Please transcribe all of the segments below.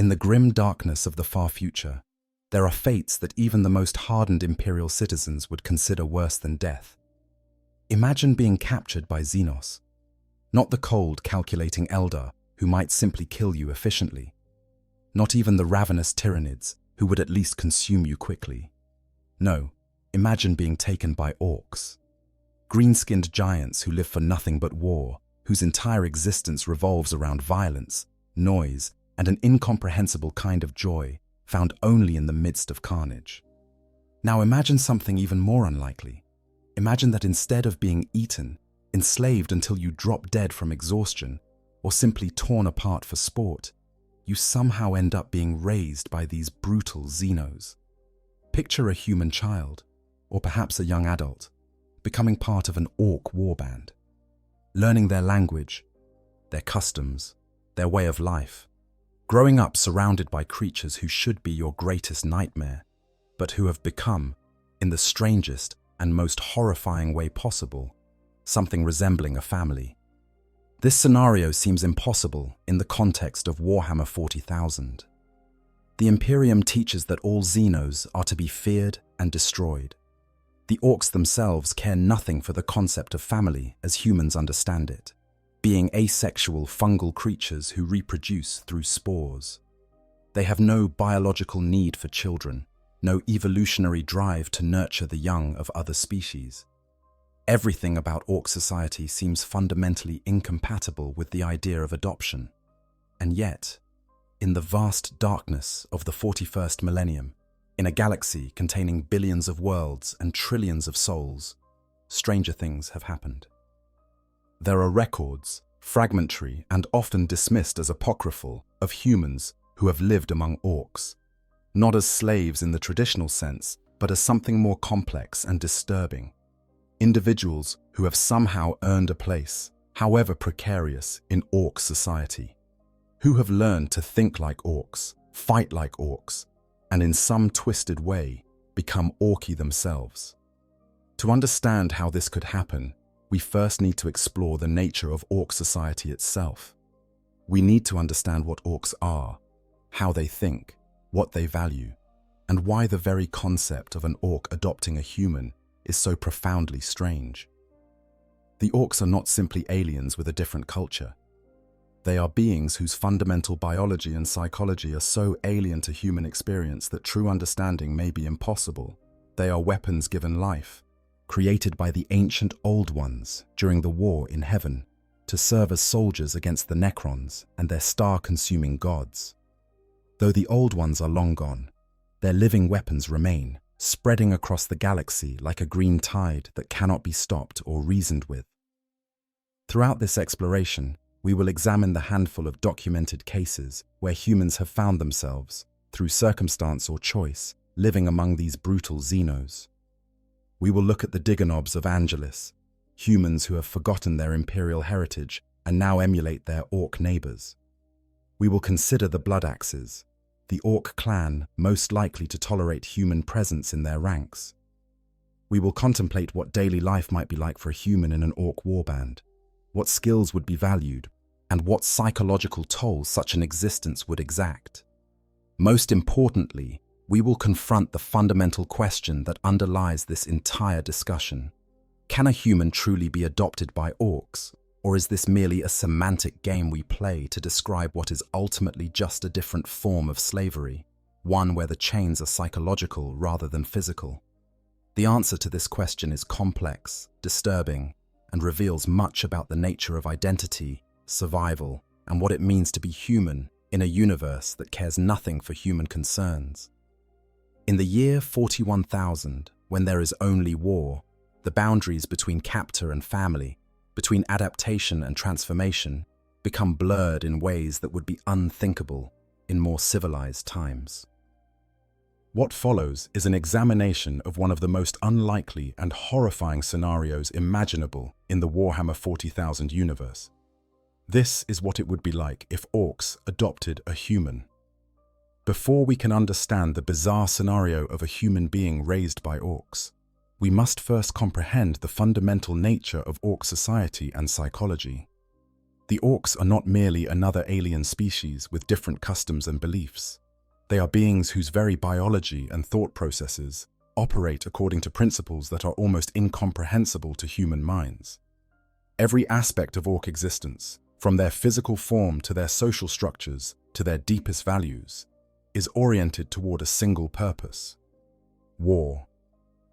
In the grim darkness of the far future, there are fates that even the most hardened Imperial citizens would consider worse than death. Imagine being captured by Xenos. Not the cold, calculating Eldar who might simply kill you efficiently. Not even the ravenous Tyranids who would at least consume you quickly. No, imagine being taken by Orks. Green-skinned giants who live for nothing but war, whose entire existence revolves around violence, noise, and an incomprehensible kind of joy found only in the midst of carnage. Now imagine something even more unlikely. Imagine that instead of being eaten, enslaved until you drop dead from exhaustion, or simply torn apart for sport, you somehow end up being raised by these brutal Xenos. Picture a human child, or perhaps a young adult, becoming part of an Ork warband, learning their language, their customs, their way of life, growing up surrounded by creatures who should be your greatest nightmare, but who have become, in the strangest and most horrifying way possible, something resembling a family. This scenario seems impossible in the context of Warhammer 40,000. The Imperium teaches that all Xenos are to be feared and destroyed. The Orks themselves care nothing for the concept of family as humans understand it, being asexual fungal creatures who reproduce through spores. They have no biological need for children, no evolutionary drive to nurture the young of other species. Everything about Ork society seems fundamentally incompatible with the idea of adoption. And yet, in the vast darkness of the 41st millennium, in a galaxy containing billions of worlds and trillions of souls, stranger things have happened. There are records, fragmentary and often dismissed as apocryphal, of humans who have lived among Orks, not as slaves in the traditional sense, but as something more complex and disturbing. Individuals who have somehow earned a place, however precarious, in Ork society, who have learned to think like Orks, fight like Orks, and in some twisted way, become Orky themselves. To understand how this could happen, we first need to explore the nature of Ork society itself. We need to understand what Orks are, how they think, what they value, and why the very concept of an Ork adopting a human is so profoundly strange. The Orks are not simply aliens with a different culture. They are beings whose fundamental biology and psychology are so alien to human experience that true understanding may be impossible. They are weapons given life, created by the ancient Old Ones during the war in heaven, to serve as soldiers against the Necrons and their star-consuming gods. Though the Old Ones are long gone, their living weapons remain, spreading across the galaxy like a green tide that cannot be stopped or reasoned with. Throughout this exploration, we will examine the handful of documented cases where humans have found themselves, through circumstance or choice, living among these brutal Xenos. We will look at the Digonobs of Angelis, humans who have forgotten their imperial heritage and now emulate their Ork neighbors. We will consider the Blood Axes, the Ork clan most likely to tolerate human presence in their ranks. We will contemplate what daily life might be like for a human in an Ork warband, what skills would be valued, and what psychological toll such an existence would exact. Most importantly, we will confront the fundamental question that underlies this entire discussion. Can a human truly be adopted by Orks, or is this merely a semantic game we play to describe what is ultimately just a different form of slavery, one where the chains are psychological rather than physical? The answer to this question is complex, disturbing, and reveals much about the nature of identity, survival, and what it means to be human in a universe that cares nothing for human concerns. In the year 41,000, when there is only war, the boundaries between captor and family, between adaptation and transformation, become blurred in ways that would be unthinkable in more civilized times. What follows is an examination of one of the most unlikely and horrifying scenarios imaginable in the Warhammer 40,000 universe. This is what it would be like if Orks adopted a human. Before we can understand the bizarre scenario of a human being raised by Orks, we must first comprehend the fundamental nature of Ork society and psychology. The orcs are not merely another alien species with different customs and beliefs. They are beings whose very biology and thought processes operate according to principles that are almost incomprehensible to human minds. Every aspect of orc existence, from their physical form to their social structures to their deepest values, is oriented toward a single purpose: war.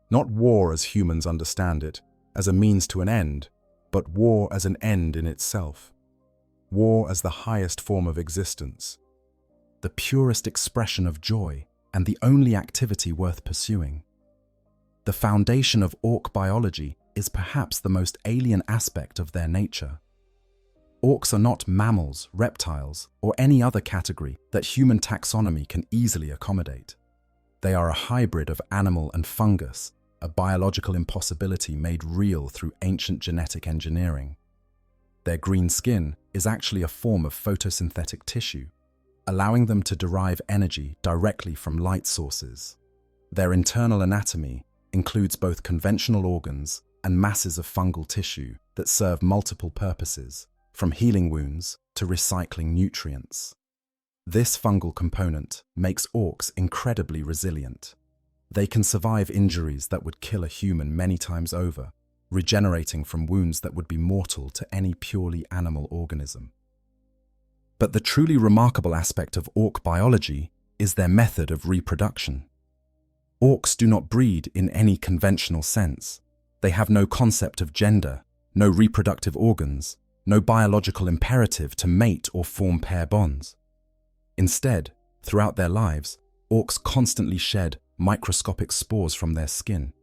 Not war as humans understand it, as a means to an end, but war as an end in itself. War as the highest form of existence, the purest expression of joy, and the only activity worth pursuing. The foundation of orc biology is perhaps the most alien aspect of their nature. Orcs are not mammals, reptiles, or any other category that human taxonomy can easily accommodate. They are a hybrid of animal and fungus, a biological impossibility made real through ancient genetic engineering. Their green skin is actually a form of photosynthetic tissue, allowing them to derive energy directly from light sources. Their internal anatomy includes both conventional organs and masses of fungal tissue that serve multiple purposes, from healing wounds to recycling nutrients. This fungal component makes orcs incredibly resilient. They can survive injuries that would kill a human many times over, regenerating from wounds that would be mortal to any purely animal organism. But the truly remarkable aspect of orc biology is their method of reproduction. Orcs do not breed in any conventional sense. They have no concept of gender, no reproductive organs, no biological imperative to mate or form pair bonds. Instead, throughout their lives, orcs constantly shed microscopic spores from their skin.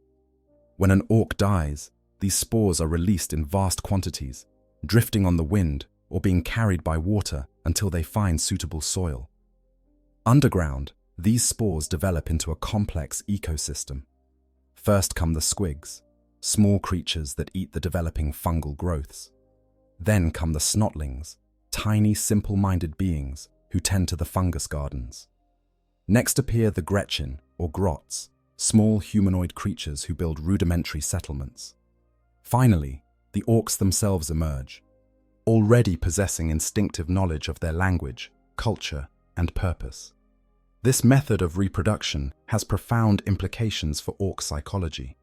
When an orc dies, these spores are released in vast quantities, drifting on the wind or being carried by water until they find suitable soil. Underground, these spores develop into a complex ecosystem. First come the squigs, small creatures that eat the developing fungal growths. Then come the snotlings, tiny, simple-minded beings who tend to the fungus gardens. Next appear the Gretchen, or grots, small humanoid creatures who build rudimentary settlements. Finally, the orcs themselves emerge, already possessing instinctive knowledge of their language, culture, and purpose. This method of reproduction has profound implications for orc psychology.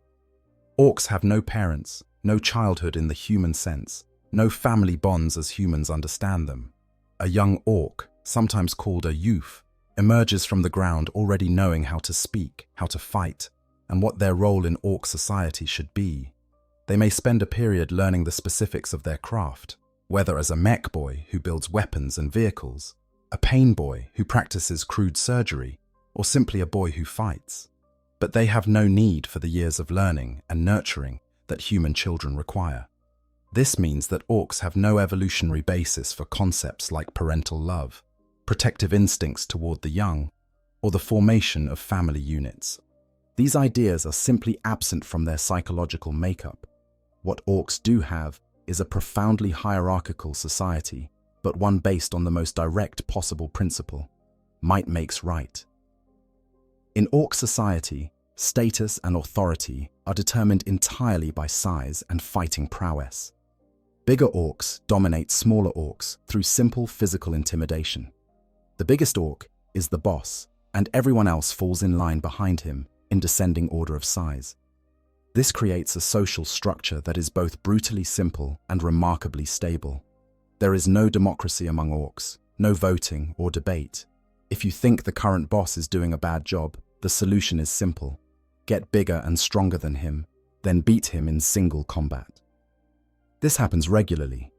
Orcs have no parents, no childhood in the human sense, no family bonds as humans understand them. A young orc, sometimes called a youth, emerges from the ground already knowing how to speak, how to fight, and what their role in orc society should be. They may spend a period learning the specifics of their craft, whether as a mech boy who builds weapons and vehicles, a pain boy who practices crude surgery, or simply a boy who fights. But they have no need for the years of learning and nurturing that human children require. This means that orcs have no evolutionary basis for concepts like parental love, protective instincts toward the young, or the formation of family units. These ideas are simply absent from their psychological makeup. What orcs do have is a profoundly hierarchical society, but one based on the most direct possible principle: might makes right. In orc society, status and authority are determined entirely by size and fighting prowess. Bigger orcs dominate smaller orcs through simple physical intimidation. The biggest orc is the boss, and everyone else falls in line behind him in descending order of size. This creates a social structure that is both brutally simple and remarkably stable. There is no democracy among orcs, no voting or debate. If you think the current boss is doing a bad job, the solution is simple: get bigger and stronger than him, then beat him in single combat. This happens regularly,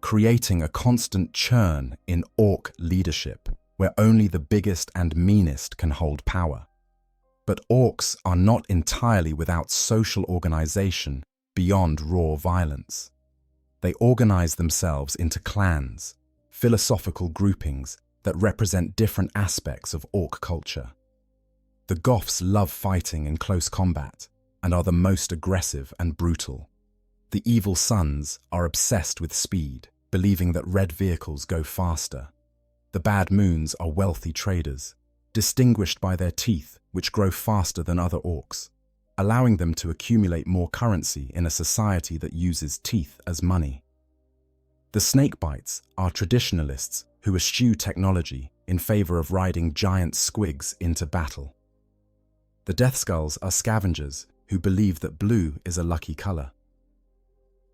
creating a constant churn in orc leadership, where only the biggest and meanest can hold power. But orcs are not entirely without social organization beyond raw violence. They organize themselves into clans, philosophical groupings that represent different aspects of orc culture. The Goths love fighting in close combat and are the most aggressive and brutal. The Evil Sons are obsessed with speed, believing that red vehicles go faster. The Bad Moons are wealthy traders, distinguished by their teeth, which grow faster than other orcs, allowing them to accumulate more currency in a society that uses teeth as money. The snakebites are traditionalists who eschew technology in favor of riding giant squigs into battle. The Deathskulls are scavengers who believe that blue is a lucky color.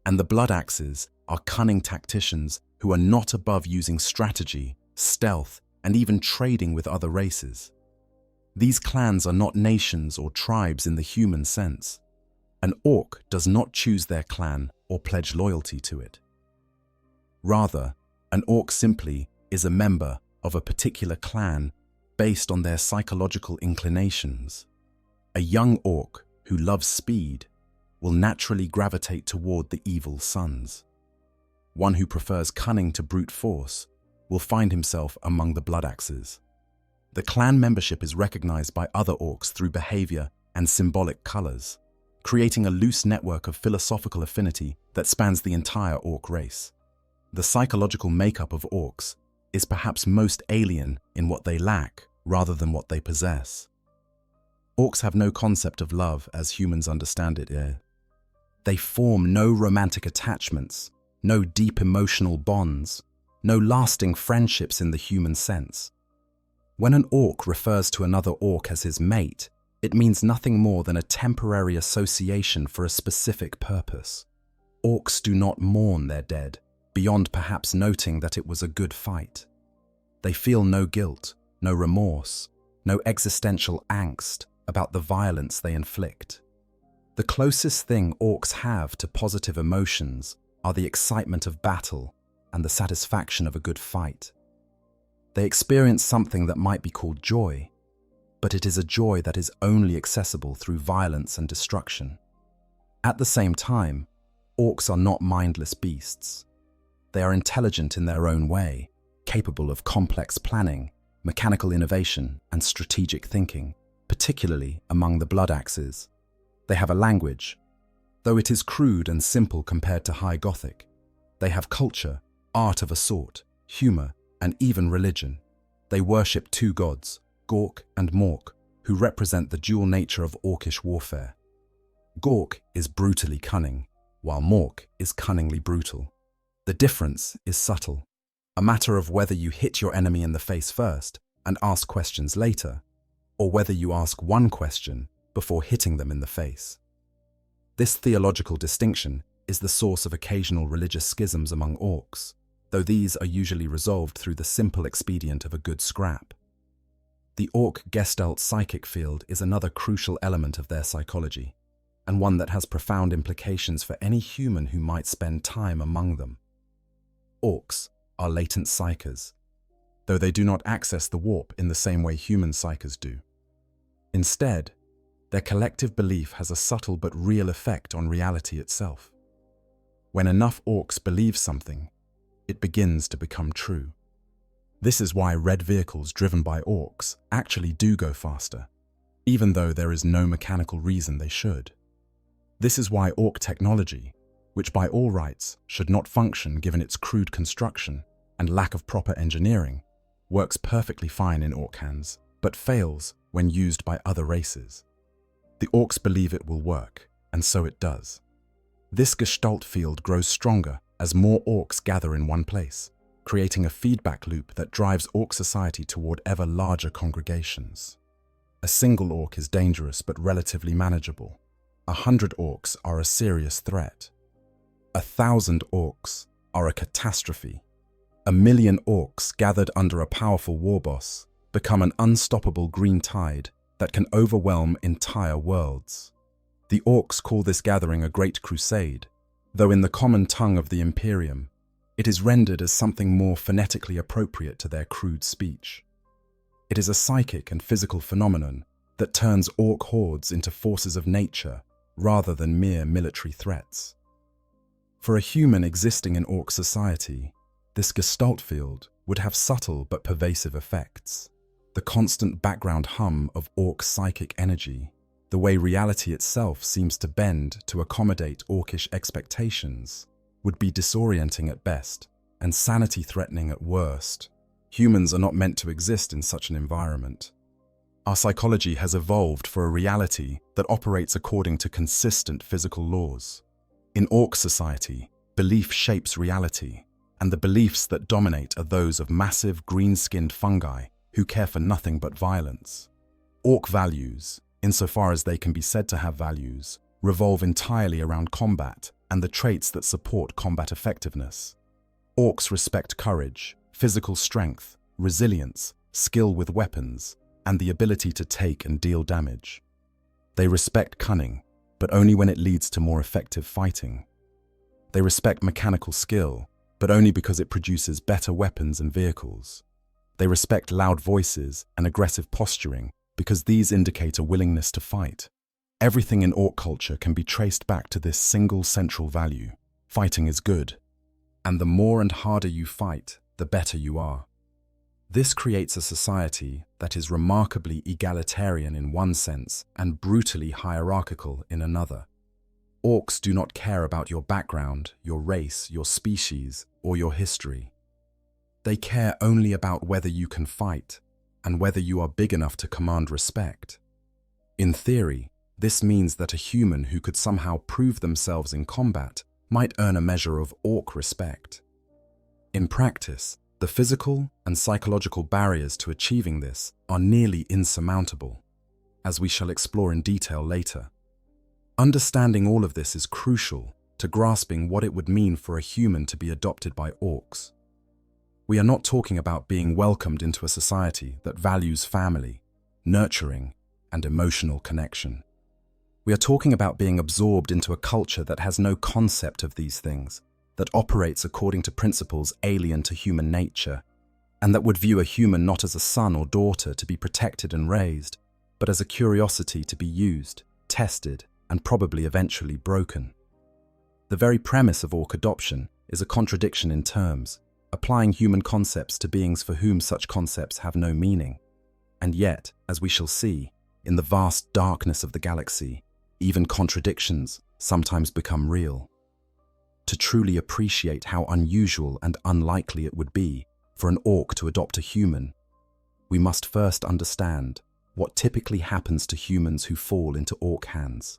And the Bloodaxes are cunning tacticians who are not above using strategy, stealth, and even trading with other races. These clans are not nations or tribes in the human sense. An orc does not choose their clan or pledge loyalty to it. Rather, an orc simply is a member of a particular clan based on their psychological inclinations. A young orc who loves speed will naturally gravitate toward the evil sons. One who prefers cunning to brute force will find himself among the Bloodaxes. The clan membership is recognized by other orcs through behavior and symbolic colors, creating a loose network of philosophical affinity that spans the entire orc race. The psychological makeup of orcs is perhaps most alien in what they lack rather than what they possess. Orcs have no concept of love as humans understand it here. They form no romantic attachments, no deep emotional bonds, no lasting friendships in the human sense. When an orc refers to another orc as his mate, it means nothing more than a temporary association for a specific purpose. Orcs do not mourn their dead, beyond perhaps noting that it was a good fight. They feel no guilt, no remorse, no existential angst about the violence they inflict. The closest thing orcs have to positive emotions are the excitement of battle and the satisfaction of a good fight. They experience something that might be called joy, but it is a joy that is only accessible through violence and destruction. At the same time, orcs are not mindless beasts. They are intelligent in their own way, capable of complex planning, mechanical innovation, and strategic thinking, particularly among the Bloodaxes. They have a language. Though it is crude and simple compared to High Gothic, they have culture, art of a sort, humor, and even religion. They worship two gods, Gork and Mork, who represent the dual nature of orcish warfare. Gork is brutally cunning, while Mork is cunningly brutal. The difference is subtle, a matter of whether you hit your enemy in the face first and ask questions later, or whether you ask one question before hitting them in the face. This theological distinction is the source of occasional religious schisms among orcs, though these are usually resolved through the simple expedient of a good scrap. The orc gestalt psychic field is another crucial element of their psychology, and one that has profound implications for any human who might spend time among them. Orcs are latent psychers, though they do not access the warp in the same way human psychers do. Instead, their collective belief has a subtle but real effect on reality itself. When enough orcs believe something, it begins to become true. This is why red vehicles driven by orcs actually do go faster, even though there is no mechanical reason they should. This is why orc technology, which by all rights should not function given its crude construction and lack of proper engineering, works perfectly fine in orc hands, but fails when used by other races. The orcs believe it will work, and so it does. This gestalt field grows stronger as more orcs gather in one place, creating a feedback loop that drives orc society toward ever larger congregations. A single orc is dangerous but relatively manageable. 100 orcs are a serious threat. 1,000 orcs are a catastrophe. 1,000,000 orcs gathered under a powerful war boss become an unstoppable green tide that can overwhelm entire worlds. The orcs call this gathering a great crusade, though in the common tongue of the Imperium, it is rendered as something more phonetically appropriate to their crude speech. It is a psychic and physical phenomenon that turns orc hordes into forces of nature rather than mere military threats. For a human existing in orc society, this gestalt field would have subtle but pervasive effects. The constant background hum of orc psychic energy, the way reality itself seems to bend to accommodate orcish expectations, would be disorienting at best and sanity-threatening at worst. Humans are not meant to exist in such an environment. Our psychology has evolved for a reality that operates according to consistent physical laws. In orc society, belief shapes reality, and the beliefs that dominate are those of massive green-skinned fungi who care for nothing but violence. Orc values, insofar as they can be said to have values, revolve entirely around combat and the traits that support combat effectiveness. Orcs respect courage, physical strength, resilience, skill with weapons, and the ability to take and deal damage. They respect cunning, but only when it leads to more effective fighting. They respect mechanical skill, but only because it produces better weapons and vehicles. They respect loud voices and aggressive posturing because these indicate a willingness to fight. Everything in Orc culture can be traced back to this single central value: fighting is good. And the more and harder you fight, the better you are. This creates a society that is remarkably egalitarian in one sense and brutally hierarchical in another. Orcs do not care about your background, your race, your species, or your history. They care only about whether you can fight and whether you are big enough to command respect. In theory, this means that a human who could somehow prove themselves in combat might earn a measure of Orc respect. In practice, the physical and psychological barriers to achieving this are nearly insurmountable, as we shall explore in detail later. Understanding all of this is crucial to grasping what it would mean for a human to be adopted by Orcs. We are not talking about being welcomed into a society that values family, nurturing, and emotional connection. We are talking about being absorbed into a culture that has no concept of these things, that operates according to principles alien to human nature, and that would view a human not as a son or daughter to be protected and raised, but as a curiosity to be used, tested, and probably eventually broken. The very premise of Orc adoption is a contradiction in terms, applying human concepts to beings for whom such concepts have no meaning. And yet, as we shall see, in the vast darkness of the galaxy, even contradictions sometimes become real. To truly appreciate how unusual and unlikely it would be for an Orc to adopt a human, we must first understand what typically happens to humans who fall into Orc hands.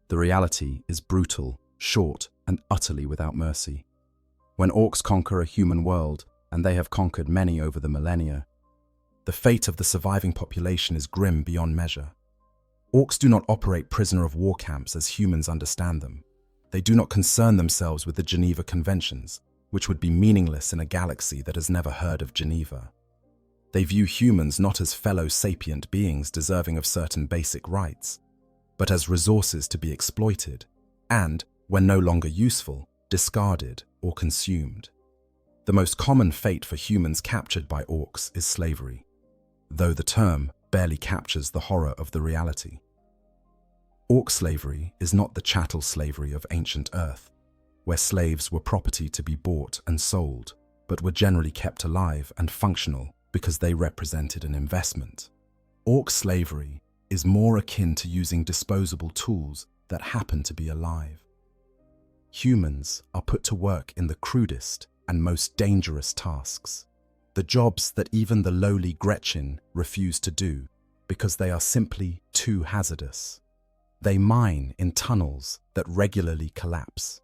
The reality is brutal, short, and utterly without mercy. When Orcs conquer a human world, and they have conquered many over the millennia, the fate of the surviving population is grim beyond measure. Orcs do not operate prisoner of war camps as humans understand them. They do not concern themselves with the Geneva Conventions, which would be meaningless in a galaxy that has never heard of Geneva. They view humans not as fellow sapient beings deserving of certain basic rights, but as resources to be exploited and, when no longer useful, discarded or consumed. The most common fate for humans captured by Orcs is slavery, though the term barely captures the horror of the reality. Orc slavery is not the chattel slavery of ancient Earth, where slaves were property to be bought and sold, but were generally kept alive and functional because they represented an investment. Orc slavery is more akin to using disposable tools that happen to be alive. Humans are put to work in the crudest and most dangerous tasks, the jobs that even the lowly Gretchen refuse to do because they are simply too hazardous. They mine in tunnels that regularly collapse.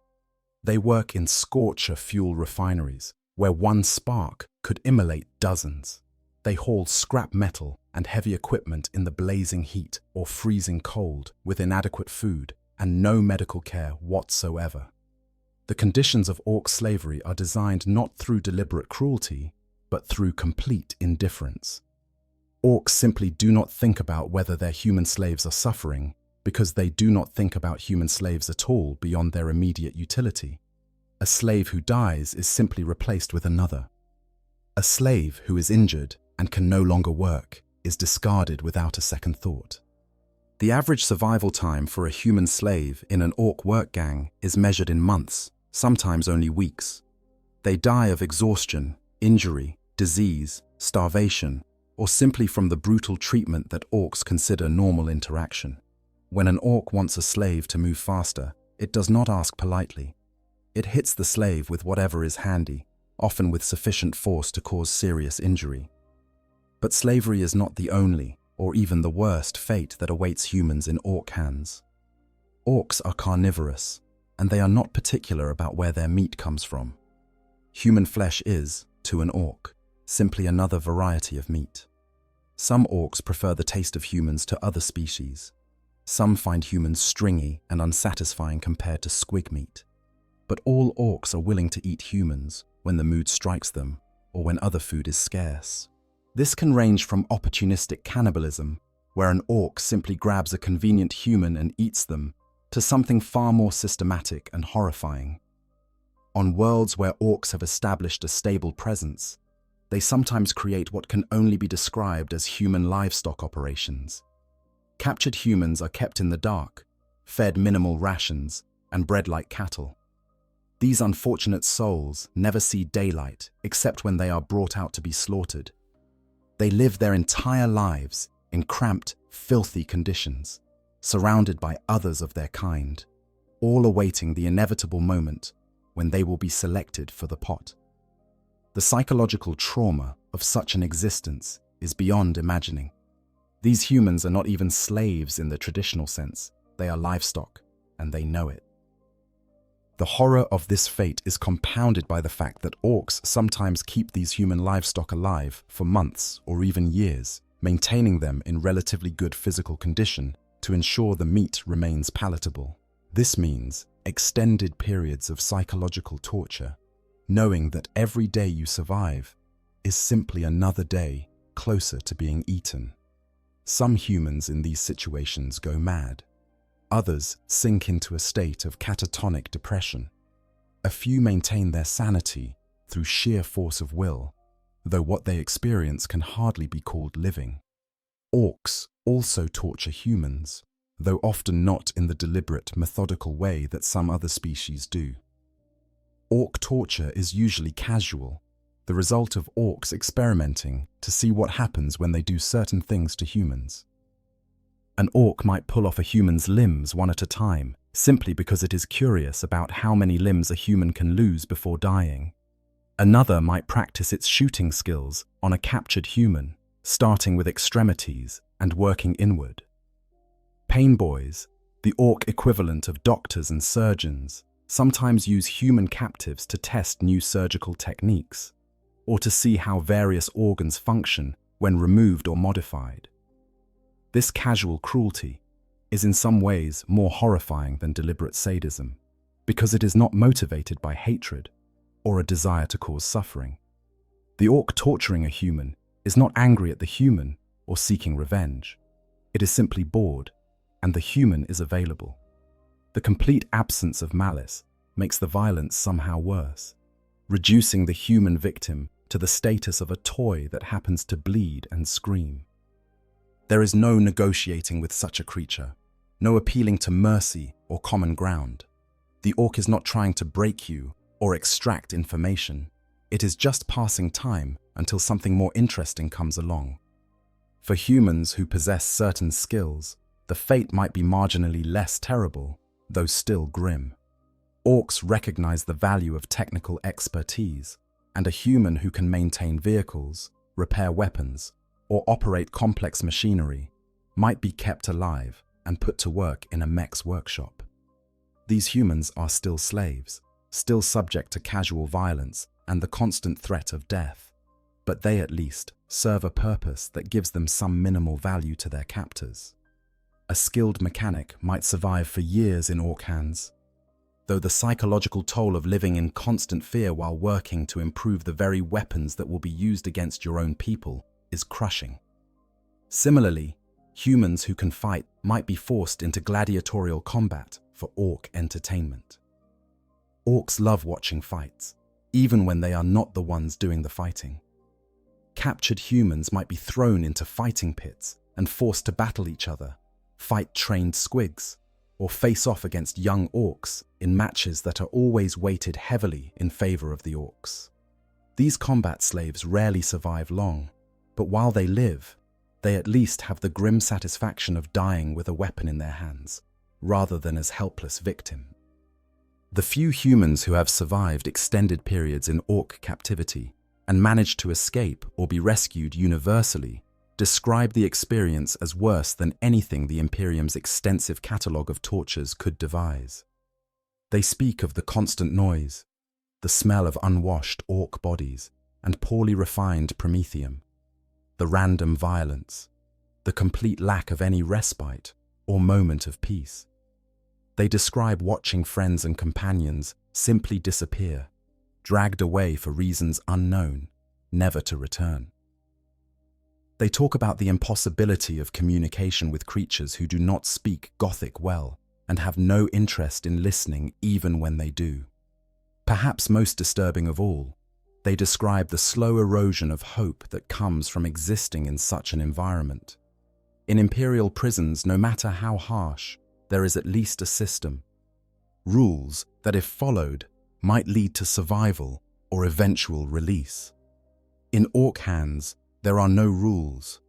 They work in scorcher fuel refineries where one spark could immolate dozens. They haul scrap metal and heavy equipment in the blazing heat or freezing cold with inadequate food and no medical care whatsoever. The conditions of Orc slavery are designed not through deliberate cruelty, but through complete indifference. Orcs simply do not think about whether their human slaves are suffering because they do not think about human slaves at all beyond their immediate utility. A slave who dies is simply replaced with another. A slave who is injured and can no longer work is discarded without a second thought. The average survival time for a human slave in an Orc work gang is measured in months, sometimes only weeks. They die of exhaustion, injury, disease, starvation, or simply from the brutal treatment that Orcs consider normal interaction. When an Orc wants a slave to move faster, it does not ask politely. It hits the slave with whatever is handy, often with sufficient force to cause serious injury. But slavery is not the only, or even the worst, fate that awaits humans in Orc hands. Orcs are carnivorous, and they are not particular about where their meat comes from. Human flesh is, to an orc, simply another variety of meat. Some orcs prefer the taste of humans to other species. Some find humans stringy and unsatisfying compared to squig meat. But all orcs are willing to eat humans when the mood strikes them or when other food is scarce. This can range from opportunistic cannibalism, where an orc simply grabs a convenient human and eats them, to something far more systematic and horrifying. On worlds where orcs have established a stable presence, they sometimes create what can only be described as human livestock operations. Captured humans are kept in the dark, fed minimal rations, and bred like cattle. These unfortunate souls never see daylight except when they are brought out to be slaughtered. They live their entire lives in cramped, filthy conditions, surrounded by others of their kind, all awaiting the inevitable moment when they will be selected for the pot. The psychological trauma of such an existence is beyond imagining. These humans are not even slaves in the traditional sense. They are livestock, and they know it. The horror of this fate is compounded by the fact that orcs sometimes keep these human livestock alive for months or even years, maintaining them in relatively good physical condition to ensure the meat remains palatable. This means extended periods of psychological torture, knowing that every day you survive is simply another day closer to being eaten. Some humans in these situations go mad. Others sink into a state of catatonic depression. A few maintain their sanity through sheer force of will, though what they experience can hardly be called living. Orcs also torture humans, though often not in the deliberate, methodical way that some other species do. Orc torture is usually casual, the result of orcs experimenting to see what happens when they do certain things to humans. An orc might pull off a human's limbs one at a time, simply because it is curious about how many limbs a human can lose before dying. Another might practice its shooting skills on a captured human, starting with extremities and working inward. Pain boys, the orc equivalent of doctors and surgeons, sometimes use human captives to test new surgical techniques, or to see how various organs function when removed or modified. This casual cruelty is in some ways more horrifying than deliberate sadism, because it is not motivated by hatred or a desire to cause suffering. The orc torturing a human is not angry at the human or seeking revenge. It is simply bored, and the human is available. The complete absence of malice makes the violence somehow worse, reducing the human victim to the status of a toy that happens to bleed and scream. There is no negotiating with such a creature, no appealing to mercy or common ground. The orc is not trying to break you or extract information. It is just passing time until something more interesting comes along. For humans who possess certain skills, the fate might be marginally less terrible, though still grim. Orcs recognize the value of technical expertise, and a human who can maintain vehicles, repair weapons, or operate complex machinery might be kept alive and put to work in a mech's workshop. These humans are still slaves, still subject to casual violence and the constant threat of death, but they at least serve a purpose that gives them some minimal value to their captors. A skilled mechanic might survive for years in orc hands, though the psychological toll of living in constant fear while working to improve the very weapons that will be used against your own people is crushing. Similarly, humans who can fight might be forced into gladiatorial combat for orc entertainment. Orcs love watching fights, even when they are not the ones doing the fighting. Captured humans might be thrown into fighting pits and forced to battle each other, fight trained squigs, or face off against young orcs in matches that are always weighted heavily in favor of the orcs. These combat slaves rarely survive long, but while they live, they at least have the grim satisfaction of dying with a weapon in their hands, rather than as helpless victims. The few humans who have survived extended periods in orc captivity and managed to escape or be rescued universally describe the experience as worse than anything the Imperium's extensive catalogue of tortures could devise. They speak of the constant noise, the smell of unwashed Ork bodies and poorly refined promethium, the random violence, the complete lack of any respite or moment of peace. They describe watching friends and companions simply disappear, dragged away for reasons unknown, never to return. They talk about the impossibility of communication with creatures who do not speak Gothic well and have no interest in listening even when they do. Perhaps most disturbing of all, they describe the slow erosion of hope that comes from existing in such an environment. In imperial prisons, no matter how harsh, there is at least a system. Rules that, if followed, might lead to survival or eventual release. In Ork hands, there are no rules.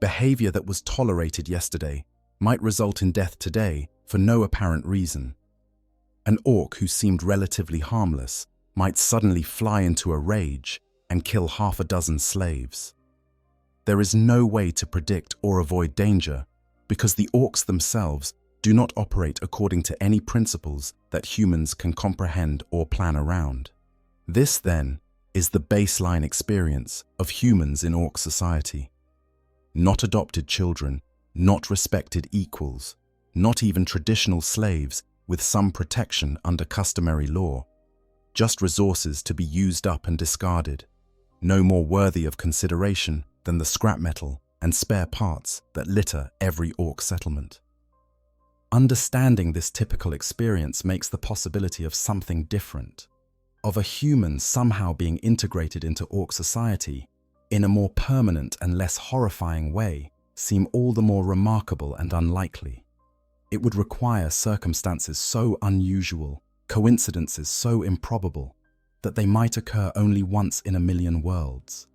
Behavior that was tolerated yesterday might result in death today for no apparent reason. An Ork who seemed relatively harmless might suddenly fly into a rage and kill half a dozen slaves. There is no way to predict or avoid danger because the Orks themselves do not operate according to any principles that humans can comprehend or plan around. This, then, is the baseline experience of humans in Ork society. Not adopted children, not respected equals, not even traditional slaves with some protection under customary law. Just resources to be used up and discarded, no more worthy of consideration than the scrap metal and spare parts that litter every Ork settlement. Understanding this typical experience makes the possibility of something different, of a human somehow being integrated into Ork society in a more permanent and less horrifying way, seem all the more remarkable and unlikely. It would require circumstances so unusual, coincidences so improbable, that they might occur only once in a million worlds.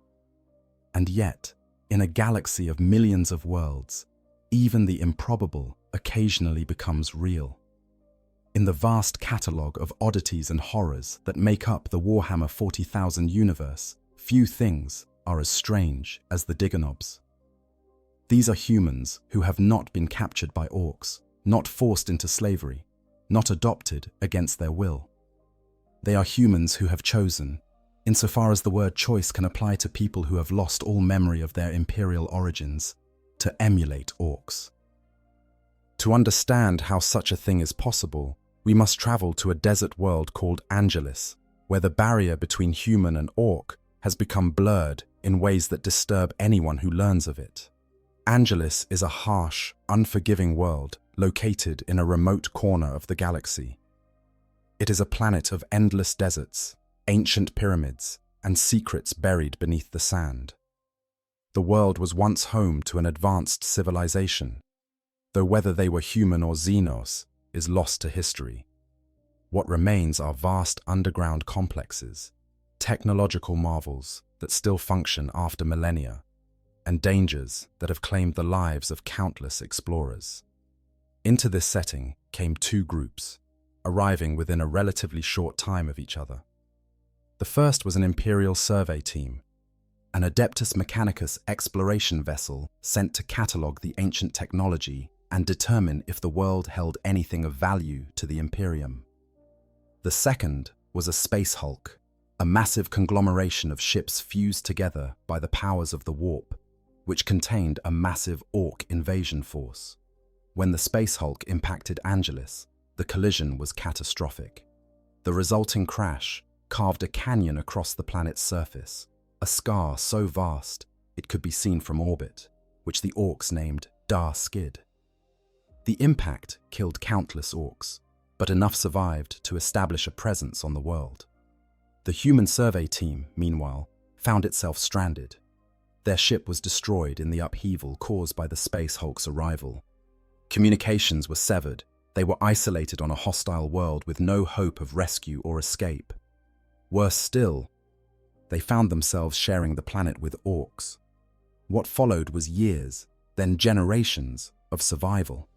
And yet, in a galaxy of millions of worlds, even the improbable occasionally becomes real. In the vast catalogue of oddities and horrors that make up the Warhammer 40,000 universe, few things are as strange as the Digonobs. These are humans who have not been captured by Orks, not forced into slavery, not adopted against their will. They are humans who have chosen, insofar as the word choice can apply to people who have lost all memory of their imperial origins, to emulate Orks. To understand how such a thing is possible, we must travel to a desert world called Angelus, where the barrier between human and Ork has become blurred in ways that disturb anyone who learns of it. Angelus is a harsh, unforgiving world located in a remote corner of the galaxy. It is a planet of endless deserts, ancient pyramids, and secrets buried beneath the sand. The world was once home to an advanced civilization, though whether they were human or Xenos is lost to history. What remains are vast underground complexes, technological marvels that still function after millennia, and dangers that have claimed the lives of countless explorers. Into this setting came two groups, arriving within a relatively short time of each other. The first was an Imperial survey team, an Adeptus Mechanicus exploration vessel sent to catalogue the ancient technology and determine if the world held anything of value to the Imperium. The second was a space hulk, a massive conglomeration of ships fused together by the powers of the warp, which contained a massive Ork invasion force. When the space hulk impacted Angelus, the collision was catastrophic. The resulting crash carved a canyon across the planet's surface, a scar so vast it could be seen from orbit, which the Orks named Dar Skid. The impact killed countless Orks, but enough survived to establish a presence on the world. The human survey team, meanwhile, found itself stranded. Their ship was destroyed in the upheaval caused by the space hulk's arrival. Communications were severed. They were isolated on a hostile world with no hope of rescue or escape. Worse still, they found themselves sharing the planet with Orks. What followed was years, then generations, of survival.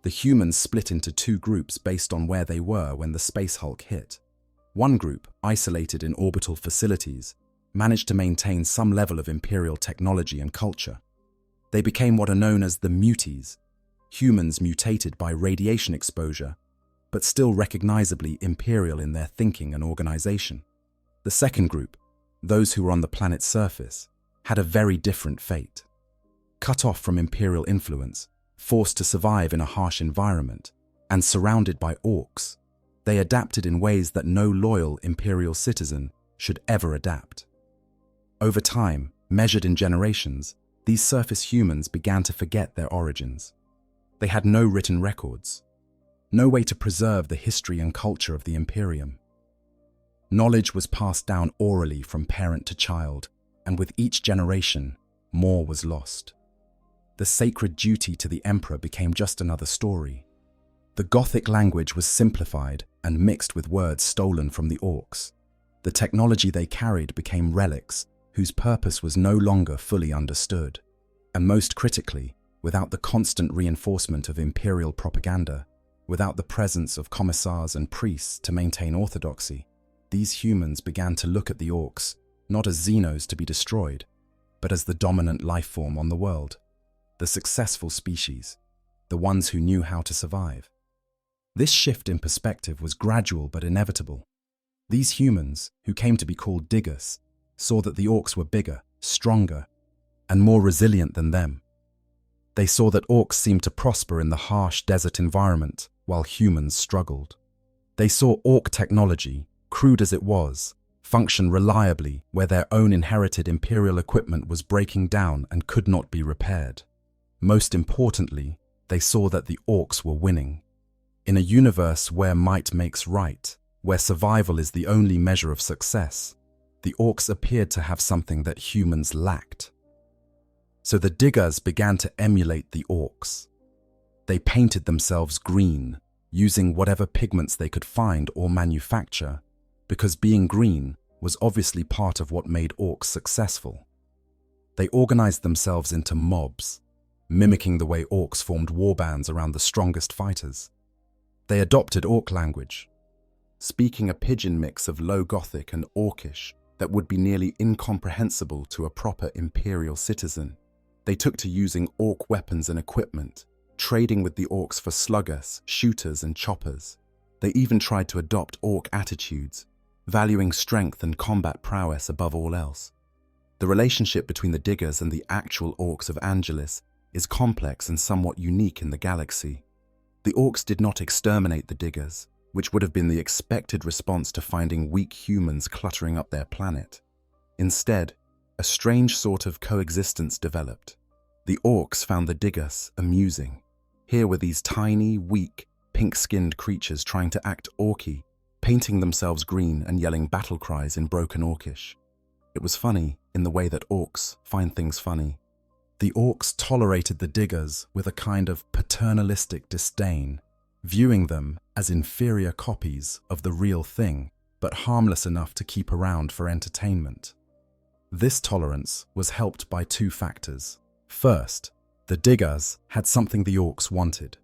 The humans split into two groups based on where they were when the space hulk hit. One group, isolated in orbital facilities, managed to maintain some level of Imperial technology and culture. They became what are known as the muties, humans mutated by radiation exposure, but still recognizably Imperial in their thinking and organization. The second group, those who were on the planet's surface, had a very different fate. Cut off from Imperial influence, forced to survive in a harsh environment, and surrounded by Orks, they adapted in ways that no loyal Imperial citizen should ever adapt. Over time, measured in generations, these surface humans began to forget their origins. They had no written records, no way to preserve the history and culture of the Imperium. Knowledge was passed down orally from parent to child, and with each generation, more was lost. The sacred duty to the Emperor became just another story. The Gothic language was simplified and mixed with words stolen from the Orks. The technology they carried became relics whose purpose was no longer fully understood. And most critically, without the constant reinforcement of Imperial propaganda, without the presence of commissars and priests to maintain orthodoxy, these humans began to look at the Orks not as Xenos to be destroyed, but as the dominant life form on the world, the successful species, the ones who knew how to survive. This shift in perspective was gradual but inevitable. These humans, who came to be called diggers, saw that the Orks were bigger, stronger, and more resilient than them. They saw that Orks seemed to prosper in the harsh desert environment while humans struggled. They saw Ork technology, crude as it was, function reliably where their own inherited Imperial equipment was breaking down and could not be repaired. Most importantly, they saw that the Orks were winning. In a universe where might makes right, where survival is the only measure of success, the Orks appeared to have something that humans lacked. So the diggers began to emulate the Orks. They painted themselves green, using whatever pigments they could find or manufacture, because being green was obviously part of what made Orks successful. They organized themselves into mobs, mimicking the way Orks formed warbands around the strongest fighters. They adopted Ork language, speaking a pidgin mix of Low Gothic and Orkish that would be nearly incomprehensible to a proper Imperial citizen. They took to using Ork weapons and equipment, trading with the Orks for sluggers, shooters, and choppers. They even tried to adopt Ork attitudes, valuing strength and combat prowess above all else. The relationship between the diggers and the actual Orks of Angelis is complex and somewhat unique in the galaxy. The Orks did not exterminate the diggers, which would have been the expected response to finding weak humans cluttering up their planet. Instead, a strange sort of coexistence developed. The Orks found the diggers amusing. Here were these tiny, weak, pink-skinned creatures trying to act Orky, painting themselves green and yelling battle cries in broken Orkish. It was funny in the way that Orks find things funny. The Orks tolerated the diggers with a kind of paternalistic disdain, viewing them as inferior copies of the real thing, but harmless enough to keep around for entertainment. This tolerance was helped by two factors. First, the diggers had something the Orks wanted.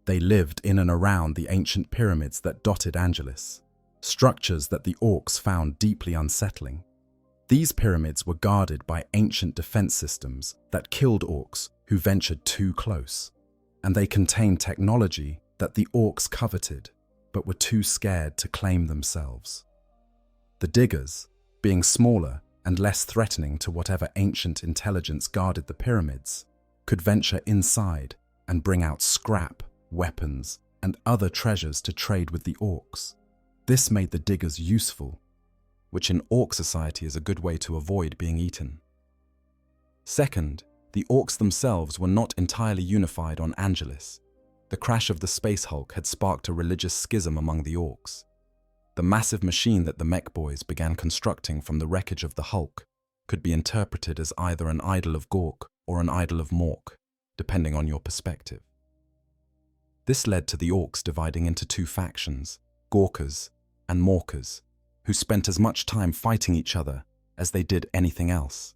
They lived in and around the ancient pyramids that dotted Angelis, structures that the Orks found deeply unsettling. These pyramids were guarded by ancient defense systems that killed Orks who ventured too close, and they contained technology that the Orks coveted but were too scared to claim themselves. The diggers, being smaller and less threatening to whatever ancient intelligence guarded the pyramids, could venture inside and bring out scrap, weapons, and other treasures to trade with the Orks. This made the diggers useful, which in Ork society is a good way to avoid being eaten. Second, the Orks themselves were not entirely unified on Angelis. The crash of the Space Hulk had sparked a religious schism among the Orks. The massive machine that the mech boys began constructing from the wreckage of the Hulk could be interpreted as either an idol of Gork or an idol of Mork, depending on your perspective. This led to the Orks dividing into two factions, Gorkers and Morkers, who spent as much time fighting each other as they did anything else.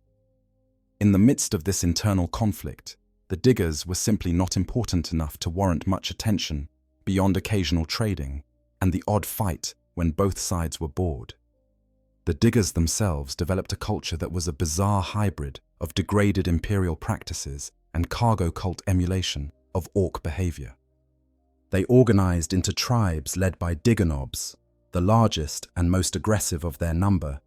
In the midst of this internal conflict, the diggers were simply not important enough to warrant much attention beyond occasional trading and the odd fight when both sides were bored. The diggers themselves developed a culture that was a bizarre hybrid of degraded imperial practices and cargo cult emulation of Ork behavior. They organized into tribes led by digger knobs, the largest and most aggressive of their number,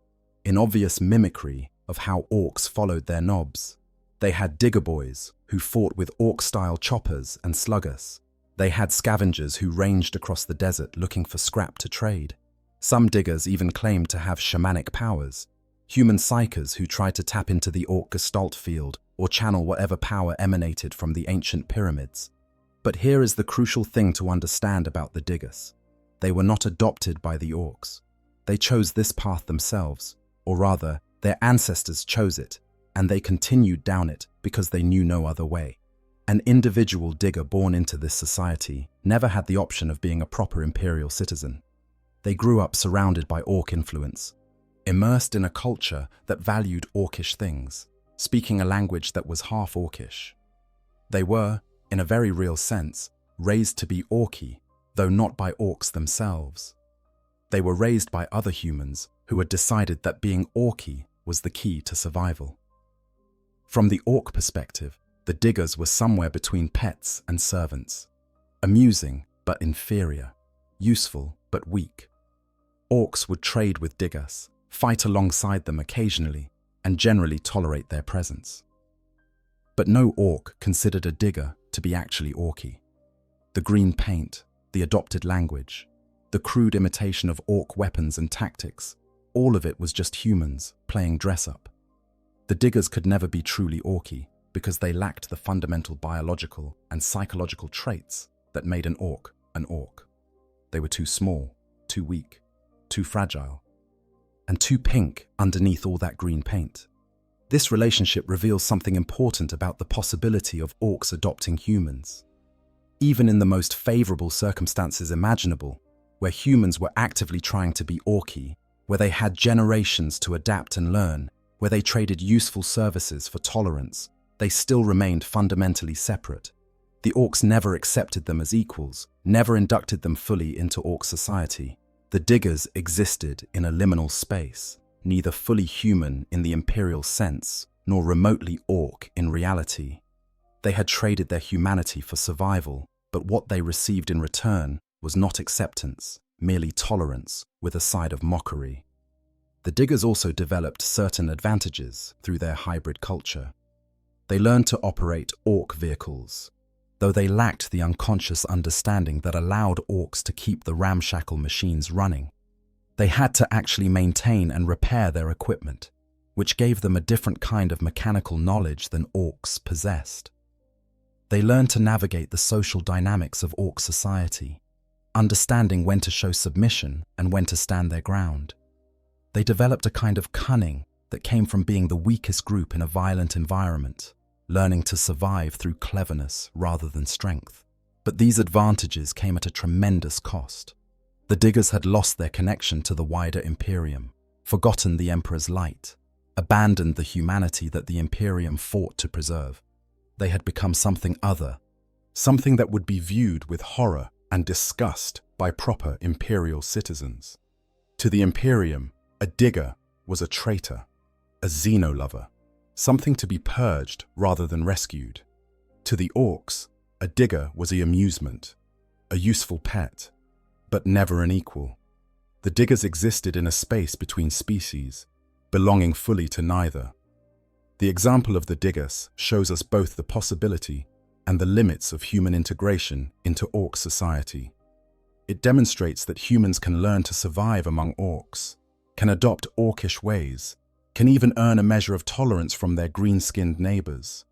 in obvious mimicry of how orcs followed their nobs. They had digger boys who fought with orc-style choppers and sluggers. They had scavengers who ranged across the desert looking for scrap to trade. Some diggers even claimed to have shamanic powers, human psychers who tried to tap into the orc gestalt field or channel whatever power emanated from the ancient pyramids. But here is the crucial thing to understand about the diggers. They were not adopted by the orcs. They chose this path themselves, or rather, their ancestors chose it, and they continued down it because they knew no other way. An individual digger born into this society never had the option of being a proper imperial citizen. They grew up surrounded by orc influence, immersed in a culture that valued orcish things, speaking a language that was half orcish. They were, in a very real sense, raised to be orky, though not by orcs themselves. They were raised by other humans who had decided that being orky was the key to survival. From the orc perspective, the diggers were somewhere between pets and servants, amusing but inferior, useful but weak. Orcs would trade with diggers, fight alongside them occasionally, and generally tolerate their presence. But no orc considered a digger to be actually orky. The green paint, the adopted language, the crude imitation of orc weapons and tactics, all of it was just humans playing dress-up. The diggers could never be truly orky because they lacked the fundamental biological and psychological traits that made an orc an orc. They were too small, too weak, too fragile, and too pink underneath all that green paint. This relationship reveals something important about the possibility of orcs adopting humans. Even in the most favorable circumstances imaginable, where humans were actively trying to be orky, where they had generations to adapt and learn, where they traded useful services for tolerance, they still remained fundamentally separate. The orcs never accepted them as equals, never inducted them fully into orc society. The diggers existed in a liminal space, neither fully human in the imperial sense, nor remotely orc in reality. They had traded their humanity for survival, but what they received in return was not acceptance, merely tolerance with a side of mockery. The diggers also developed certain advantages through their hybrid culture. They learned to operate orc vehicles, though they lacked the unconscious understanding that allowed orcs to keep the ramshackle machines running. They had to actually maintain and repair their equipment, which gave them a different kind of mechanical knowledge than orcs possessed. They learned to navigate the social dynamics of orc society, understanding when to show submission and when to stand their ground. They developed a kind of cunning that came from being the weakest group in a violent environment, learning to survive through cleverness rather than strength. But these advantages came at a tremendous cost. The diggers had lost their connection to the wider Imperium, forgotten the Emperor's light, abandoned the humanity that the Imperium fought to preserve. They had become something other, something that would be viewed with horror and disgust by proper Imperial citizens. To the Imperium, a digger was a traitor, a xenolover, something to be purged rather than rescued. To the orcs, a digger was an amusement, a useful pet, but never an equal. The diggers existed in a space between species, belonging fully to neither. The example of the diggers shows us both the possibility and the limits of human integration into orc society. It demonstrates that humans can learn to survive among orcs, can adopt orcish ways, can even earn a measure of tolerance from their green-skinned neighbors.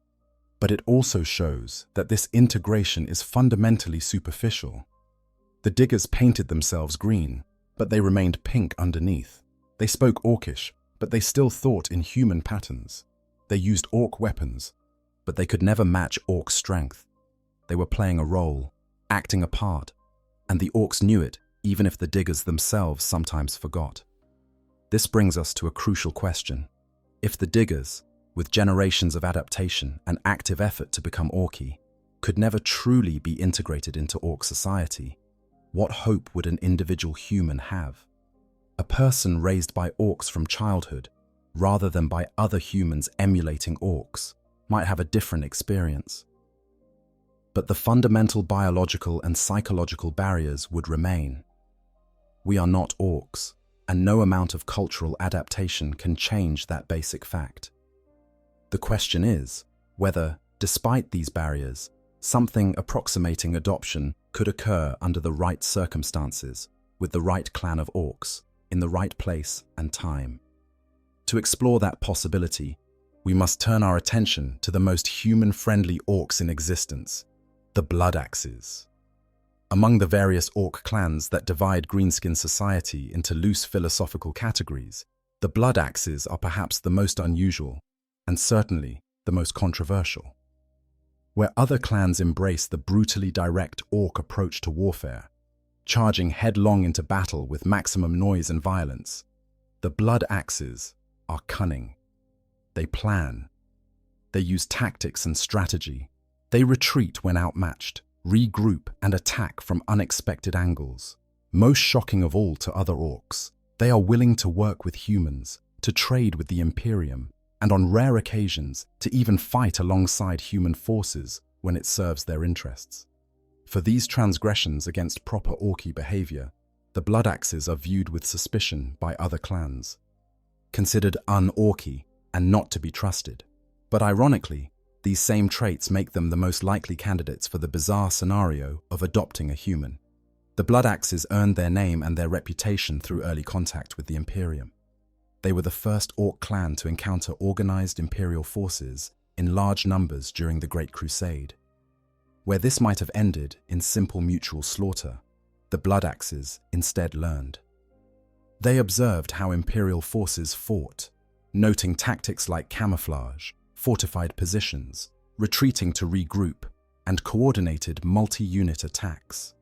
But it also shows that this integration is fundamentally superficial. The diggers painted themselves green, but they remained pink underneath. They spoke orcish, but they still thought in human patterns. They used orc weapons, but they could never match orc strength. They were playing a role, acting a part, and the orcs knew it, even if the diggers themselves sometimes forgot. This brings us to a crucial question. If the diggers, with generations of adaptation and active effort to become orky, could never truly be integrated into orc society, what hope would an individual human have? A person raised by orcs from childhood, rather than by other humans emulating orcs, might have a different experience. But the fundamental biological and psychological barriers would remain. We are not orcs. and no amount of cultural adaptation can change that basic fact. The question is whether, despite these barriers, something approximating adoption could occur under the right circumstances, with the right clan of orcs, in the right place and time. To explore that possibility, we must turn our attention to the most human-friendly orcs in existence, the Blood Axes. Among the various orc clans that divide greenskin society into loose philosophical categories, the Blood Axes are perhaps the most unusual, and certainly the most controversial. Where other clans embrace the brutally direct orc approach to warfare, charging headlong into battle with maximum noise and violence, the Blood Axes are cunning. They plan. They use tactics and strategy. They retreat when outmatched, regroup and attack from unexpected angles. Most shocking of all to other orcs, they are willing to work with humans, to trade with the Imperium, and on rare occasions to even fight alongside human forces when it serves their interests. For these transgressions against proper orky behavior, the Blood Axes are viewed with suspicion by other clans, considered un-orky and not to be trusted. But ironically, these same traits make them the most likely candidates for the bizarre scenario of adopting a human. The Blood Axes earned their name and their reputation through early contact with the Imperium. They were the first orc clan to encounter organized Imperial forces in large numbers during the Great Crusade. Where this might have ended in simple mutual slaughter, the Blood Axes instead learned. They observed how Imperial forces fought, noting tactics like camouflage, fortified positions, retreating to regroup, and coordinated multi-unit attacks.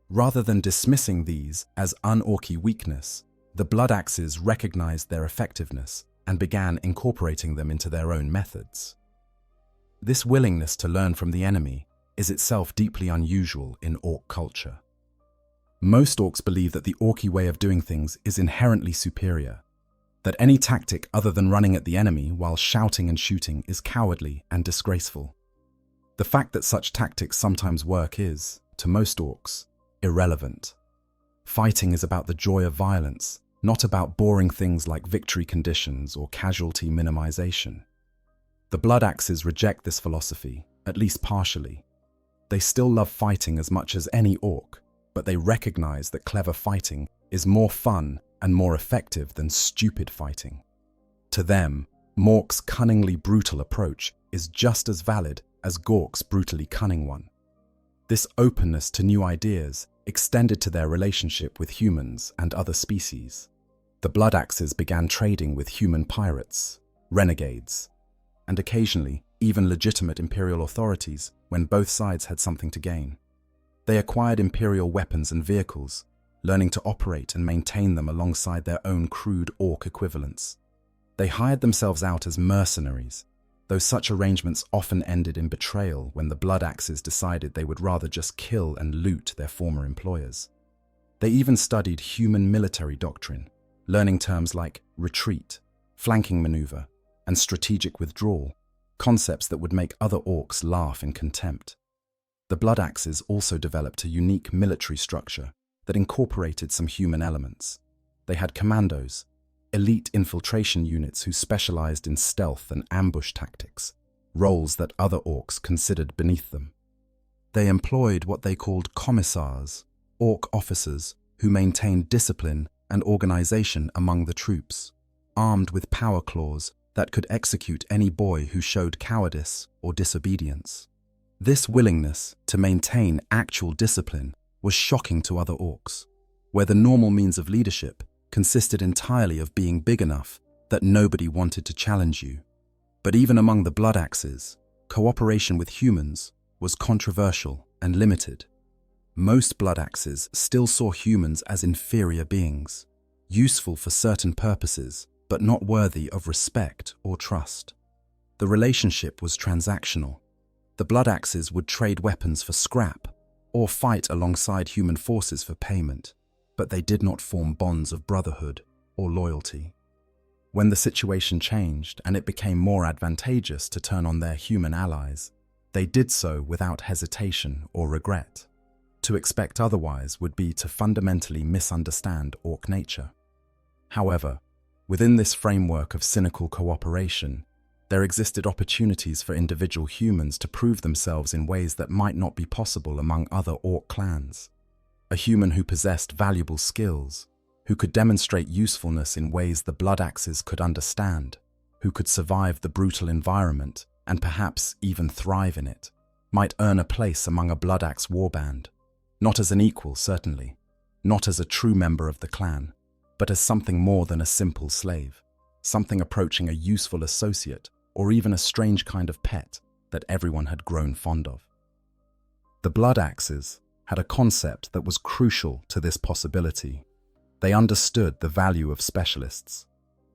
Rather than dismissing these as un-orky weakness, the Blood Axes recognized their effectiveness and began incorporating them into their own methods. This willingness to learn from the enemy is itself deeply unusual in orc culture. Most orcs believe that the orky way of doing things is inherently superior, that any tactic other than running at the enemy while shouting and shooting is cowardly and disgraceful. The fact that such tactics sometimes work is, to most orcs, irrelevant. Fighting is about the joy of violence, not about boring things like victory conditions or casualty minimization. The Blood Axes reject this philosophy, at least partially. They still love fighting as much as any orc, but they recognize that clever fighting is more fun and more effective than stupid fighting. To them, Mork's cunningly brutal approach is just as valid as Gork's brutally cunning one. This openness to new ideas extended to their relationship with humans and other species. The Blood Axes began trading with human pirates, renegades, and occasionally even legitimate Imperial authorities when both sides had something to gain. They acquired Imperial weapons and vehicles, learning to operate and maintain them alongside their own crude orc equivalents. They hired themselves out as mercenaries, though such arrangements often ended in betrayal when the Blood Axes decided they would rather just kill and loot their former employers. They even studied human military doctrine, learning terms like retreat, flanking maneuver, and strategic withdrawal, concepts that would make other orcs laugh in contempt. The Blood Axes also developed a unique military structure that incorporated some human elements. They had commandos, elite infiltration units who specialized in stealth and ambush tactics, roles that other orcs considered beneath them. They employed what they called commissars, orc officers who maintained discipline and organization among the troops, armed with power claws that could execute any boy who showed cowardice or disobedience. This willingness to maintain actual discipline was shocking to other orcs, where the normal means of leadership consisted entirely of being big enough that nobody wanted to challenge you. But even among the Blood Axes, cooperation with humans was controversial and limited. Most Blood Axes still saw humans as inferior beings, useful for certain purposes, but not worthy of respect or trust. The relationship was transactional. The Blood Axes would trade weapons for scrap or fight alongside human forces for payment, but they did not form bonds of brotherhood or loyalty. When the situation changed and it became more advantageous to turn on their human allies, they did so without hesitation or regret. To expect otherwise would be to fundamentally misunderstand orc nature. However, within this framework of cynical cooperation, there existed opportunities for individual humans to prove themselves in ways that might not be possible among other orc clans. A human who possessed valuable skills, who could demonstrate usefulness in ways the blood axes could understand, who could survive the brutal environment and perhaps even thrive in it, might earn a place among a blood axe warband, not as an equal, certainly, not as a true member of the clan, but as something more than a simple slave, something approaching a useful associate or even a strange kind of pet that everyone had grown fond of. The blood axes had a concept that was crucial to this possibility. They understood the value of specialists.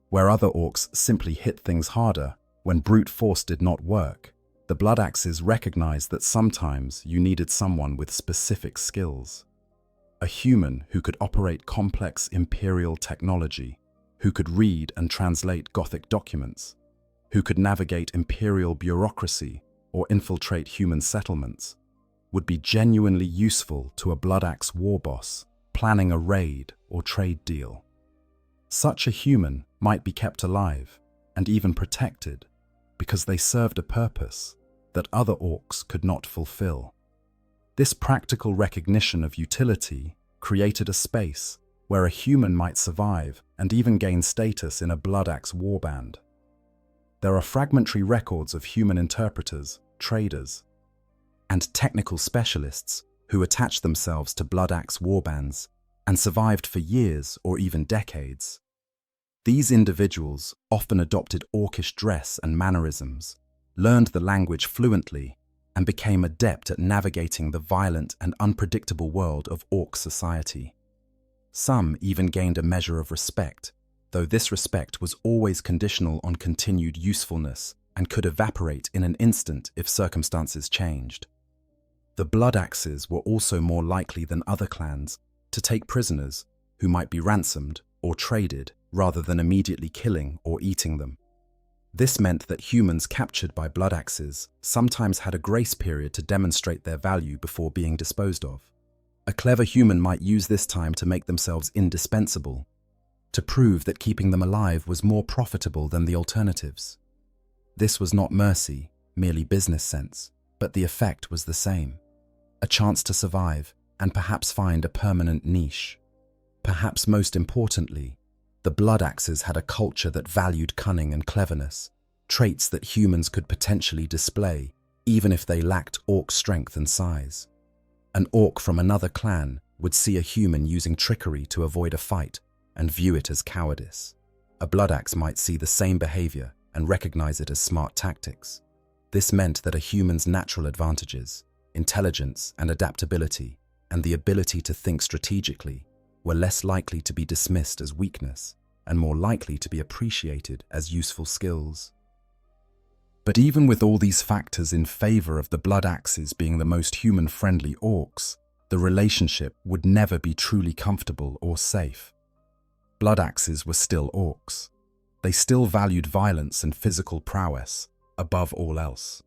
Where other orcs simply hit things harder when brute force did not work, the blood axes recognized that sometimes you needed someone with specific skills. A human who could operate complex imperial technology, who could read and translate Gothic documents, who could navigate imperial bureaucracy or infiltrate human settlements, would be genuinely useful to a blood axe war boss planning a raid or trade deal. Such a human might be kept alive and even protected because they served a purpose that other orcs could not fulfill. This practical recognition of utility created a space where a human might survive and even gain status in a blood axe warband. There are fragmentary records of human interpreters, traders, and technical specialists who attached themselves to blood axe warbands and survived for years or even decades. These individuals often adopted orcish dress and mannerisms, learned the language fluently, and became adept at navigating the violent and unpredictable world of orc society. Some even gained a measure of respect, though this respect was always conditional on continued usefulness and could evaporate in an instant if circumstances changed. The blood axes were also more likely than other clans to take prisoners who might be ransomed or traded rather than immediately killing or eating them. This meant that humans captured by blood axes sometimes had a grace period to demonstrate their value before being disposed of. A clever human might use this time to make themselves indispensable, to prove that keeping them alive was more profitable than the alternatives. This was not mercy, merely business sense, but the effect was the same. A chance to survive and perhaps find a permanent niche. Perhaps most importantly, the blood axes had a culture that valued cunning and cleverness, traits that humans could potentially display, even if they lacked orc strength and size. An orc from another clan would see a human using trickery to avoid a fight and view it as cowardice. A blood axe might see the same behavior and recognize it as smart tactics. This meant that a human's natural advantages, intelligence and adaptability, and the ability to think strategically, were less likely to be dismissed as weakness and more likely to be appreciated as useful skills. But even with all these factors in favor of the blood axes being the most human-friendly orcs, the relationship would never be truly comfortable or safe. Blood axes were still orcs. They still valued violence and physical prowess above all else.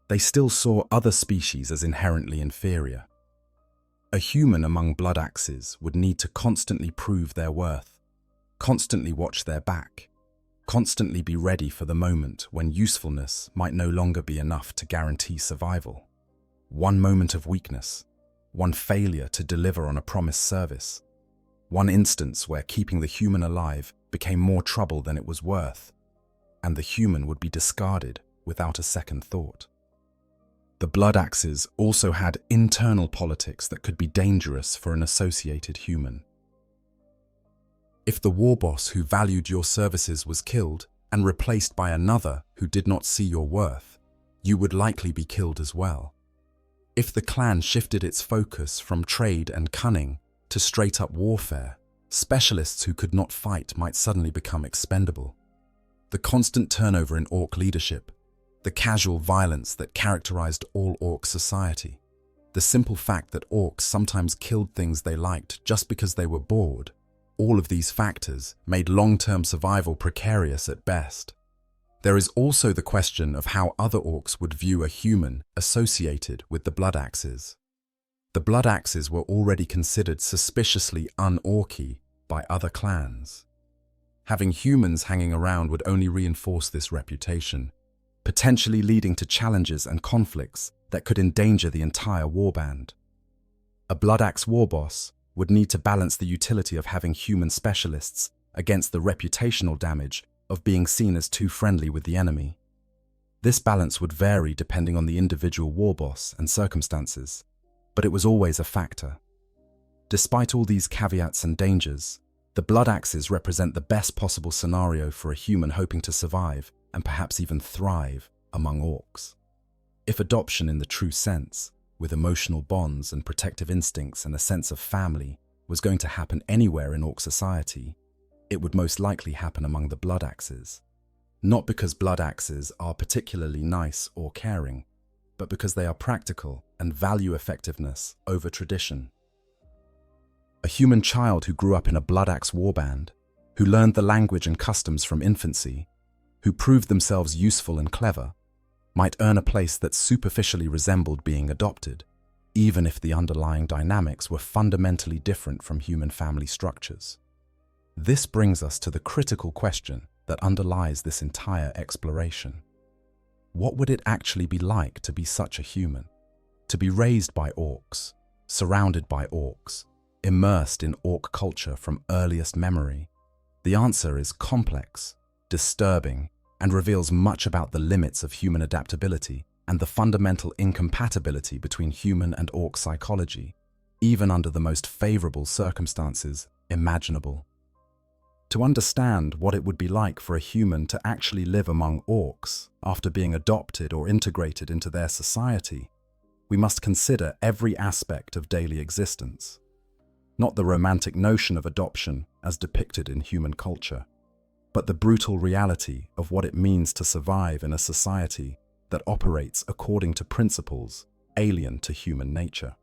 They still saw other species as inherently inferior. A human among blood axes would need to constantly prove their worth, constantly watch their back, constantly be ready for the moment when usefulness might no longer be enough to guarantee survival. One moment of weakness, one failure to deliver on a promised service, one instance where keeping the human alive became more trouble than it was worth, and the human would be discarded without a second thought. The blood axes also had internal politics that could be dangerous for an associated human. If the war boss who valued your services was killed and replaced by another who did not see your worth, you would likely be killed as well. If the clan shifted its focus from trade and cunning to straight-up warfare, specialists who could not fight might suddenly become expendable. The constant turnover in orc leadership, the casual violence that characterized all orc society, the simple fact that orcs sometimes killed things they liked just because they were bored, all of these factors made long-term survival precarious at best. There is also the question of how other orcs would view a human associated with the blood axes. The blood axes were already considered suspiciously un-orky by other clans. Having humans hanging around would only reinforce this reputation, potentially leading to challenges and conflicts that could endanger the entire warband. A Bloodaxe warboss would need to balance the utility of having human specialists against the reputational damage of being seen as too friendly with the enemy. This balance would vary depending on the individual warboss and circumstances, but it was always a factor. Despite all these caveats and dangers, the Bloodaxes represent the best possible scenario for a human hoping to survive and perhaps even thrive among orcs. If adoption in the true sense, with emotional bonds and protective instincts and a sense of family, was going to happen anywhere in orc society, it would most likely happen among the Bloodaxes. Not because Bloodaxes are particularly nice or caring, but because they are practical and value effectiveness over tradition. A human child who grew up in a Bloodaxe warband, who learned the language and customs from infancy, who proved themselves useful and clever, might earn a place that superficially resembled being adopted, even if the underlying dynamics were fundamentally different from human family structures. This brings us to the critical question that underlies this entire exploration. What would it actually be like to be such a human? To be raised by orcs, surrounded by orcs, immersed in orc culture from earliest memory? The answer is complex, disturbing, and reveals much about the limits of human adaptability and the fundamental incompatibility between human and orc psychology, even under the most favorable circumstances imaginable. To understand what it would be like for a human to actually live among orcs after being adopted or integrated into their society, we must consider every aspect of daily existence. Not the romantic notion of adoption as depicted in human culture, but the brutal reality of what it means to survive in a society that operates according to principles alien to human nature.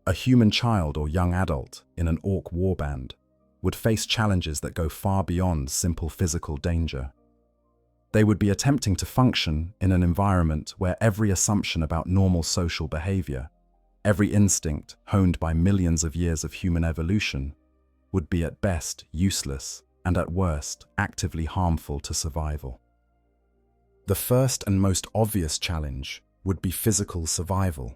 A human child or young adult in an orc warband would face challenges that go far beyond simple physical danger. They would be attempting to function in an environment where every assumption about normal social behavior, every instinct honed by millions of years of human evolution, would be at best useless and at worst actively harmful to survival. The first and most obvious challenge would be physical survival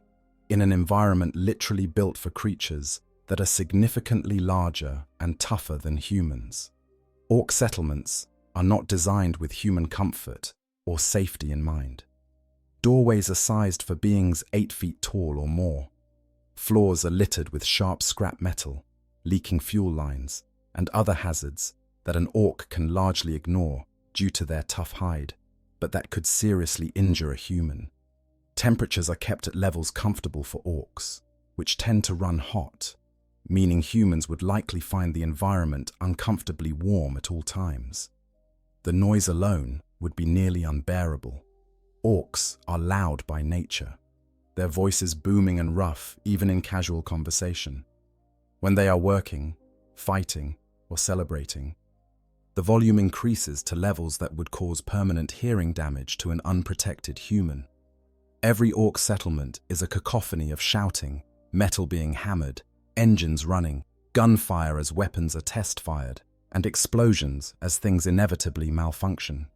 in an environment literally built for creatures that are significantly larger and tougher than humans. Orc settlements are not designed with human comfort or safety in mind. Doorways are sized for beings 8 feet tall or more. Floors are littered with sharp scrap metal, leaking fuel lines, and other hazards that an orc can largely ignore due to their tough hide, but that could seriously injure a human. Temperatures are kept at levels comfortable for orcs, which tend to run hot, meaning humans would likely find the environment uncomfortably warm at all times. The noise alone would be nearly unbearable. Orcs are loud by nature, their voices booming and rough even in casual conversation. When they are working, fighting, or celebrating, the volume increases to levels that would cause permanent hearing damage to an unprotected human. Every orc settlement is a cacophony of shouting, metal being hammered, engines running, gunfire as weapons are test-fired, and explosions as things inevitably malfunction.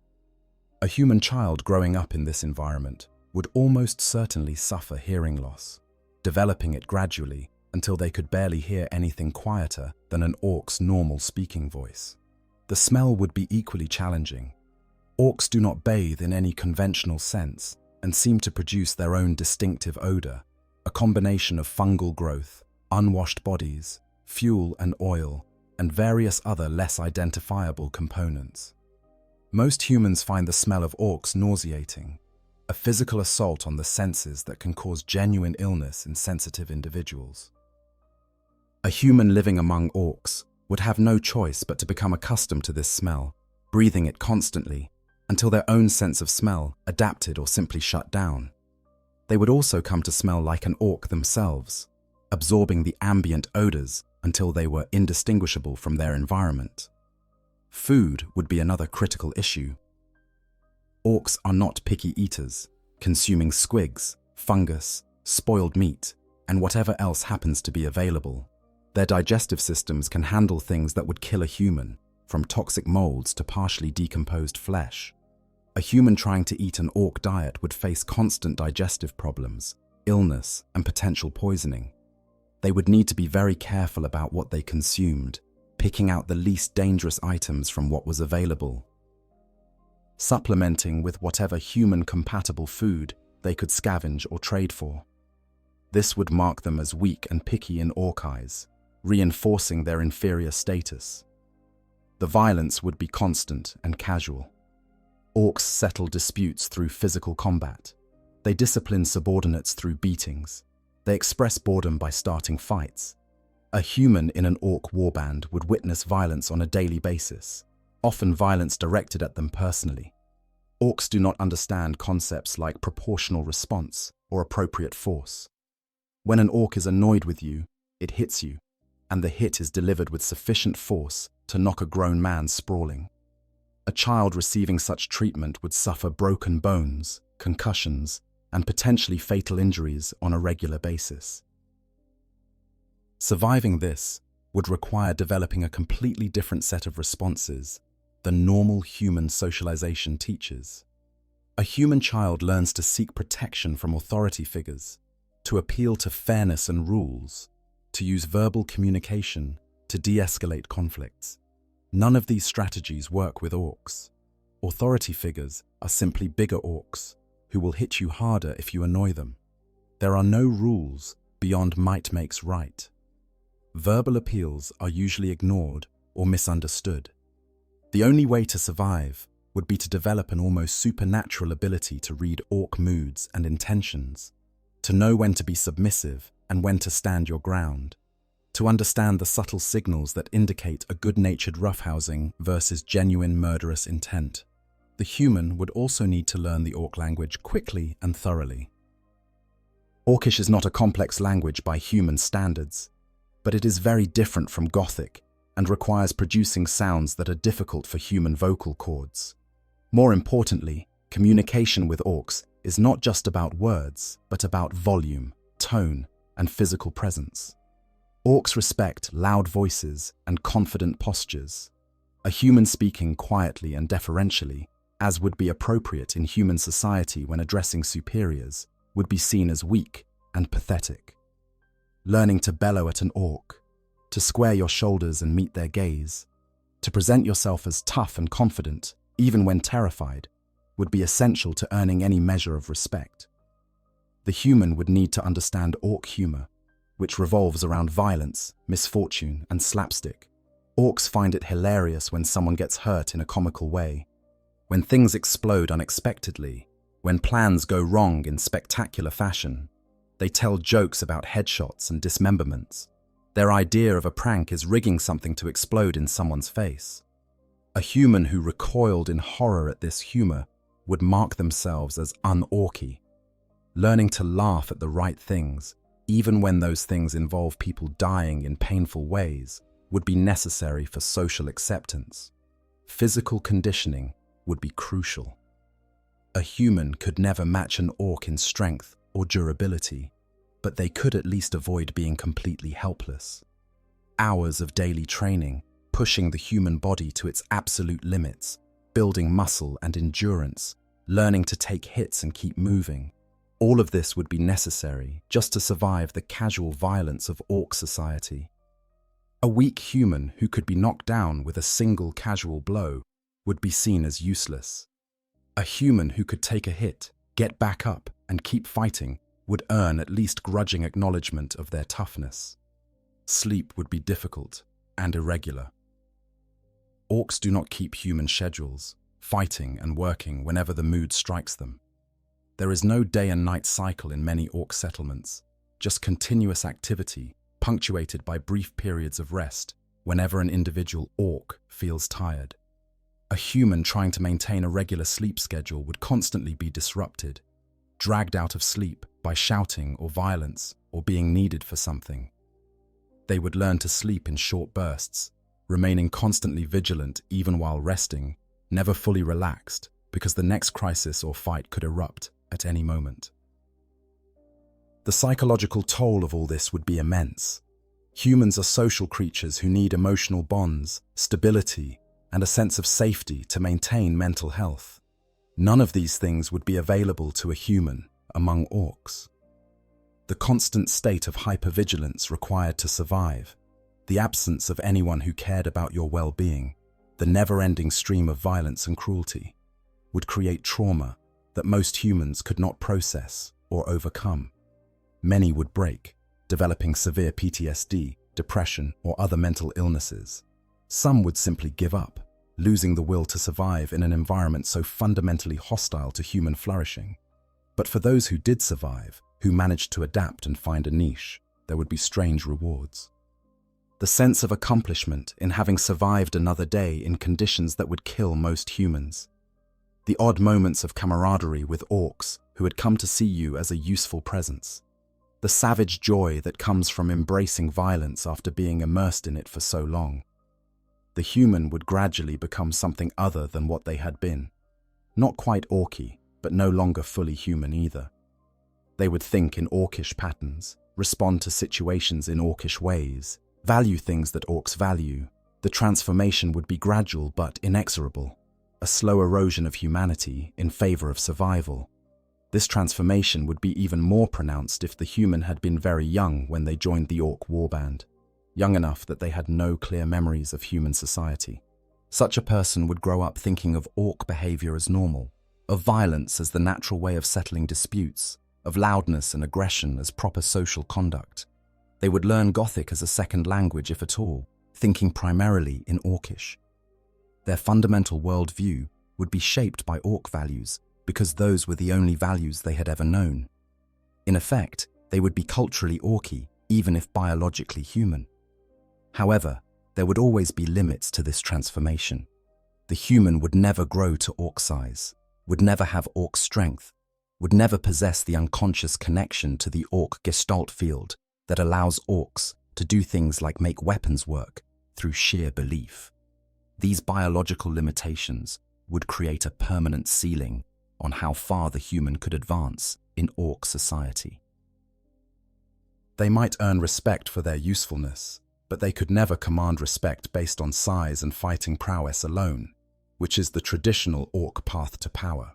A human child growing up in this environment would almost certainly suffer hearing loss, developing it gradually until they could barely hear anything quieter than an orc's normal speaking voice. The smell would be equally challenging. Orcs do not bathe in any conventional sense and seem to produce their own distinctive odor, a combination of fungal growth, unwashed bodies, fuel and oil, and various other less identifiable components. Most humans find the smell of orcs nauseating, a physical assault on the senses that can cause genuine illness in sensitive individuals. A human living among orcs would have no choice but to become accustomed to this smell, breathing it constantly, until their own sense of smell adapted or simply shut down. They would also come to smell like an orc themselves, absorbing the ambient odors until they were indistinguishable from their environment. Food would be another critical issue. Orcs are not picky eaters, consuming squigs, fungus, spoiled meat, and whatever else happens to be available. Their digestive systems can handle things that would kill a human, from toxic molds to partially decomposed flesh. A human trying to eat an orc diet would face constant digestive problems, illness, and potential poisoning. They would need to be very careful about what they consumed, picking out the least dangerous items from what was available, supplementing with whatever human-compatible food they could scavenge or trade for. This would mark them as weak and picky in orc eyes, reinforcing their inferior status. The violence would be constant and casual. Orcs settle disputes through physical combat. They discipline subordinates through beatings. They express boredom by starting fights. A human in an orc warband would witness violence on a daily basis, often violence directed at them personally. Orcs do not understand concepts like proportional response or appropriate force. When an orc is annoyed with you, it hits you, and the hit is delivered with sufficient force to knock a grown man sprawling. A child receiving such treatment would suffer broken bones, concussions, and potentially fatal injuries on a regular basis. Surviving this would require developing a completely different set of responses than normal human socialization teaches. A human child learns to seek protection from authority figures, to appeal to fairness and rules, to use verbal communication to de-escalate conflicts. None of these strategies work with orcs. Authority figures are simply bigger orcs who will hit you harder if you annoy them. There are no rules beyond might makes right. Verbal appeals are usually ignored or misunderstood. The only way to survive would be to develop an almost supernatural ability to read orc moods and intentions, to know when to be submissive and when to stand your ground, to understand the subtle signals that indicate a good-natured roughhousing versus genuine murderous intent. The human would also need to learn the orc language quickly and thoroughly. Orcish is not a complex language by human standards, but it is very different from Gothic and requires producing sounds that are difficult for human vocal cords. More importantly, communication with orcs is not just about words, but about volume, tone, and physical presence. Orcs respect loud voices and confident postures. A human speaking quietly and deferentially, as would be appropriate in human society when addressing superiors, would be seen as weak and pathetic. Learning to bellow at an orc, to square your shoulders and meet their gaze, to present yourself as tough and confident, even when terrified, would be essential to earning any measure of respect. The human would need to understand orc humor, which revolves around violence, misfortune, and slapstick. Orcs find it hilarious when someone gets hurt in a comical way, when things explode unexpectedly, when plans go wrong in spectacular fashion. They tell jokes about headshots and dismemberments. Their idea of a prank is rigging something to explode in someone's face. A human who recoiled in horror at this humor would mark themselves as un-orky. Learning to laugh at the right things, even when those things involve people dying in painful ways, would be necessary for social acceptance. Physical conditioning would be crucial. A human could never match an orc in strength or durability, but they could at least avoid being completely helpless. Hours of daily training, pushing the human body to its absolute limits, building muscle and endurance, learning to take hits and keep moving. All of this would be necessary just to survive the casual violence of orc society. A weak human who could be knocked down with a single casual blow would be seen as useless. A human who could take a hit, get back up, and keep fighting would earn at least grudging acknowledgement of their toughness. Sleep would be difficult and irregular. Orcs do not keep human schedules, fighting and working whenever the mood strikes them. There is no day and night cycle in many orc settlements, just continuous activity punctuated by brief periods of rest whenever an individual orc feels tired. A human trying to maintain a regular sleep schedule would constantly be disrupted, dragged out of sleep by shouting or violence or being needed for something. They would learn to sleep in short bursts, remaining constantly vigilant even while resting, never fully relaxed because the next crisis or fight could erupt at any moment. The psychological toll of all this would be immense. Humans are social creatures who need emotional bonds, stability, and a sense of safety to maintain mental health. None of these things would be available to a human among orcs. The constant state of hypervigilance required to survive, the absence of anyone who cared about your well-being, the never-ending stream of violence and cruelty, would create trauma that most humans could not process or overcome. Many would break, developing severe PTSD, depression, or other mental illnesses. Some would simply give up, losing the will to survive in an environment so fundamentally hostile to human flourishing. But for those who did survive, who managed to adapt and find a niche, there would be strange rewards. The sense of accomplishment in having survived another day in conditions that would kill most humans. The odd moments of camaraderie with orcs who had come to see you as a useful presence. The savage joy that comes from embracing violence after being immersed in it for so long. The human would gradually become something other than what they had been. Not quite orky, but no longer fully human either. They would think in orcish patterns, respond to situations in orcish ways, value things that orcs value. The transformation would be gradual but inexorable, a slow erosion of humanity in favor of survival. This transformation would be even more pronounced if the human had been very young when they joined the orc warband, young enough that they had no clear memories of human society. Such a person would grow up thinking of orc behavior as normal, of violence as the natural way of settling disputes, of loudness and aggression as proper social conduct. They would learn Gothic as a second language, if at all, thinking primarily in Orcish. Their fundamental worldview would be shaped by Orc values because those were the only values they had ever known. In effect, they would be culturally Orcy, even if biologically human. However, there would always be limits to this transformation. The human would never grow to Orc size, would never have Orc strength, would never possess the unconscious connection to the Orc gestalt field that allows orcs to do things like make weapons work through sheer belief. These biological limitations would create a permanent ceiling on how far the human could advance in orc society. They might earn respect for their usefulness, but they could never command respect based on size and fighting prowess alone, which is the traditional orc path to power.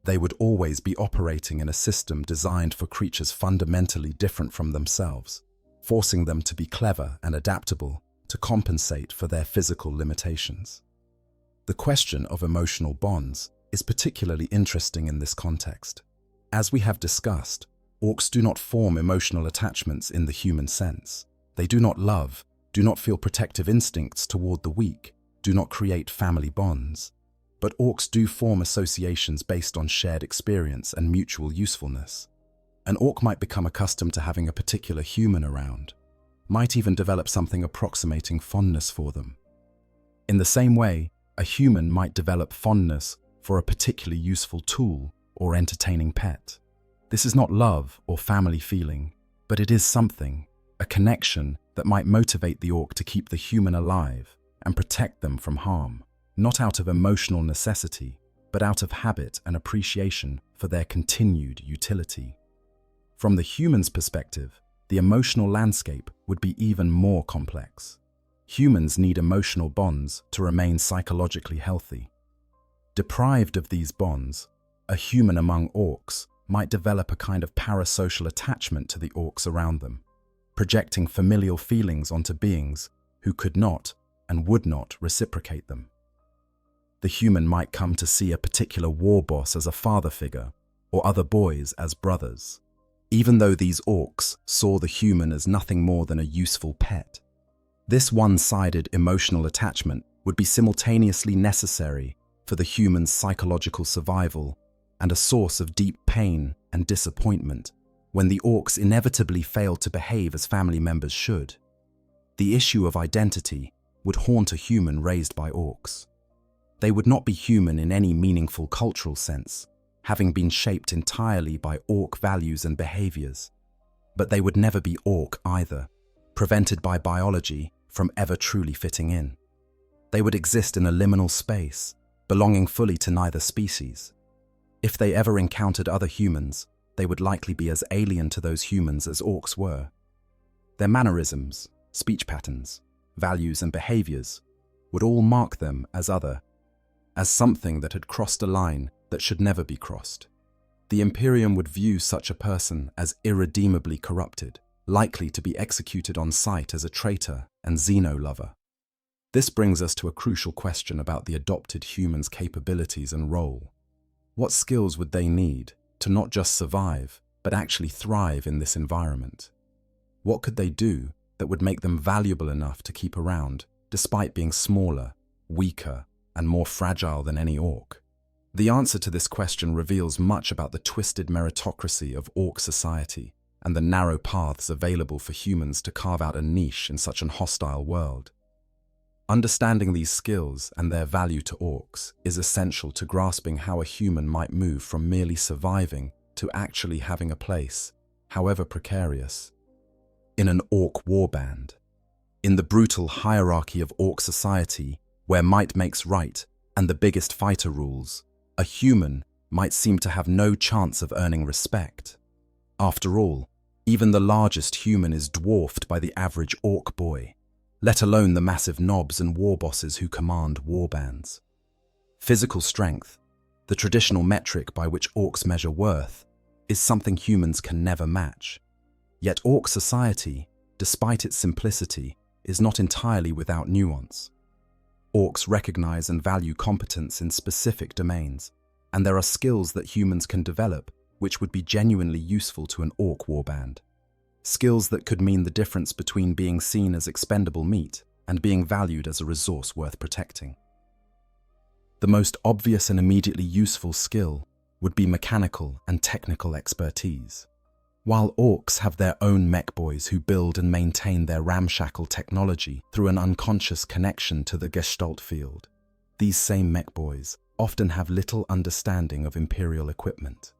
They would always be operating in a system designed for creatures fundamentally different from themselves, forcing them to be clever and adaptable to compensate for their physical limitations. The question of emotional bonds is particularly interesting in this context. As we have discussed, orcs do not form emotional attachments in the human sense. They do not love, do not feel protective instincts toward the weak, do not create family bonds. But orcs do form associations based on shared experience and mutual usefulness. An orc might become accustomed to having a particular human around, might even develop something approximating fondness for them. In the same way, a human might develop fondness for a particularly useful tool or entertaining pet. This is not love or family feeling, but it is something, a connection that might motivate the orc to keep the human alive and protect them from harm. Not out of emotional necessity, but out of habit and appreciation for their continued utility. From the human's perspective, the emotional landscape would be even more complex. Humans need emotional bonds to remain psychologically healthy. Deprived of these bonds, a human among orcs might develop a kind of parasocial attachment to the orcs around them, projecting familial feelings onto beings who could not and would not reciprocate them. The human might come to see a particular war boss as a father figure, or other boys as brothers, even though these orcs saw the human as nothing more than a useful pet. This one-sided emotional attachment would be simultaneously necessary for the human's psychological survival and a source of deep pain and disappointment when the orcs inevitably failed to behave as family members should. The issue of identity would haunt a human raised by orcs. They would not be human in any meaningful cultural sense, having been shaped entirely by orc values and behaviors. But they would never be orc either, prevented by biology from ever truly fitting in. They would exist in a liminal space, belonging fully to neither species. If they ever encountered other humans, they would likely be as alien to those humans as orcs were. Their mannerisms, speech patterns, values and behaviors would all mark them as other, as something that had crossed a line that should never be crossed. The Imperium would view such a person as irredeemably corrupted, likely to be executed on sight as a traitor and xeno-lover. This brings us to a crucial question about the adopted human's capabilities and role. What skills would they need to not just survive, but actually thrive in this environment? What could they do that would make them valuable enough to keep around, despite being smaller, weaker, and more fragile than any Ork? The answer to this question reveals much about the twisted meritocracy of Ork society and the narrow paths available for humans to carve out a niche in such an hostile world. Understanding these skills and their value to Orks is essential to grasping how a human might move from merely surviving to actually having a place, however precarious, in an Ork warband. In the brutal hierarchy of Ork society, where might makes right and the biggest fighter rules, a human might seem to have no chance of earning respect. After all, even the largest human is dwarfed by the average Ork boy, let alone the massive knobs and war bosses who command warbands. Physical strength, the traditional metric by which Orks measure worth, is something humans can never match. Yet Ork society, despite its simplicity, is not entirely without nuance. Orks recognize and value competence in specific domains, and there are skills that humans can develop which would be genuinely useful to an Ork warband. Skills that could mean the difference between being seen as expendable meat and being valued as a resource worth protecting. The most obvious and immediately useful skill would be mechanical and technical expertise. While Orks have their own mech boys who build and maintain their ramshackle technology through an unconscious connection to the Gestalt field, these same mech boys often have little understanding of Imperial equipment.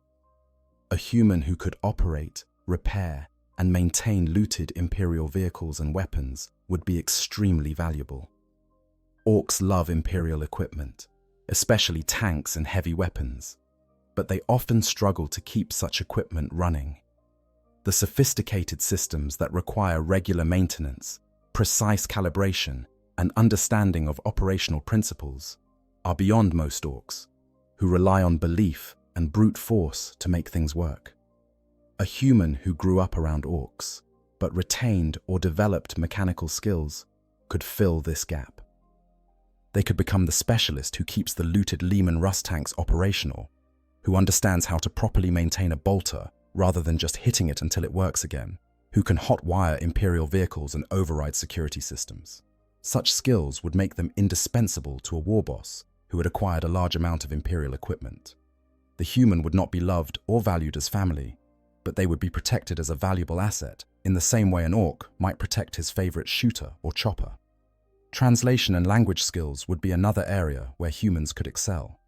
A human who could operate, repair, and maintain looted Imperial vehicles and weapons would be extremely valuable. Orks love Imperial equipment, especially tanks and heavy weapons, but they often struggle to keep such equipment running. The sophisticated systems that require regular maintenance, precise calibration, and understanding of operational principles are beyond most Orks, who rely on belief and brute force to make things work. A human who grew up around Orks, but retained or developed mechanical skills, could fill this gap. They could become the specialist who keeps the looted Lehman Russ tanks operational, who understands how to properly maintain a bolter rather than just hitting it until it works again, who can hotwire Imperial vehicles and override security systems. Such skills would make them indispensable to a war boss who had acquired a large amount of Imperial equipment. The human would not be loved or valued as family, but they would be protected as a valuable asset in the same way an Ork might protect his favorite shooter or chopper. Translation and language skills would be another area where humans could excel.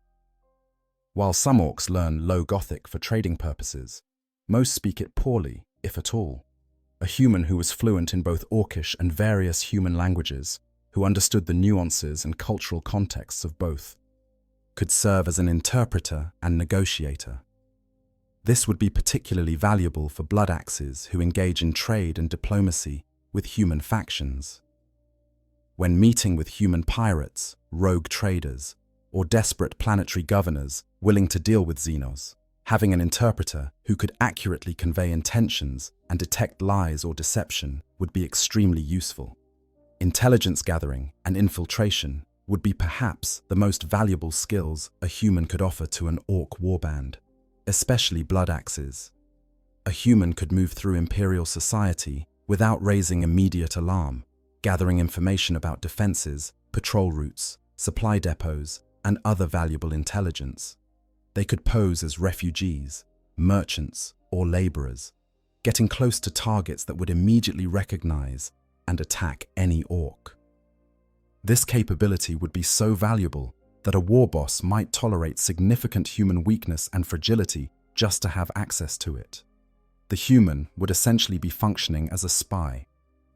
While some Orks learn Low Gothic for trading purposes, most speak it poorly, if at all. A human who was fluent in both Orkish and various human languages, who understood the nuances and cultural contexts of both, could serve as an interpreter and negotiator. This would be particularly valuable for blood axes who engage in trade and diplomacy with human factions. When meeting with human pirates, rogue traders, or desperate planetary governors willing to deal with Xenos, having an interpreter who could accurately convey intentions and detect lies or deception would be extremely useful. Intelligence gathering and infiltration would be perhaps the most valuable skills a human could offer to an Ork warband, especially blood axes. A human could move through Imperial society without raising immediate alarm, gathering information about defenses, patrol routes, supply depots, and other valuable intelligence. They could pose as refugees, merchants, or laborers, getting close to targets that would immediately recognize and attack any Ork. This capability would be so valuable that a war boss might tolerate significant human weakness and fragility just to have access to it. The human would essentially be functioning as a spy,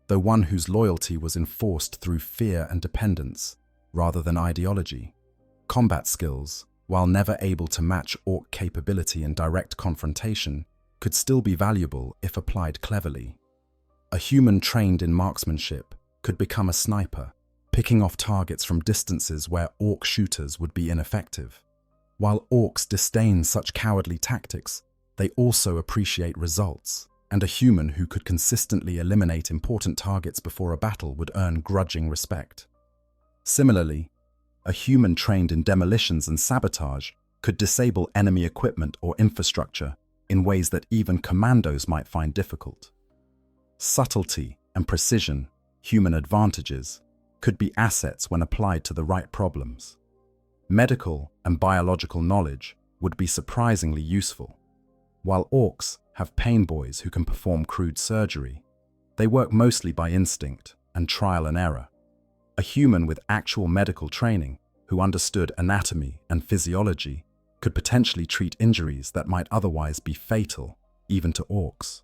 though one whose loyalty was enforced through fear and dependence, rather than ideology. Combat skills, while never able to match Ork capability in direct confrontation, could still be valuable if applied cleverly. A human trained in marksmanship could become a sniper, picking off targets from distances where orc shooters would be ineffective. While orcs disdain such cowardly tactics, they also appreciate results, and a human who could consistently eliminate important targets before a battle would earn grudging respect. Similarly, a human trained in demolitions and sabotage could disable enemy equipment or infrastructure in ways that even commandos might find difficult. Subtlety and precision, human advantages, could be assets when applied to the right problems. Medical and biological knowledge would be surprisingly useful. While orcs have pain boys who can perform crude surgery, they work mostly by instinct and trial and error. A human with actual medical training who understood anatomy and physiology could potentially treat injuries that might otherwise be fatal, even to orcs.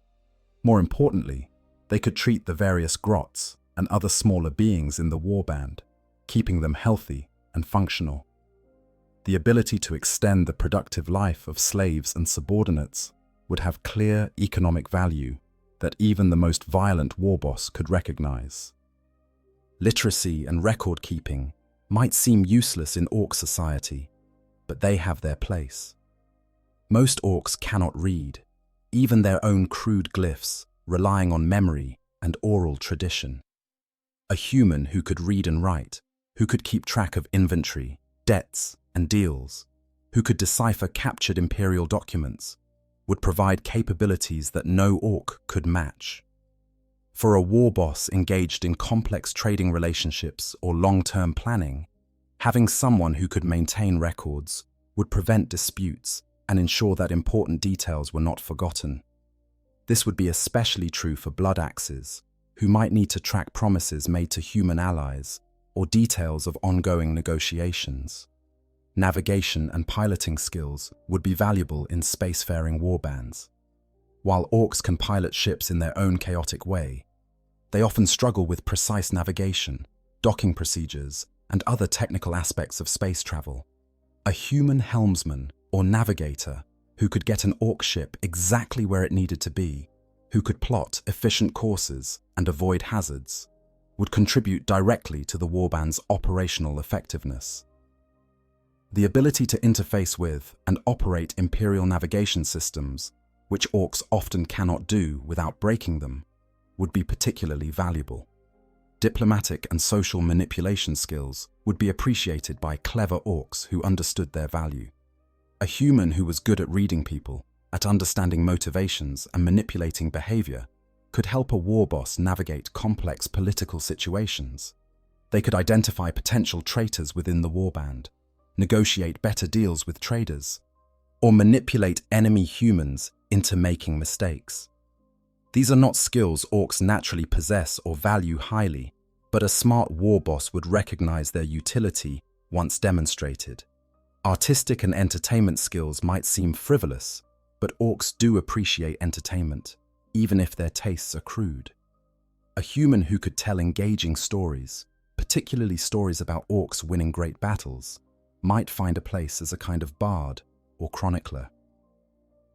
More importantly, they could treat the various grots and other smaller beings in the warband, keeping them healthy and functional. The ability to extend the productive life of slaves and subordinates would have clear economic value that even the most violent warboss could recognize. Literacy and record keeping might seem useless in orc society, but they have their place. Most orcs cannot read, even their own crude glyphs, relying on memory and oral tradition. A human who could read and write, who could keep track of inventory, debts, and deals, who could decipher captured Imperial documents, would provide capabilities that no orc could match. For a war boss engaged in complex trading relationships or long-term planning, having someone who could maintain records would prevent disputes and ensure that important details were not forgotten. This would be especially true for blood axes, who might need to track promises made to human allies or details of ongoing negotiations. Navigation and piloting skills would be valuable in spacefaring warbands. While orcs can pilot ships in their own chaotic way, they often struggle with precise navigation, docking procedures, and other technical aspects of space travel. A human helmsman or navigator who could get an orc ship exactly where it needed to be, who could plot efficient courses and avoid hazards, would contribute directly to the warband's operational effectiveness. The ability to interface with and operate Imperial navigation systems, which orcs often cannot do without breaking them, would be particularly valuable. Diplomatic and social manipulation skills would be appreciated by clever orcs who understood their value. A human who was good at reading people, at understanding motivations and manipulating behavior, could help a war boss navigate complex political situations. They could identify potential traitors within the warband, negotiate better deals with traders, or manipulate enemy humans into making mistakes. These are not skills orcs naturally possess or value highly, but a smart war boss would recognize their utility once demonstrated. Artistic and entertainment skills might seem frivolous, but orcs do appreciate entertainment, even if their tastes are crude. A human who could tell engaging stories, particularly stories about orcs winning great battles, might find a place as a kind of bard or chronicler.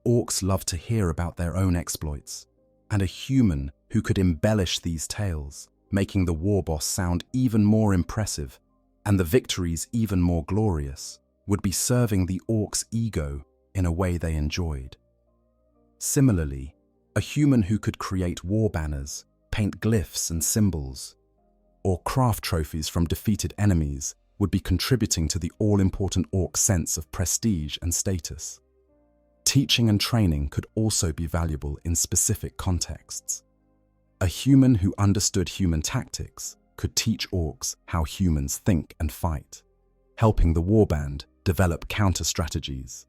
Orcs love to hear about their own exploits, and a human who could embellish these tales, making the war boss sound even more impressive and the victories even more glorious, would be serving the orcs' ego in a way they enjoyed. Similarly, a human who could create war banners, paint glyphs and symbols, or craft trophies from defeated enemies would be contributing to the all-important orc sense of prestige and status. Teaching and training could also be valuable in specific contexts. A human who understood human tactics could teach orcs how humans think and fight, helping the warband develop counter-strategies.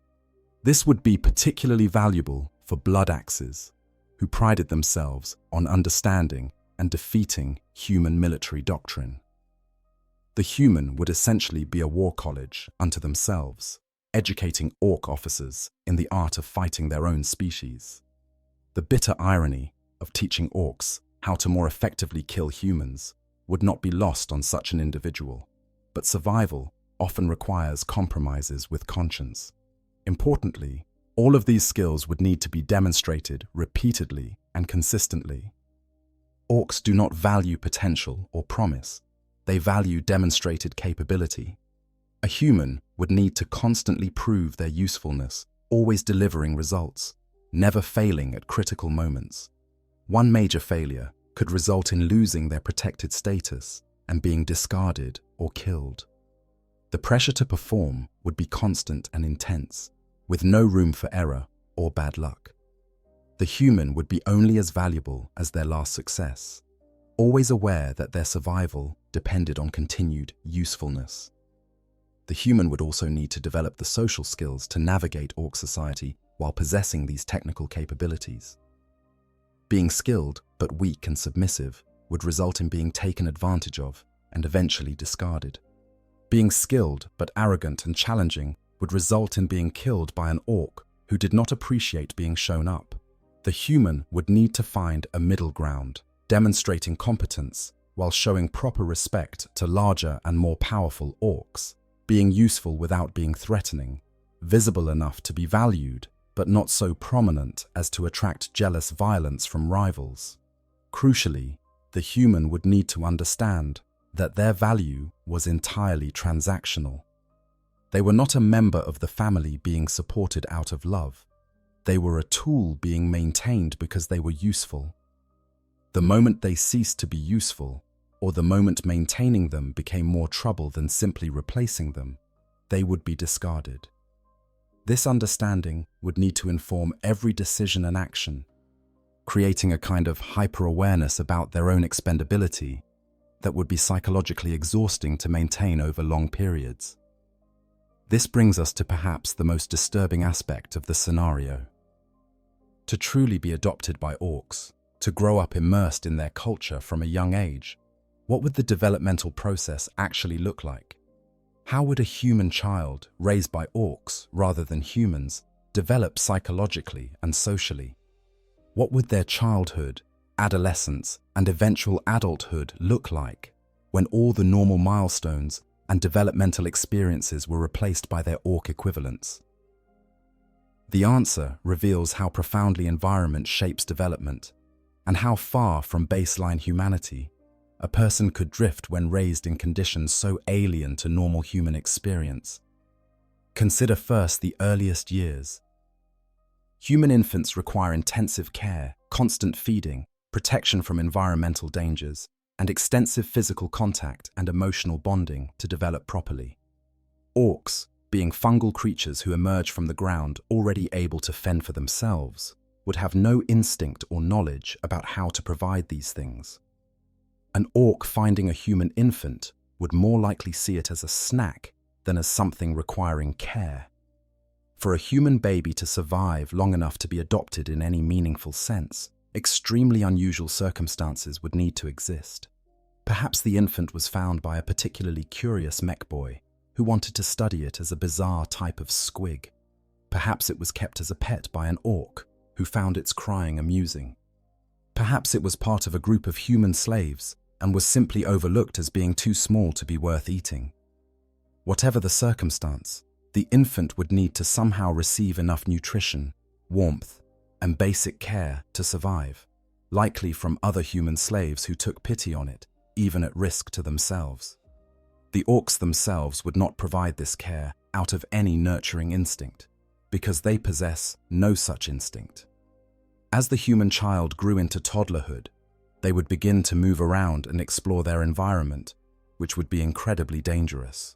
This would be particularly valuable for blood axes, who prided themselves on understanding and defeating human military doctrine. The human would essentially be a war college unto themselves, educating orc officers in the art of fighting their own species. The bitter irony of teaching orcs how to more effectively kill humans would not be lost on such an individual, but survival often requires compromises with conscience. Importantly, all of these skills would need to be demonstrated repeatedly and consistently. Orcs do not value potential or promise. They value demonstrated capability. A human would need to constantly prove their usefulness, always delivering results, never failing at critical moments. One major failure could result in losing their protected status and being discarded or killed. The pressure to perform would be constant and intense, with no room for error or bad luck. The human would be only as valuable as their last success, always aware that their survival depended on continued usefulness. The human would also need to develop the social skills to navigate Ork society while possessing these technical capabilities. Being skilled but weak and submissive would result in being taken advantage of and eventually discarded. Being skilled but arrogant and challenging would result in being killed by an Ork who did not appreciate being shown up. The human would need to find a middle ground, demonstrating competence while showing proper respect to larger and more powerful Orks, being useful without being threatening, visible enough to be valued, but not so prominent as to attract jealous violence from rivals. Crucially, the human would need to understand that their value was entirely transactional. They were not a member of the family being supported out of love. They were a tool being maintained because they were useful. The moment they ceased to be useful, or the moment maintaining them became more trouble than simply replacing them, they would be discarded. This understanding would need to inform every decision and action, creating a kind of hyper-awareness about their own expendability that would be psychologically exhausting to maintain over long periods. This brings us to perhaps the most disturbing aspect of the scenario. To truly be adopted by Orks, to grow up immersed in their culture from a young age, what would the developmental process actually look like? How would a human child, raised by Orks rather than humans, develop psychologically and socially? What would their childhood, adolescence, and eventual adulthood look like when all the normal milestones and developmental experiences were replaced by their Ork equivalents? The answer reveals how profoundly environment shapes development and how far from baseline humanity a person could drift when raised in conditions so alien to normal human experience. Consider first the earliest years. Human infants require intensive care, constant feeding, protection from environmental dangers, and extensive physical contact and emotional bonding to develop properly. Orks, being fungal creatures who emerge from the ground already able to fend for themselves, would have no instinct or knowledge about how to provide these things. An Ork finding a human infant would more likely see it as a snack than as something requiring care. For a human baby to survive long enough to be adopted in any meaningful sense, extremely unusual circumstances would need to exist. Perhaps the infant was found by a particularly curious mech boy who wanted to study it as a bizarre type of squig. Perhaps it was kept as a pet by an Ork who found its crying amusing. Perhaps it was part of a group of human slaves and was simply overlooked as being too small to be worth eating. Whatever the circumstance, the infant would need to somehow receive enough nutrition, warmth, and basic care to survive, likely from other human slaves who took pity on it, even at risk to themselves. The Orks themselves would not provide this care out of any nurturing instinct, because they possess no such instinct. As the human child grew into toddlerhood, they would begin to move around and explore their environment, which would be incredibly dangerous.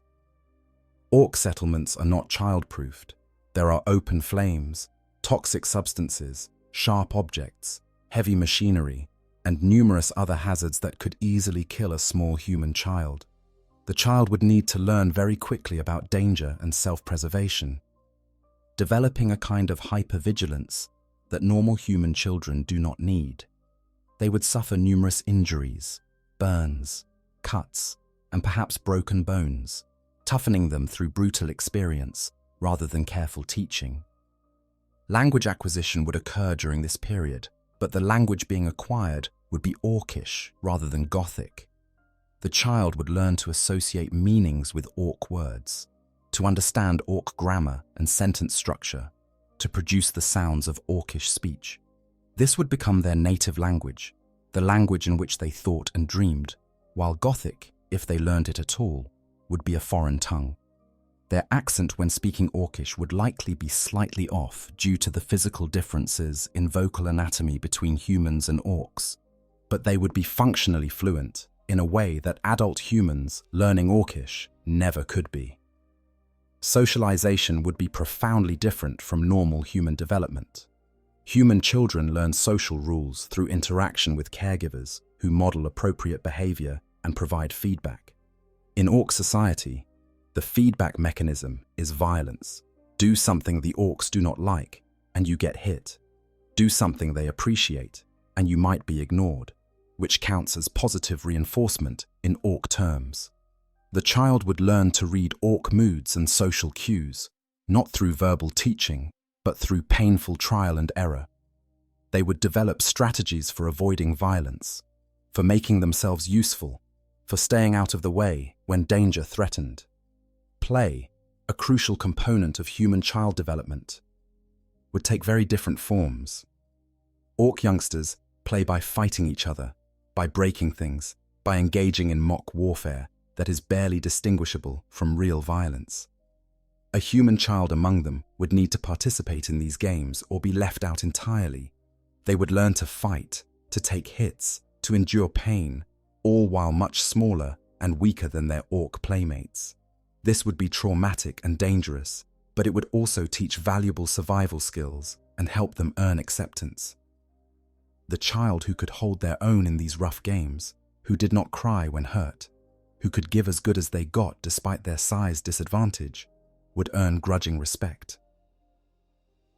Ork settlements are not child-proofed. There are open flames, toxic substances, sharp objects, heavy machinery, and numerous other hazards that could easily kill a small human child. The child would need to learn very quickly about danger and self-preservation, developing a kind of hypervigilance that normal human children do not need. They would suffer numerous injuries, burns, cuts, and perhaps broken bones, toughening them through brutal experience rather than careful teaching. Language acquisition would occur during this period, but the language being acquired would be Orkish rather than Gothic. The child would learn to associate meanings with Ork words, to understand Ork grammar and sentence structure, to produce the sounds of Orkish speech. This would become their native language, the language in which they thought and dreamed, while Gothic if they learned it at all, would be a foreign tongue. Their accent when speaking Orcish would likely be slightly off due to the physical differences in vocal anatomy between humans and orcs, but they would be functionally fluent in a way that adult humans learning Orcish never could be. Socialization would be profoundly different from normal human development. Human children learn social rules through interaction with caregivers who model appropriate behavior and provide feedback. In Orc society, the feedback mechanism is violence. Do something the Orcs do not like, and you get hit. Do something they appreciate, and you might be ignored, which counts as positive reinforcement in Orc terms. The child would learn to read Orc moods and social cues, not through verbal teaching, but through painful trial and error. They would develop strategies for avoiding violence, for making themselves useful, for staying out of the way when danger threatened. Play, a crucial component of human child development, would take very different forms. Orc youngsters play by fighting each other, by breaking things, by engaging in mock warfare that is barely distinguishable from real violence. A human child among them would need to participate in these games or be left out entirely. They would learn to fight, to take hits, to endure pain, all while much smaller and weaker than their Orc playmates. This would be traumatic and dangerous, but it would also teach valuable survival skills and help them earn acceptance. The child who could hold their own in these rough games, who did not cry when hurt, who could give as good as they got despite their size disadvantage, would earn grudging respect.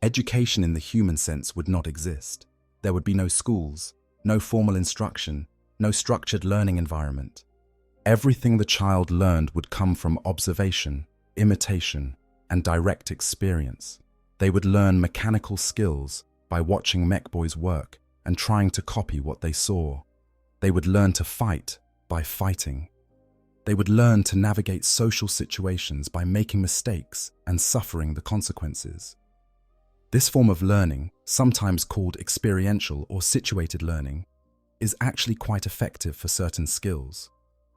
Education in the human sense would not exist. There would be no schools, no formal instruction, no structured learning environment. Everything the child learned would come from observation, imitation, and direct experience. They would learn mechanical skills by watching mech boys work and trying to copy what they saw. They would learn to fight by fighting. They would learn to navigate social situations by making mistakes and suffering the consequences. This form of learning, sometimes called experiential or situated learning, is actually quite effective for certain skills,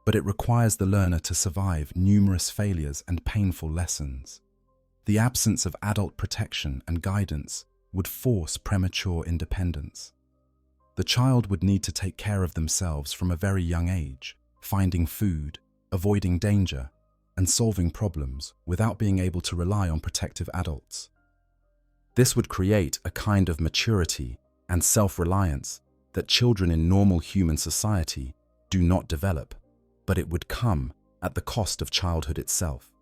but it requires the learner to survive numerous failures and painful lessons. The absence of adult protection and guidance would force premature independence. The child would need to take care of themselves from a very young age, finding food, avoiding danger, and solving problems without being able to rely on protective adults. This would create a kind of maturity and self-reliance that children in normal human society do not develop, but it would come at the cost of childhood itself.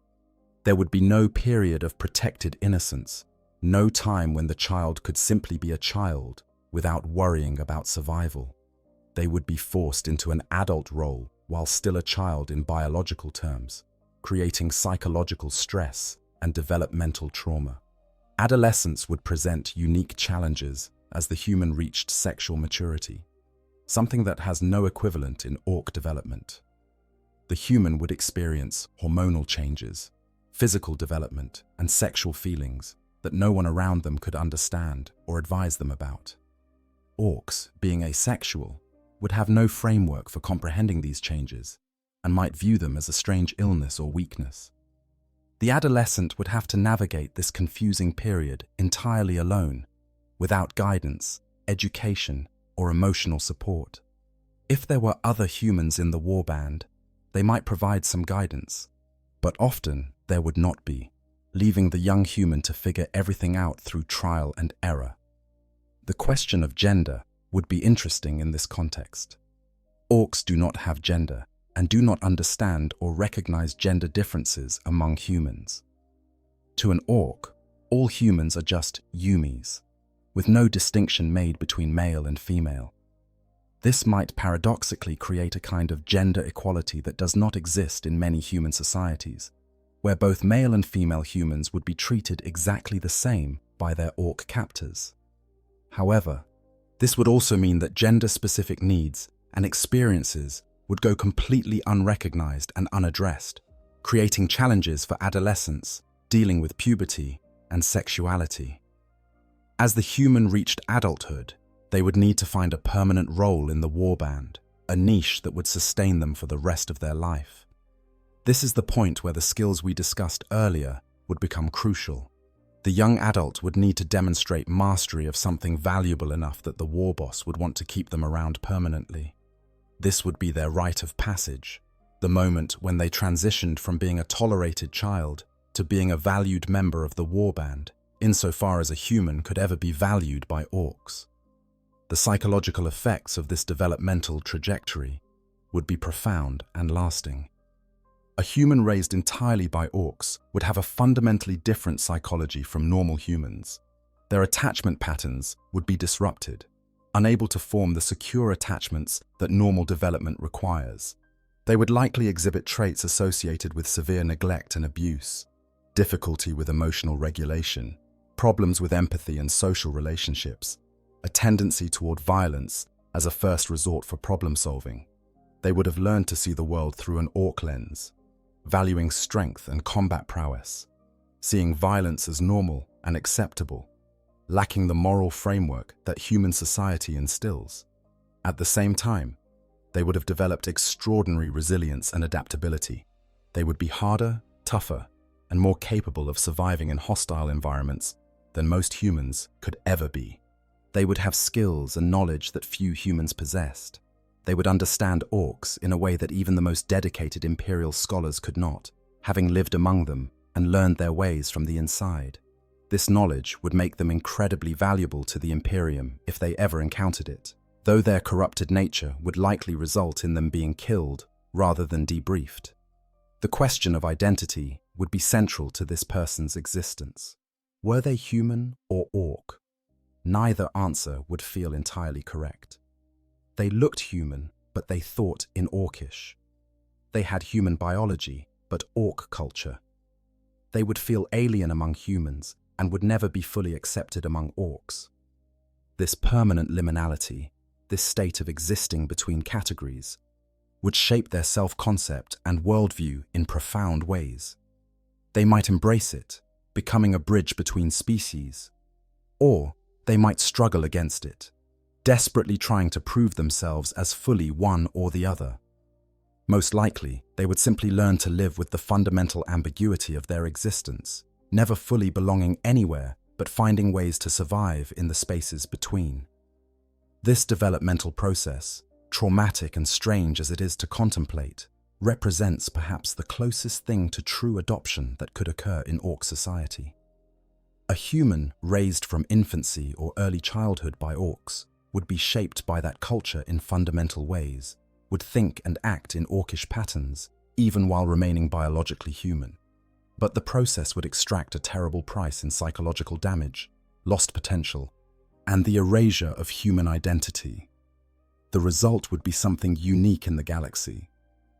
There would be no period of protected innocence, no time when the child could simply be a child without worrying about survival. They would be forced into an adult role while still a child in biological terms, creating psychological stress and developmental trauma. Adolescence would present unique challenges as the human reached sexual maturity, something that has no equivalent in Orc development. The human would experience hormonal changes, physical development, and sexual feelings that no one around them could understand or advise them about. Orcs, being asexual, would have no framework for comprehending these changes and might view them as a strange illness or weakness. The adolescent would have to navigate this confusing period entirely alone, without guidance, education, or emotional support. If there were other humans in the warband, they might provide some guidance, but often there would not be, leaving the young human to figure everything out through trial and error. The question of gender would be interesting in this context. Orcs do not have gender and do not understand or recognize gender differences among humans. To an Orc, all humans are just Yumis, with no distinction made between male and female. This might paradoxically create a kind of gender equality that does not exist in many human societies, where both male and female humans would be treated exactly the same by their Orc captors. However, this would also mean that gender-specific needs and experiences would go completely unrecognized and unaddressed, creating challenges for adolescents dealing with puberty and sexuality. As the human reached adulthood, they would need to find a permanent role in the warband, a niche that would sustain them for the rest of their life. This is the point where the skills we discussed earlier would become crucial. The young adult would need to demonstrate mastery of something valuable enough that the war boss would want to keep them around permanently. This would be their rite of passage, the moment when they transitioned from being a tolerated child to being a valued member of the warband, insofar as a human could ever be valued by orcs. The psychological effects of this developmental trajectory would be profound and lasting. A human raised entirely by orcs would have a fundamentally different psychology from normal humans. Their attachment patterns would be disrupted, unable to form the secure attachments that normal development requires. They would likely exhibit traits associated with severe neglect and abuse, difficulty with emotional regulation, problems with empathy and social relationships, a tendency toward violence as a first resort for problem solving. They would have learned to see the world through an orc lens, valuing strength and combat prowess, seeing violence as normal and acceptable, lacking the moral framework that human society instills. At the same time, they would have developed extraordinary resilience and adaptability. They would be harder, tougher, and more capable of surviving in hostile environments than most humans could ever be. They would have skills and knowledge that few humans possessed. They would understand orcs in a way that even the most dedicated Imperial scholars could not, having lived among them and learned their ways from the inside. This knowledge would make them incredibly valuable to the Imperium if they ever encountered it, though their corrupted nature would likely result in them being killed rather than debriefed. The question of identity would be central to this person's existence. Were they human or orc? Neither answer would feel entirely correct. They looked human, but they thought in orcish. They had human biology, but orc culture. They would feel alien among humans and would never be fully accepted among orcs. This permanent liminality, this state of existing between categories, would shape their self-concept and worldview in profound ways. They might embrace it, becoming a bridge between species, or they might struggle against it, desperately trying to prove themselves as fully one or the other. Most likely, they would simply learn to live with the fundamental ambiguity of their existence, never fully belonging anywhere but finding ways to survive in the spaces between. This developmental process, traumatic and strange as it is to contemplate, represents perhaps the closest thing to true adoption that could occur in orc society. A human raised from infancy or early childhood by orcs would be shaped by that culture in fundamental ways, would think and act in orcish patterns, even while remaining biologically human. But the process would extract a terrible price in psychological damage, lost potential, and the erasure of human identity. The result would be something unique in the galaxy,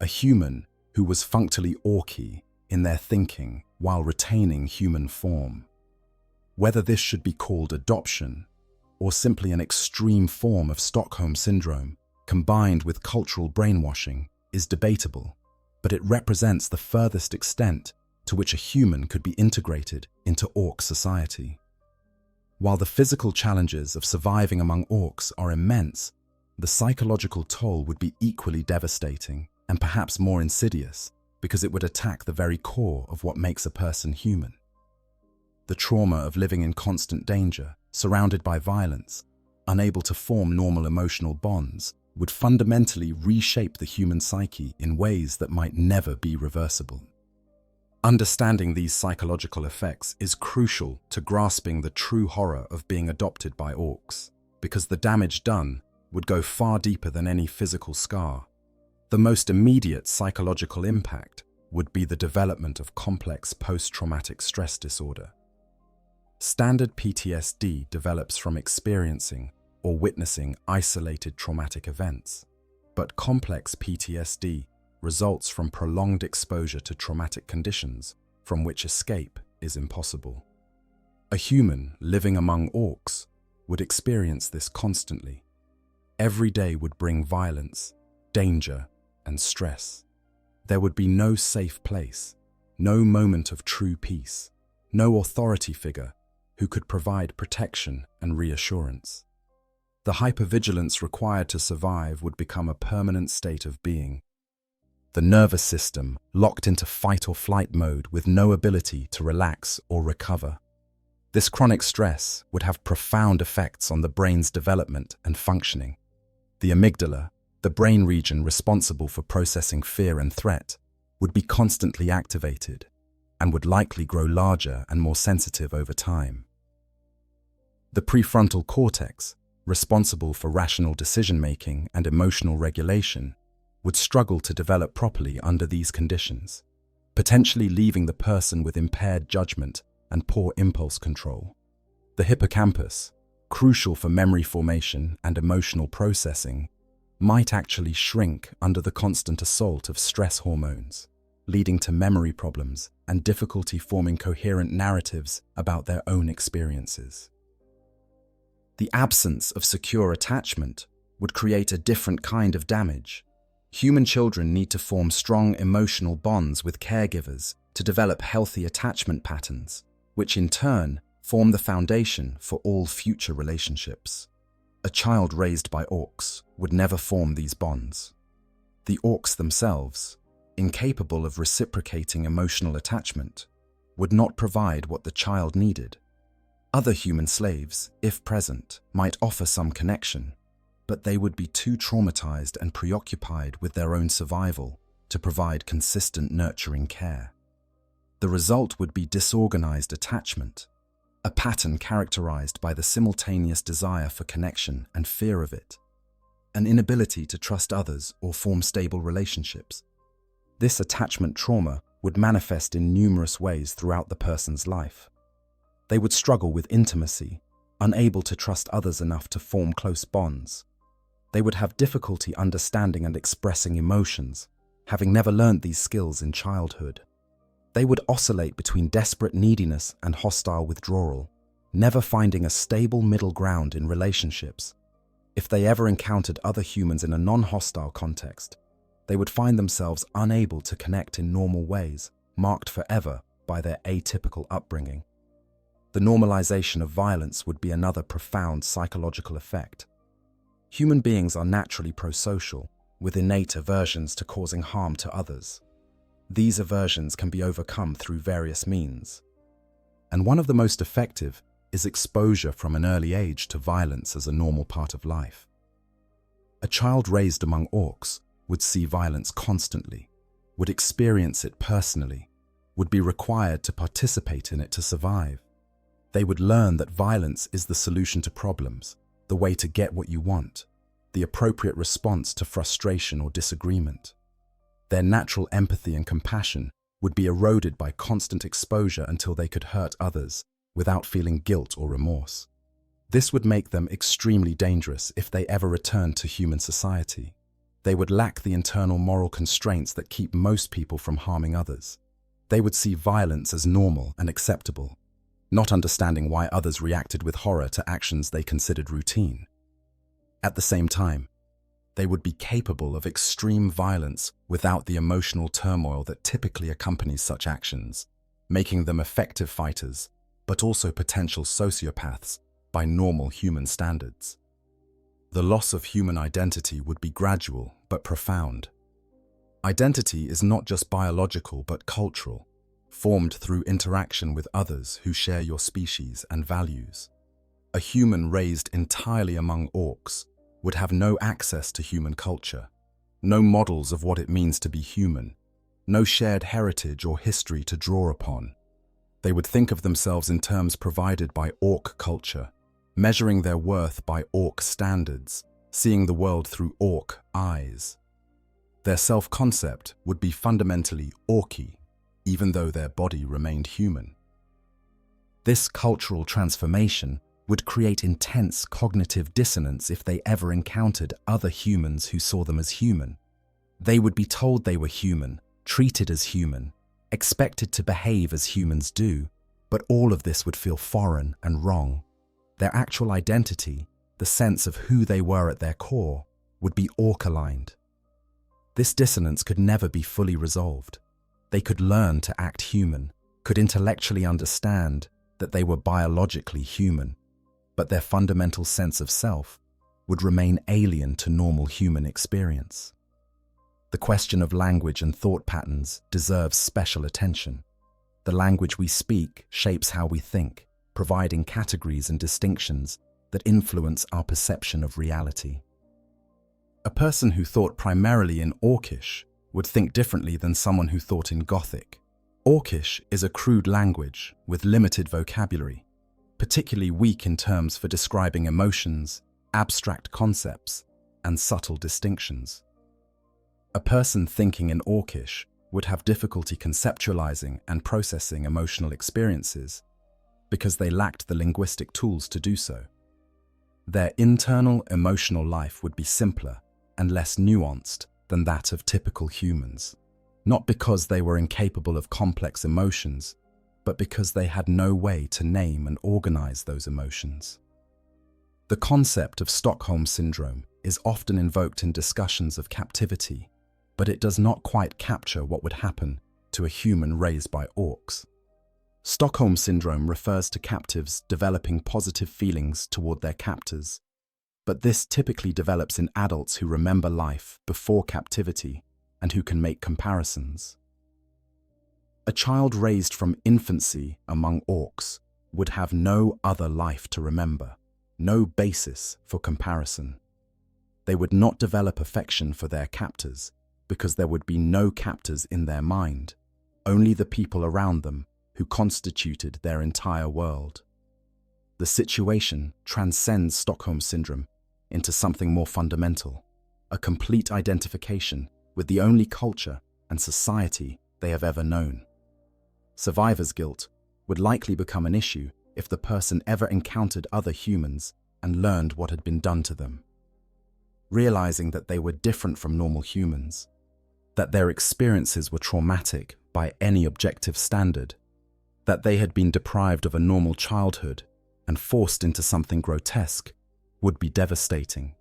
a human who was functionally orky in their thinking while retaining human form. Whether this should be called adoption, or simply an extreme form of Stockholm Syndrome, combined with cultural brainwashing, is debatable, but it represents the furthest extent to which a human could be integrated into orc society. While the physical challenges of surviving among orcs are immense, the psychological toll would be equally devastating and perhaps more insidious because it would attack the very core of what makes a person human. The trauma of living in constant danger, surrounded by violence, unable to form normal emotional bonds, would fundamentally reshape the human psyche in ways that might never be reversible. Understanding these psychological effects is crucial to grasping the true horror of being adopted by orcs, because the damage done would go far deeper than any physical scar. The most immediate psychological impact would be the development of complex post-traumatic stress disorder. Standard PTSD develops from experiencing or witnessing isolated traumatic events, but complex PTSD results from prolonged exposure to traumatic conditions from which escape is impossible. A human living among orcs would experience this constantly. Every day would bring violence, danger, and stress. There would be no safe place, no moment of true peace, no authority figure who could provide protection and reassurance. The hypervigilance required to survive would become a permanent state of being. The nervous system locked into fight or flight mode with no ability to relax or recover. This chronic stress would have profound effects on the brain's development and functioning. The amygdala, the brain region responsible for processing fear and threat, would be constantly activated and would likely grow larger and more sensitive over time. The prefrontal cortex, responsible for rational decision-making and emotional regulation, would struggle to develop properly under these conditions, potentially leaving the person with impaired judgment and poor impulse control. The hippocampus, crucial for memory formation and emotional processing, might actually shrink under the constant assault of stress hormones, leading to memory problems and difficulty forming coherent narratives about their own experiences. The absence of secure attachment would create a different kind of damage. Human children need to form strong emotional bonds with caregivers to develop healthy attachment patterns, which in turn form the foundation for all future relationships. A child raised by orcs would never form these bonds. The orcs themselves, incapable of reciprocating emotional attachment, would not provide what the child needed. Other human slaves, if present, might offer some connection, but they would be too traumatized and preoccupied with their own survival to provide consistent nurturing care. The result would be disorganized attachment, a pattern characterized by the simultaneous desire for connection and fear of it, an inability to trust others or form stable relationships. This attachment trauma would manifest in numerous ways throughout the person's life. They would struggle with intimacy, unable to trust others enough to form close bonds. They would have difficulty understanding and expressing emotions, having never learned these skills in childhood. They would oscillate between desperate neediness and hostile withdrawal, never finding a stable middle ground in relationships. If they ever encountered other humans in a non-hostile context, they would find themselves unable to connect in normal ways, marked forever by their atypical upbringing. The normalization of violence would be another profound psychological effect. Human beings are naturally prosocial, with innate aversions to causing harm to others. These aversions can be overcome through various means, and one of the most effective is exposure from an early age to violence as a normal part of life. A child raised among orcs would see violence constantly, would experience it personally, would be required to participate in it to survive. They would learn that violence is the solution to problems, the way to get what you want, the appropriate response to frustration or disagreement. Their natural empathy and compassion would be eroded by constant exposure until they could hurt others without feeling guilt or remorse. This would make them extremely dangerous if they ever returned to human society. They would lack the internal moral constraints that keep most people from harming others. They would see violence as normal and acceptable, not understanding why others reacted with horror to actions they considered routine. At the same time, they would be capable of extreme violence without the emotional turmoil that typically accompanies such actions, making them effective fighters, but also potential sociopaths by normal human standards. The loss of human identity would be gradual but profound. Identity is not just biological but cultural, formed through interaction with others who share your species and values. A human raised entirely among orcs would have no access to human culture, no models of what it means to be human, no shared heritage or history to draw upon. They would think of themselves in terms provided by orc culture, measuring their worth by orc standards, seeing the world through orc eyes. Their self-concept would be fundamentally orky, even though their body remained human. This cultural transformation would create intense cognitive dissonance if they ever encountered other humans who saw them as human. They would be told they were human, treated as human, expected to behave as humans do, but all of this would feel foreign and wrong. Their actual identity, the sense of who they were at their core, would be orc-aligned. This dissonance could never be fully resolved. They could learn to act human, could intellectually understand that they were biologically human, but their fundamental sense of self, would remain alien to normal human experience. The question of language and thought patterns deserves special attention. The language we speak shapes how we think, providing categories and distinctions that influence our perception of reality. A person who thought primarily in Orkish would think differently than someone who thought in Gothic. Orkish is a crude language with limited vocabulary, particularly weak in terms for describing emotions, abstract concepts, and subtle distinctions. A person thinking in Orkish would have difficulty conceptualizing and processing emotional experiences because they lacked the linguistic tools to do so. Their internal emotional life would be simpler and less nuanced than that of typical humans, not because they were incapable of complex emotions, but because they had no way to name and organize those emotions. The concept of Stockholm Syndrome is often invoked in discussions of captivity, but it does not quite capture what would happen to a human raised by orcs. Stockholm Syndrome refers to captives developing positive feelings toward their captors, but this typically develops in adults who remember life before captivity and who can make comparisons. A child raised from infancy among orcs would have no other life to remember, no basis for comparison. They would not develop affection for their captors because there would be no captors in their mind, only the people around them who constituted their entire world. The situation transcends Stockholm Syndrome into something more fundamental, a complete identification with the only culture and society they have ever known. Survivor's guilt would likely become an issue if the person ever encountered other humans and learned what had been done to them. Realizing that they were different from normal humans, that their experiences were traumatic by any objective standard, that they had been deprived of a normal childhood and forced into something grotesque, would be devastating.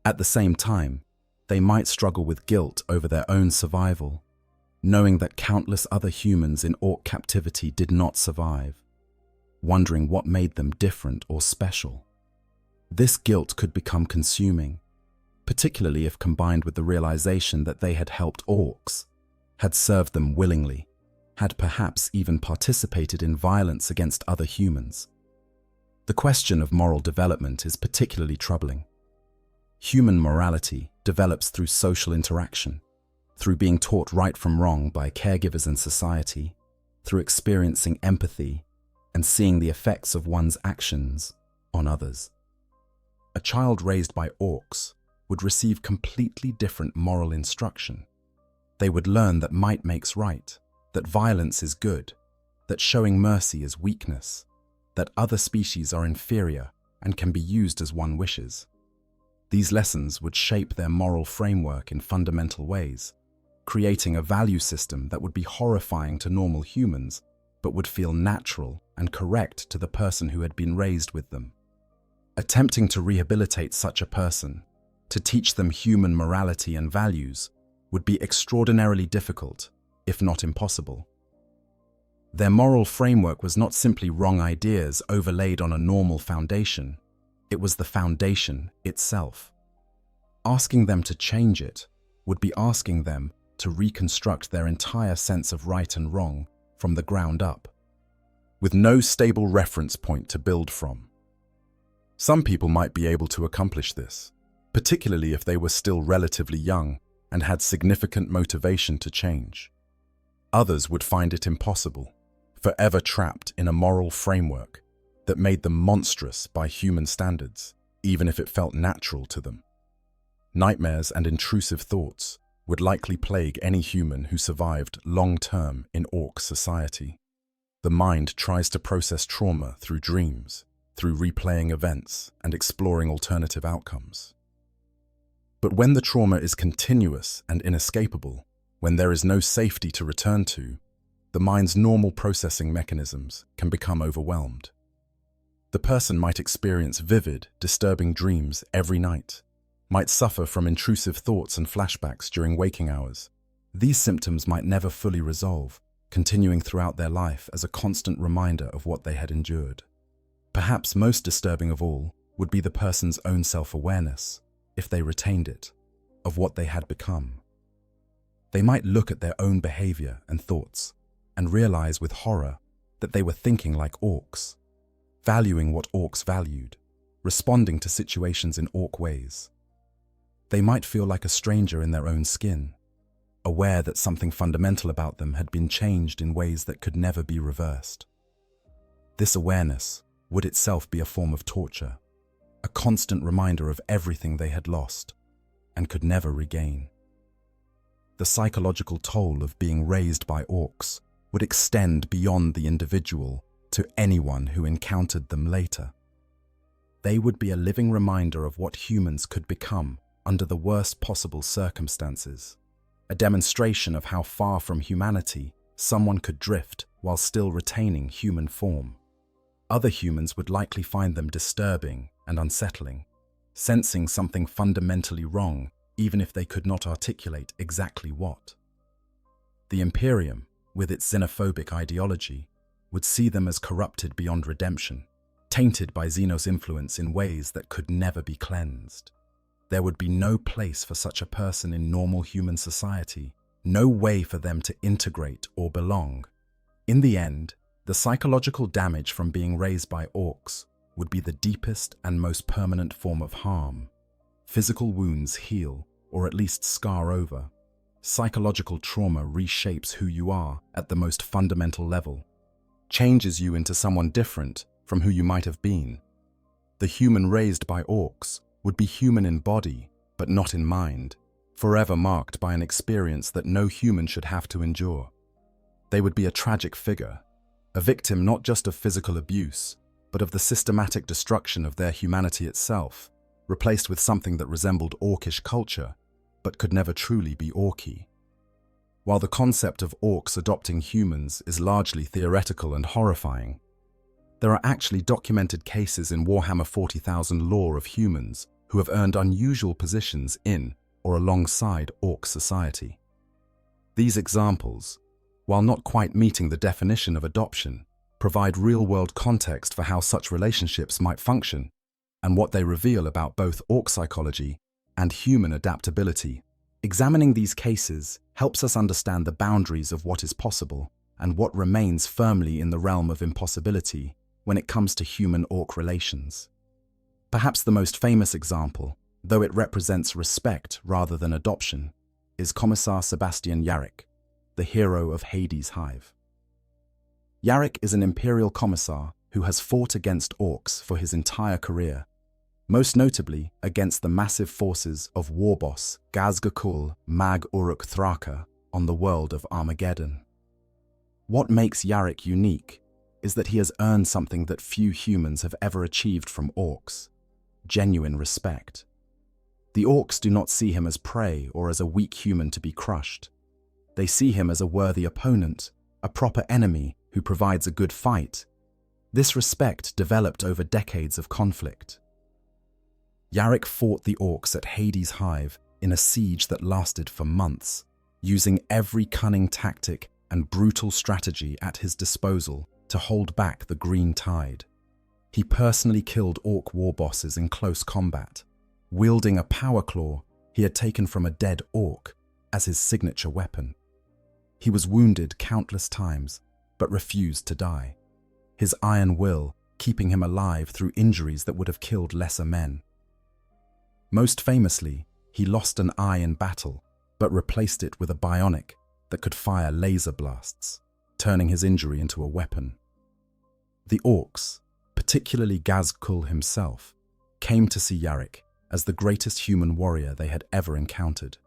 At the same time, they might struggle with guilt over their own survival, knowing that countless other humans in orc captivity did not survive, wondering what made them different or special. This guilt could become consuming, particularly if combined with the realization that they had helped orcs, had served them willingly, had perhaps even participated in violence against other humans. The question of moral development is particularly troubling. Human morality develops through social interaction, through being taught right from wrong by caregivers and society, through experiencing empathy and seeing the effects of one's actions on others. A child raised by orcs would receive completely different moral instruction. They would learn that might makes right, that violence is good, that showing mercy is weakness, that other species are inferior and can be used as one wishes. These lessons would shape their moral framework in fundamental ways, creating a value system that would be horrifying to normal humans, but would feel natural and correct to the person who had been raised with them. Attempting to rehabilitate such a person, to teach them human morality and values, would be extraordinarily difficult, if not impossible. Their moral framework was not simply wrong ideas overlaid on a normal foundation, it was the foundation itself. Asking them to change it would be asking them to reconstruct their entire sense of right and wrong from the ground up, with no stable reference point to build from. Some people might be able to accomplish this, particularly if they were still relatively young and had significant motivation to change. Others would find it impossible, forever trapped in a moral framework that made them monstrous by human standards, even if it felt natural to them. Nightmares and intrusive thoughts would likely plague any human who survived long-term in orc society. The mind tries to process trauma through dreams, through replaying events and exploring alternative outcomes. But when the trauma is continuous and inescapable, when there is no safety to return to, the mind's normal processing mechanisms can become overwhelmed. The person might experience vivid, disturbing dreams every night, might suffer from intrusive thoughts and flashbacks during waking hours. These symptoms might never fully resolve, continuing throughout their life as a constant reminder of what they had endured. Perhaps most disturbing of all, would be the person's own self-awareness, if they retained it, of what they had become. They might look at their own behavior and thoughts and realize with horror that they were thinking like orcs, valuing what orcs valued, responding to situations in orc ways. They might feel like a stranger in their own skin, aware that something fundamental about them had been changed in ways that could never be reversed. This awareness would itself be a form of torture, a constant reminder of everything they had lost and could never regain. The psychological toll of being raised by orcs would extend beyond the individual to anyone who encountered them later. They would be a living reminder of what humans could become under the worst possible circumstances, a demonstration of how far from humanity someone could drift while still retaining human form. Other humans would likely find them disturbing and unsettling, sensing something fundamentally wrong even if they could not articulate exactly what. The Imperium, with its xenophobic ideology, would see them as corrupted beyond redemption, tainted by Xenos influence in ways that could never be cleansed. There would be no place for such a person in normal human society, no way for them to integrate or belong. In the end, the psychological damage from being raised by orcs would be the deepest and most permanent form of harm. Physical wounds heal, or at least scar over. Psychological trauma reshapes who you are at the most fundamental level, changes you into someone different from who you might have been. The human raised by orcs would be human in body, but not in mind, forever marked by an experience that no human should have to endure. They would be a tragic figure, a victim not just of physical abuse, but of the systematic destruction of their humanity itself, replaced with something that resembled orcish culture, but could never truly be orky. While the concept of orcs adopting humans is largely theoretical and horrifying, there are actually documented cases in Warhammer 40,000 lore of humans who have earned unusual positions in or alongside orc society. These examples, while not quite meeting the definition of adoption, provide real-world context for how such relationships might function and what they reveal about both orc psychology and human adaptability. Examining these cases helps us understand the boundaries of what is possible and what remains firmly in the realm of impossibility when it comes to human-orc relations. Perhaps the most famous example, though it represents respect rather than adoption, is Commissar Sebastian Yarrick, the hero of Hades' Hive. Yarrick is an Imperial commissar who has fought against orcs for his entire career, most notably against the massive forces of war boss Gazgakul Mag Uruk Thraka on the world of Armageddon. What makes Yarrick unique is that he has earned something that few humans have ever achieved from orcs: genuine respect. The orcs do not see him as prey or as a weak human to be crushed. They see him as a worthy opponent, a proper enemy who provides a good fight. This respect developed over decades of conflict. Yarrick fought the orcs at Hades' Hive in a siege that lasted for months, using every cunning tactic and brutal strategy at his disposal to hold back the green tide. He personally killed orc war bosses in close combat, wielding a power claw he had taken from a dead orc as his signature weapon. He was wounded countless times, but refused to die, his iron will keeping him alive through injuries that would have killed lesser men. Most famously, he lost an eye in battle, but replaced it with a bionic that could fire laser blasts, turning his injury into a weapon. The orcs, particularly Gazkul himself, came to see Yarrick as the greatest human warrior they had ever encountered.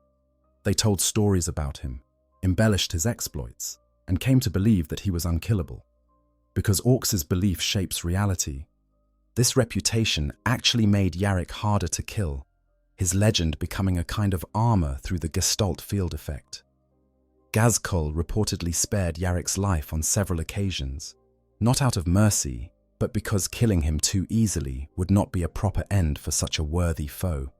They told stories about him, embellished his exploits, and came to believe that he was unkillable. Because orcs' belief shapes reality, this reputation actually made Yarrick harder to kill, his legend becoming a kind of armor through the Gestalt field effect. Gazkul reportedly spared Yarrick's life on several occasions, not out of mercy, but because killing him too easily would not be a proper end for such a worthy foe.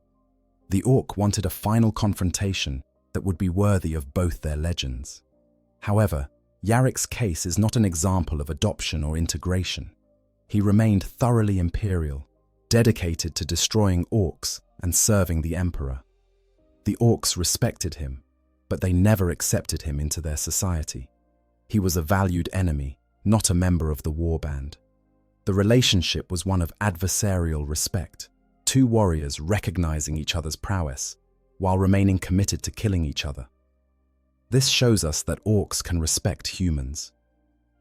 The orc wanted a final confrontation that would be worthy of both their legends. However, Yarrick's case is not an example of adoption or integration. He remained thoroughly imperial, dedicated to destroying orcs and serving the Emperor. The orcs respected him, but they never accepted him into their society. He was a valued enemy, not a member of the warband. The relationship was one of adversarial respect, two warriors recognizing each other's prowess, while remaining committed to killing each other. This shows us that orcs can respect humans.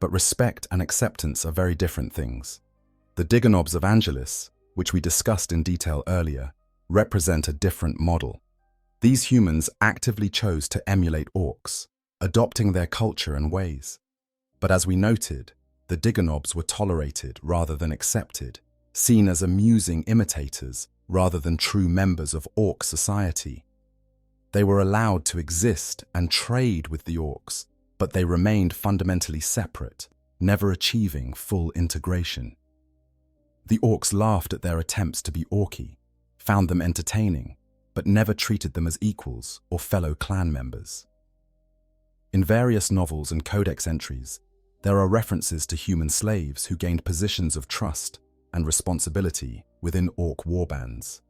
But respect and acceptance are very different things. The Digonobs of Angelis, which we discussed in detail earlier, represent a different model. These humans actively chose to emulate orcs, adopting their culture and ways. But as we noted, the Digonobs were tolerated rather than accepted, seen as amusing imitators rather than true members of orc society. They were allowed to exist and trade with the orcs, but they remained fundamentally separate, never achieving full integration. The orcs laughed at their attempts to be orky, found them entertaining, but never treated them as equals or fellow clan members. In various novels and codex entries, there are references to human slaves who gained positions of trust and responsibility within orc warbands.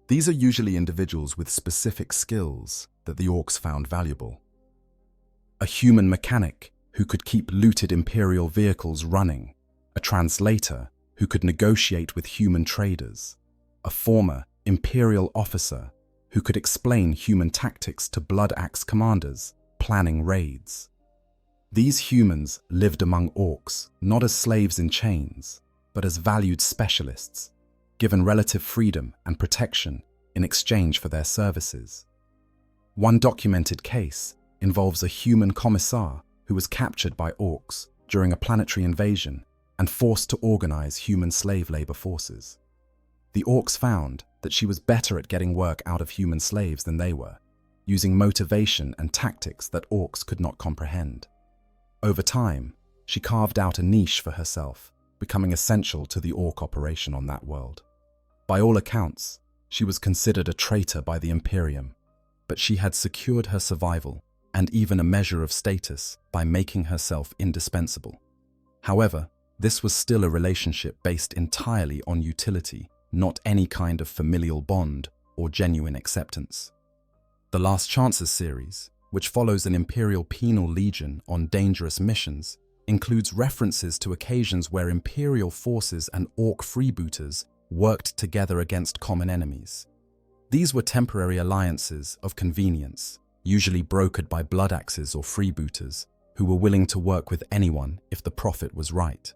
These are usually individuals with specific skills that the orcs found valuable. A human mechanic who could keep looted Imperial vehicles running, a translator who could negotiate with human traders, a former Imperial officer who could explain human tactics to Blood Axe commanders planning raids. These humans lived among orcs not as slaves in chains, but as valued specialists, given relative freedom and protection in exchange for their services. One documented case involves a human commissar who was captured by orcs during a planetary invasion and forced to organize human slave labor forces. The orcs found that she was better at getting work out of human slaves than they were, using motivation and tactics that orcs could not comprehend. Over time, she carved out a niche for herself, becoming essential to the orc operation on that world. By all accounts, she was considered a traitor by the Imperium, but she had secured her survival and even a measure of status by making herself indispensable. However, this was still a relationship based entirely on utility, not any kind of familial bond or genuine acceptance. The Last Chances series, which follows an Imperial penal legion on dangerous missions, includes references to occasions where Imperial forces and orc freebooters worked together against common enemies. These were temporary alliances of convenience, usually brokered by blood axes or freebooters, who were willing to work with anyone if the profit was right.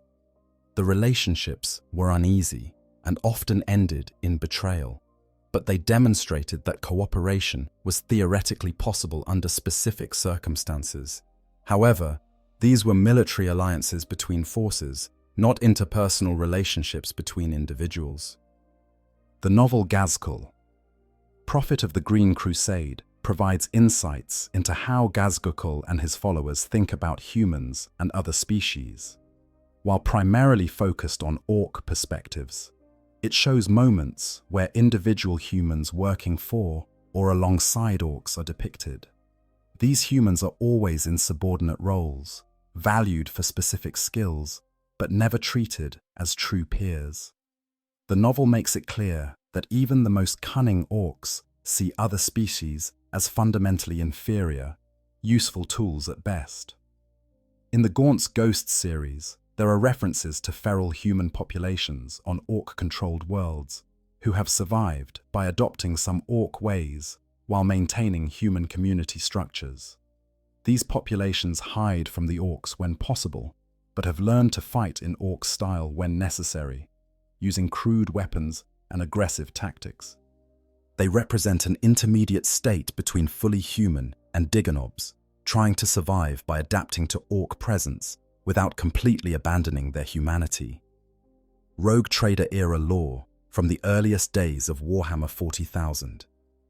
The relationships were uneasy and often ended in betrayal, but they demonstrated that cooperation was theoretically possible under specific circumstances. However, these were military alliances between forces, not interpersonal relationships between individuals. The novel Ghazghkull, Prophet of the Green Crusade, provides insights into how Ghazghkull and his followers think about humans and other species. While primarily focused on orc perspectives, it shows moments where individual humans working for or alongside orcs are depicted. These humans are always in subordinate roles, valued for specific skills, but never treated as true peers. The novel makes it clear that even the most cunning orcs see other species as fundamentally inferior, useful tools at best. In the Gaunt's Ghosts series, there are references to feral human populations on orc-controlled worlds who have survived by adopting some orc ways while maintaining human community structures. These populations hide from the orcs when possible, but have learned to fight in orc style when necessary, using crude weapons and aggressive tactics. They represent an intermediate state between fully human and Digonobs, trying to survive by adapting to orc presence without completely abandoning their humanity. Rogue Trader-era lore from the earliest days of Warhammer 40,000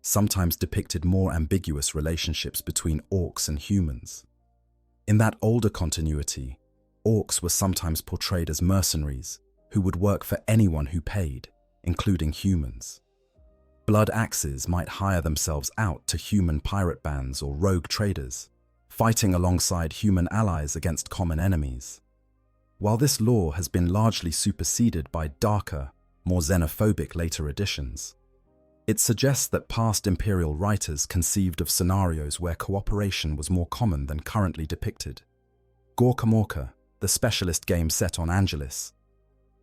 sometimes depicted more ambiguous relationships between orcs and humans. In that older continuity, orcs were sometimes portrayed as mercenaries who would work for anyone who paid, including humans. Blood axes might hire themselves out to human pirate bands or rogue traders, fighting alongside human allies against common enemies. While this lore has been largely superseded by darker, more xenophobic later editions. It suggests that past Imperial writers conceived of scenarios where cooperation was more common than currently depicted. Gorkamorka, the specialist game set on Angelis,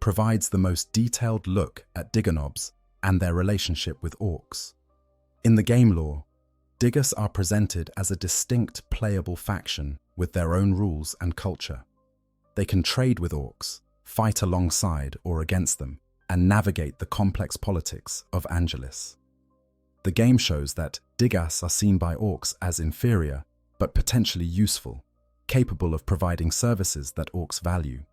provides the most detailed look at Digonobs and their relationship with Orks. In the game lore, Diggers are presented as a distinct playable faction with their own rules and culture. They can trade with Orks, fight alongside or against them, and navigate the complex politics of Angelis. The game shows that Digas are seen by Orks as inferior, but potentially useful, capable of providing services that Orks value.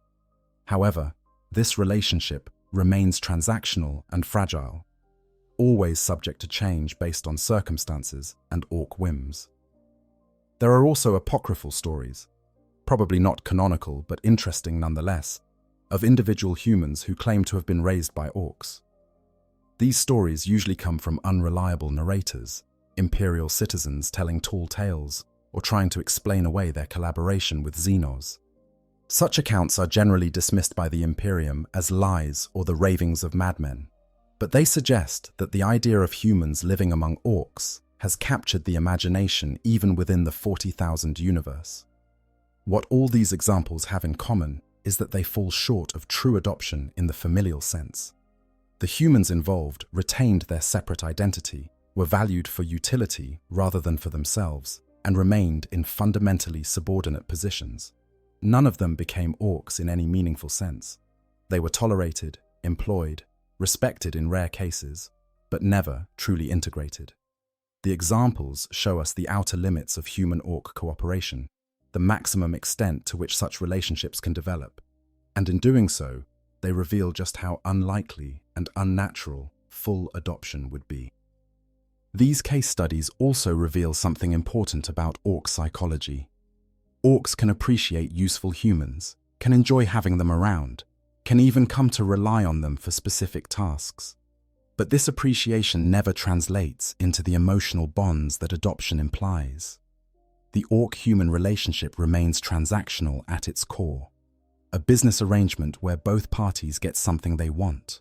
However, this relationship remains transactional and fragile, always subject to change based on circumstances and Ork whims. There are also apocryphal stories, probably not canonical but interesting nonetheless, of individual humans who claim to have been raised by Orks. These stories usually come from unreliable narrators, Imperial citizens telling tall tales or trying to explain away their collaboration with Xenos. Such accounts are generally dismissed by the Imperium as lies or the ravings of madmen, but they suggest that the idea of humans living among Orks has captured the imagination even within the 40,000 universe. What all these examples have in common is that they fall short of true adoption in the familial sense. The humans involved retained their separate identity, were valued for utility rather than for themselves, and remained in fundamentally subordinate positions. None of them became Orks in any meaningful sense. They were tolerated, employed, respected in rare cases, but never truly integrated. The examples show us the outer limits of human-Ork cooperation, the maximum extent to which such relationships can develop, and in doing so, they reveal just how unlikely and unnatural full adoption would be. These case studies also reveal something important about Ork psychology. Orks can appreciate useful humans, can enjoy having them around, can even come to rely on them for specific tasks. But this appreciation never translates into the emotional bonds that adoption implies. The Ork-human relationship remains transactional at its core, a business arrangement where both parties get something they want.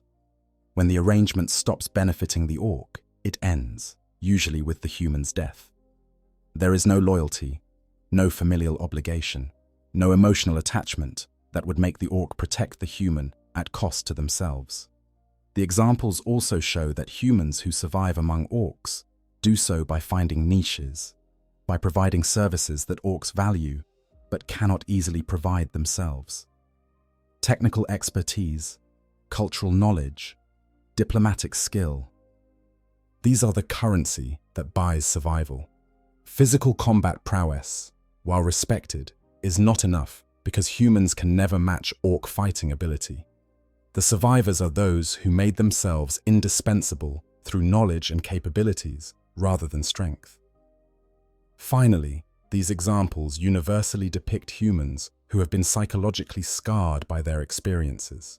When the arrangement stops benefiting the Ork, it ends, usually with the human's death. There is no loyalty, no familial obligation, no emotional attachment that would make the Ork protect the human at cost to themselves. The examples also show that humans who survive among Orks do so by finding niches, by providing services that Orks value but cannot easily provide themselves. Technical expertise, cultural knowledge, diplomatic skill. These are the currency that buys survival. Physical combat prowess, while respected, is not enough because humans can never match Ork fighting ability. The survivors are those who made themselves indispensable through knowledge and capabilities rather than strength. Finally, these examples universally depict humans who have been psychologically scarred by their experiences.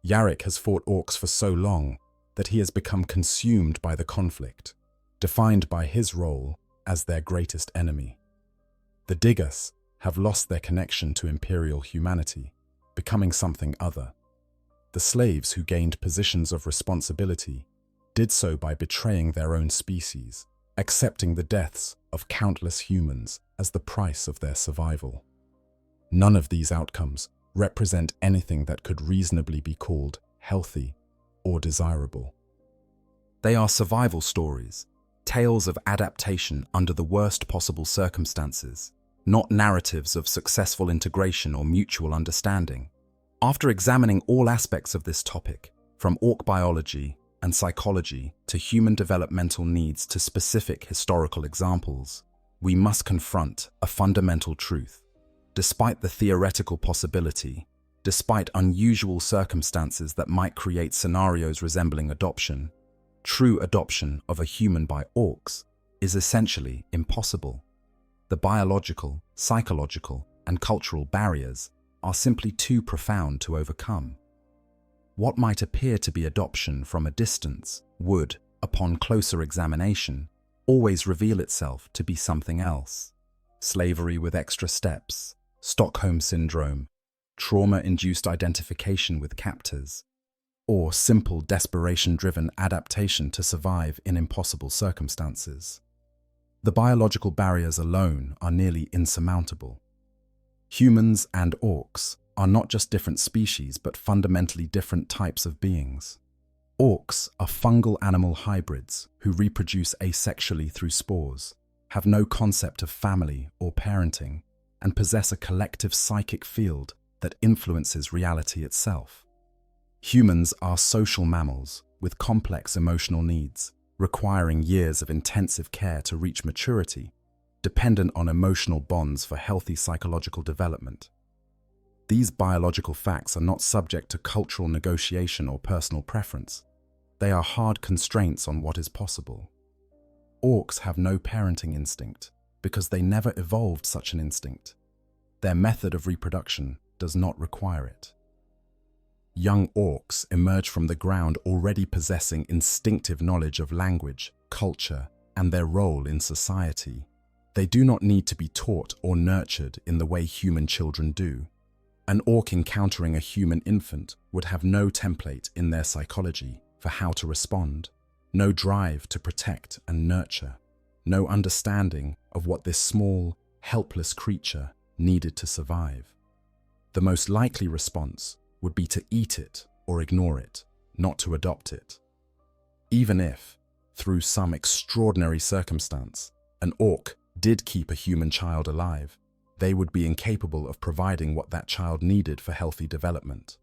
Yarrick has fought Orks for so long that he has become consumed by the conflict, defined by his role as their greatest enemy. The Diggers have lost their connection to Imperial humanity, becoming something other. The slaves who gained positions of responsibility did so by betraying their own species, accepting the deaths of countless humans as the price of their survival. None of these outcomes represent anything that could reasonably be called healthy or desirable. They are survival stories, tales of adaptation under the worst possible circumstances, not narratives of successful integration or mutual understanding. After examining all aspects of this topic, from Ork biology and psychology to human developmental needs to specific historical examples, we must confront a fundamental truth. Despite the theoretical possibility, despite unusual circumstances that might create scenarios resembling adoption, true adoption of a human by Orks is essentially impossible. The biological, psychological, and cultural barriers are simply too profound to overcome. What might appear to be adoption from a distance would, upon closer examination, always reveal itself to be something else. Slavery with extra steps, Stockholm Syndrome, trauma-induced identification with captors. or simple desperation-driven adaptation to survive in impossible circumstances. The biological barriers alone are nearly insurmountable. Humans and orcs are not just different species, but fundamentally different types of beings. Orcs are fungal animal hybrids who reproduce asexually through spores, have no concept of family or parenting, and possess a collective psychic field that influences reality itself. Humans are social mammals with complex emotional needs, requiring years of intensive care to reach maturity, dependent on emotional bonds for healthy psychological development. These biological facts are not subject to cultural negotiation or personal preference. They are hard constraints on what is possible. Orcs have no parenting instinct because they never evolved such an instinct. Their method of reproduction does not require it. Young orcs emerge from the ground already possessing instinctive knowledge of language, culture, and their role in society. They do not need to be taught or nurtured in the way human children do. An orc encountering a human infant would have no template in their psychology for how to respond, no drive to protect and nurture, no understanding of what this small, helpless creature needed to survive. The most likely response would be to eat it or ignore it, not to adopt it. Even if, through some extraordinary circumstance, an orc did keep a human child alive, they would be incapable of providing what that child needed for healthy development.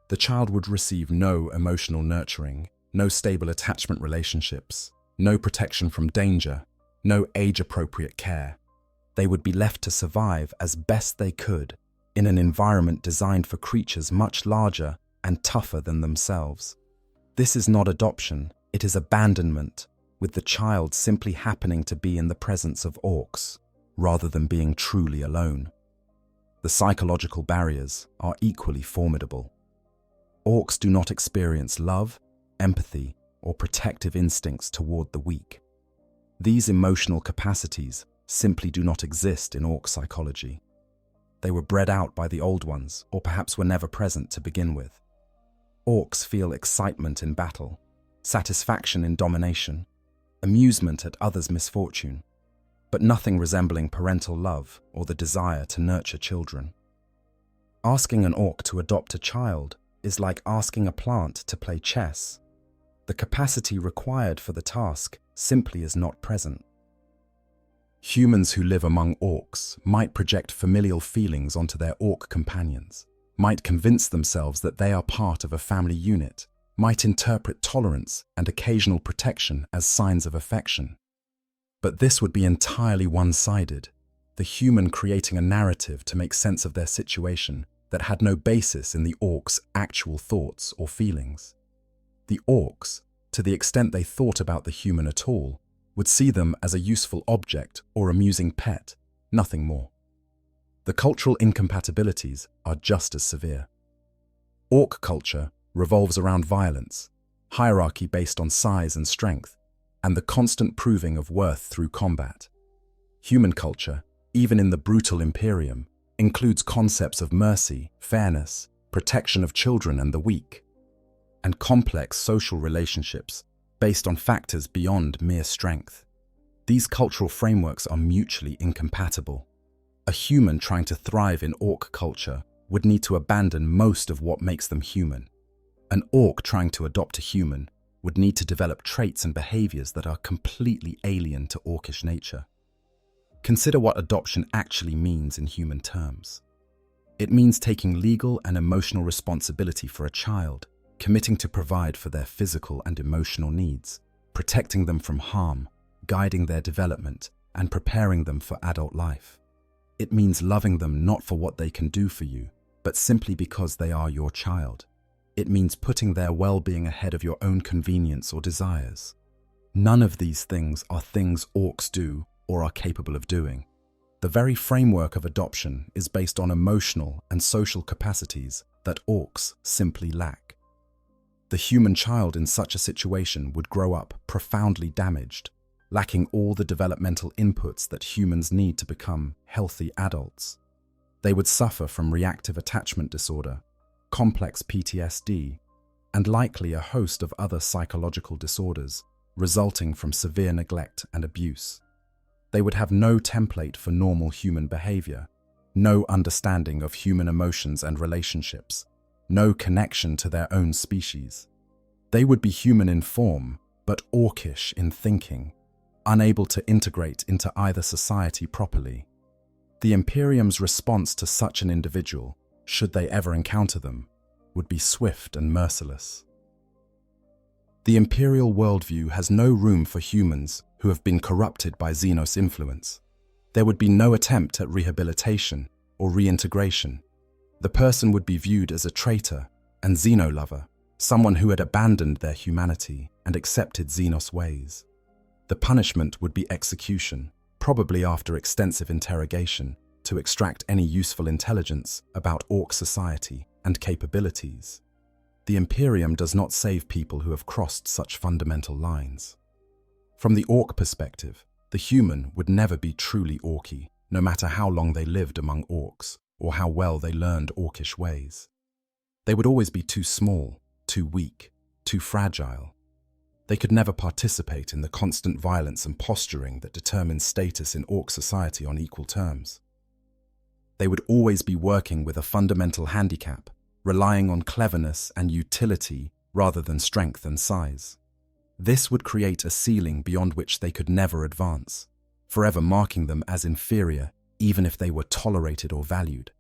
The child would receive no emotional nurturing, no stable attachment relationships, no protection from danger, no age-appropriate care. They would be left to survive as best they could in an environment designed for creatures much larger and tougher than themselves. This is not adoption, it is abandonment, with the child simply happening to be in the presence of orcs, rather than being truly alone. The psychological barriers are equally formidable. Orcs do not experience love, empathy, or protective instincts toward the weak. These emotional capacities simply do not exist in orc psychology. They were bred out by the old ones, or perhaps were never present to begin with. Orcs feel excitement in battle, satisfaction in domination, amusement at others' misfortune, but nothing resembling parental love or the desire to nurture children. Asking an orc to adopt a child is like asking a plant to play chess. The capacity required for the task simply is not present. Humans who live among orcs might project familial feelings onto their orc companions, might convince themselves that they are part of a family unit, might interpret tolerance and occasional protection as signs of affection. But this would be entirely one-sided, the human creating a narrative to make sense of their situation that had no basis in the orcs' actual thoughts or feelings. The orcs, to the extent they thought about the human at all, would see them as a useful object or amusing pet, nothing more. The cultural incompatibilities are just as severe. Orc culture revolves around violence, hierarchy based on size and strength, and the constant proving of worth through combat. Human culture, even in the brutal Imperium, includes concepts of mercy, fairness, protection of children and the weak, and complex social relationships based on factors beyond mere strength. These cultural frameworks are mutually incompatible. A human trying to thrive in orc culture would need to abandon most of what makes them human. An orc trying to adopt a human would need to develop traits and behaviors that are completely alien to orcish nature. Consider what adoption actually means in human terms. It means taking legal and emotional responsibility for a child, committing to provide for their physical and emotional needs, protecting them from harm, guiding their development, and preparing them for adult life. It means loving them not for what they can do for you, but simply because they are your child. It means putting their well-being ahead of your own convenience or desires. None of these things are things orcs do or are capable of doing. The very framework of adoption is based on emotional and social capacities that orcs simply lack. The human child in such a situation would grow up profoundly damaged, lacking all the developmental inputs that humans need to become healthy adults. They would suffer from reactive attachment disorder, complex PTSD, and likely a host of other psychological disorders resulting from severe neglect and abuse. They would have no template for normal human behavior, no understanding of human emotions and relationships, no connection to their own species. They would be human in form, but orkish in thinking, unable to integrate into either society properly. The Imperium's response to such an individual, should they ever encounter them, would be swift and merciless. The Imperial worldview has no room for humans who have been corrupted by Xenos influence. There would be no attempt at rehabilitation or reintegration. The person would be viewed as a traitor and Xeno-lover, someone who had abandoned their humanity and accepted Xenos ways. The punishment would be execution, probably after extensive interrogation, to extract any useful intelligence about Ork society and capabilities. The Imperium does not save people who have crossed such fundamental lines. From the Ork perspective, the human would never be truly Orky, no matter how long they lived among Orks or how well they learned Orkish ways. They would always be too small, too weak, too fragile. They could never participate in the constant violence and posturing that determines status in Ork society on equal terms. They would always be working with a fundamental handicap, relying on cleverness and utility rather than strength and size. This would create a ceiling beyond which they could never advance, forever marking them as inferior even if they were tolerated or valued.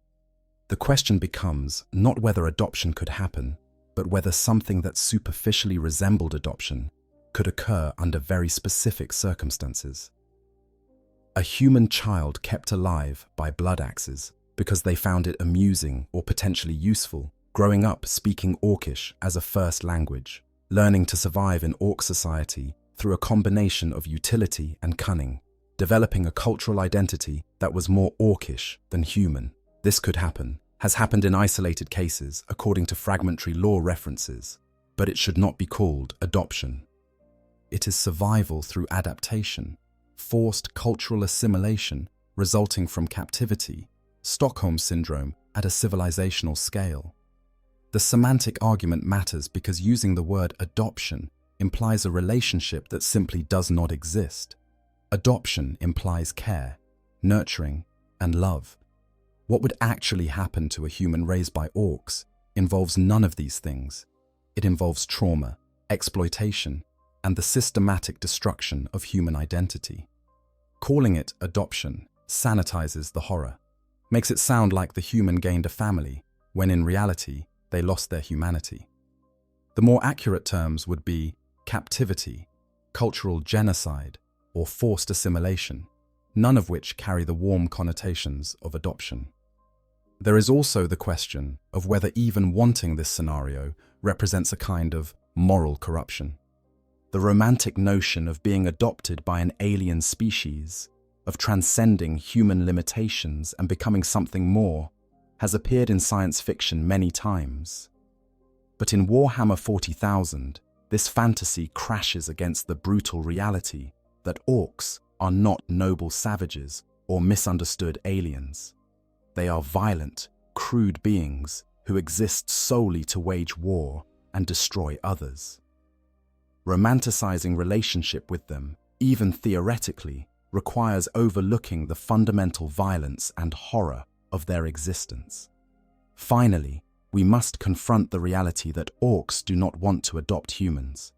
The question becomes not whether adoption could happen, but whether something that superficially resembled adoption could occur under very specific circumstances. A human child kept alive by blood axes because they found it amusing or potentially useful, growing up speaking Orkish as a first language, learning to survive in Ork society through a combination of utility and cunning, developing a cultural identity that was more Orkish than human. This could happen, has happened in isolated cases according to fragmentary lore references, but it should not be called adoption. It is survival through adaptation, forced cultural assimilation resulting from captivity, Stockholm syndrome at a civilizational scale. The semantic argument matters because using the word adoption implies a relationship that simply does not exist. Adoption implies care, nurturing, and love. What would actually happen to a human raised by Orks involves none of these things. It involves trauma, exploitation, and the systematic destruction of human identity. Calling it adoption sanitizes the horror, makes it sound like the human gained a family, when in reality, they lost their humanity. The more accurate terms would be captivity, cultural genocide, or forced assimilation, none of which carry the warm connotations of adoption. There is also the question of whether even wanting this scenario represents a kind of moral corruption. The romantic notion of being adopted by an alien species, of transcending human limitations and becoming something more, has appeared in science fiction many times. But in Warhammer 40,000, this fantasy crashes against the brutal reality that Orks are not noble savages or misunderstood aliens. They are violent, crude beings who exist solely to wage war and destroy others. Romanticizing relationship with them, even theoretically, requires overlooking the fundamental violence and horror of their existence. Finally, we must confront the reality that Orks do not want to adopt humans.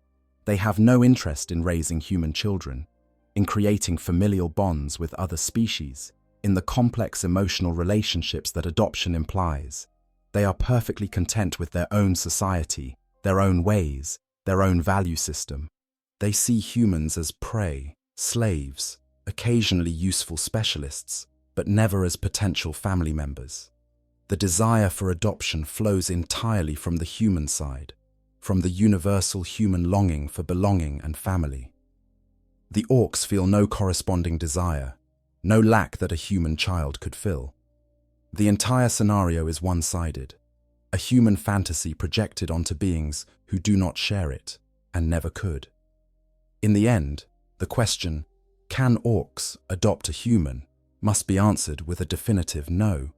They have no interest in raising human children, in creating familial bonds with other species, in the complex emotional relationships that adoption implies. They are perfectly content with their own society, their own ways, their own value system. They see humans as prey, slaves, occasionally useful specialists, but never as potential family members. The desire for adoption flows entirely from the human side, from the universal human longing for belonging and family. The Orks feel no corresponding desire, no lack that a human child could fill. The entire scenario is one-sided, a human fantasy projected onto beings who do not share it and never could. In the end, the question, can Orks adopt a human, must be answered with a definitive no.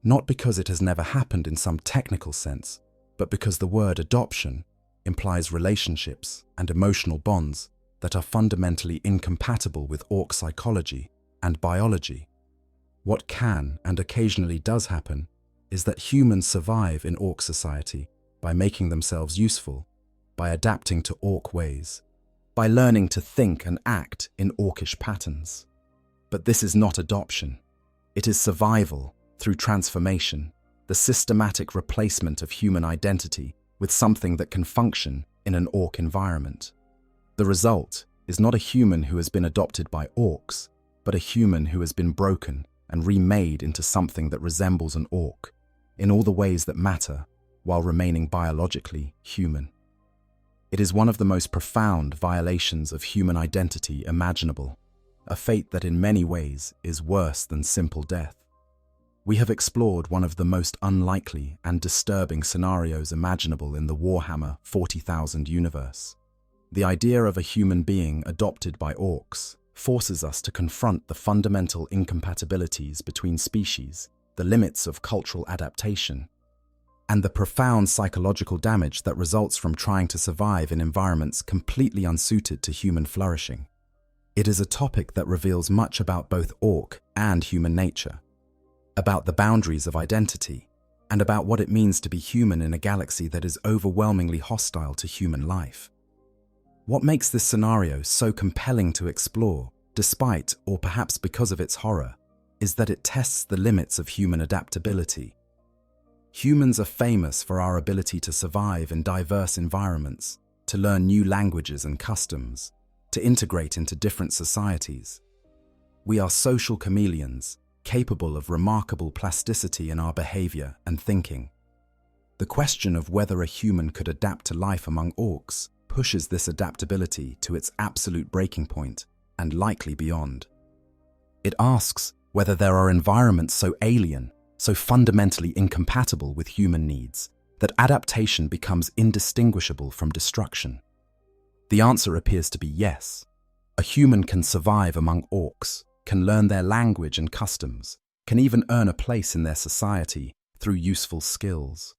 Not because it has never happened in some technical sense, but because the word adoption implies relationships and emotional bonds that are fundamentally incompatible with orc psychology and biology. What can and occasionally does happen is that humans survive in orc society by making themselves useful, by adapting to orc ways, by learning to think and act in orcish patterns. But this is not adoption. It is survival through transformation, the systematic replacement of human identity with something that can function in an orc environment. The result is not a human who has been adopted by orcs, but a human who has been broken and remade into something that resembles an orc in all the ways that matter while remaining biologically human. It is one of the most profound violations of human identity imaginable, a fate that in many ways is worse than simple death. We have explored one of the most unlikely and disturbing scenarios imaginable in the Warhammer 40,000 universe. The idea of a human being adopted by orcs forces us to confront the fundamental incompatibilities between species, the limits of cultural adaptation, and the profound psychological damage that results from trying to survive in environments completely unsuited to human flourishing. It is a topic that reveals much about both orc and human nature, about the boundaries of identity, and about what it means to be human in a galaxy that is overwhelmingly hostile to human life. What makes this scenario so compelling to explore, despite or perhaps because of its horror, is that it tests the limits of human adaptability. Humans are famous for our ability to survive in diverse environments, to learn new languages and customs, to integrate into different societies. We are social chameleons, capable of remarkable plasticity in our behavior and thinking. The question of whether a human could adapt to life among orcs pushes this adaptability to its absolute breaking point and likely beyond. It asks whether there are environments so alien, so fundamentally incompatible with human needs, that adaptation becomes indistinguishable from destruction. The answer appears to be yes. A human can survive among orcs, can learn their language and customs, can even earn a place in their society through useful skills.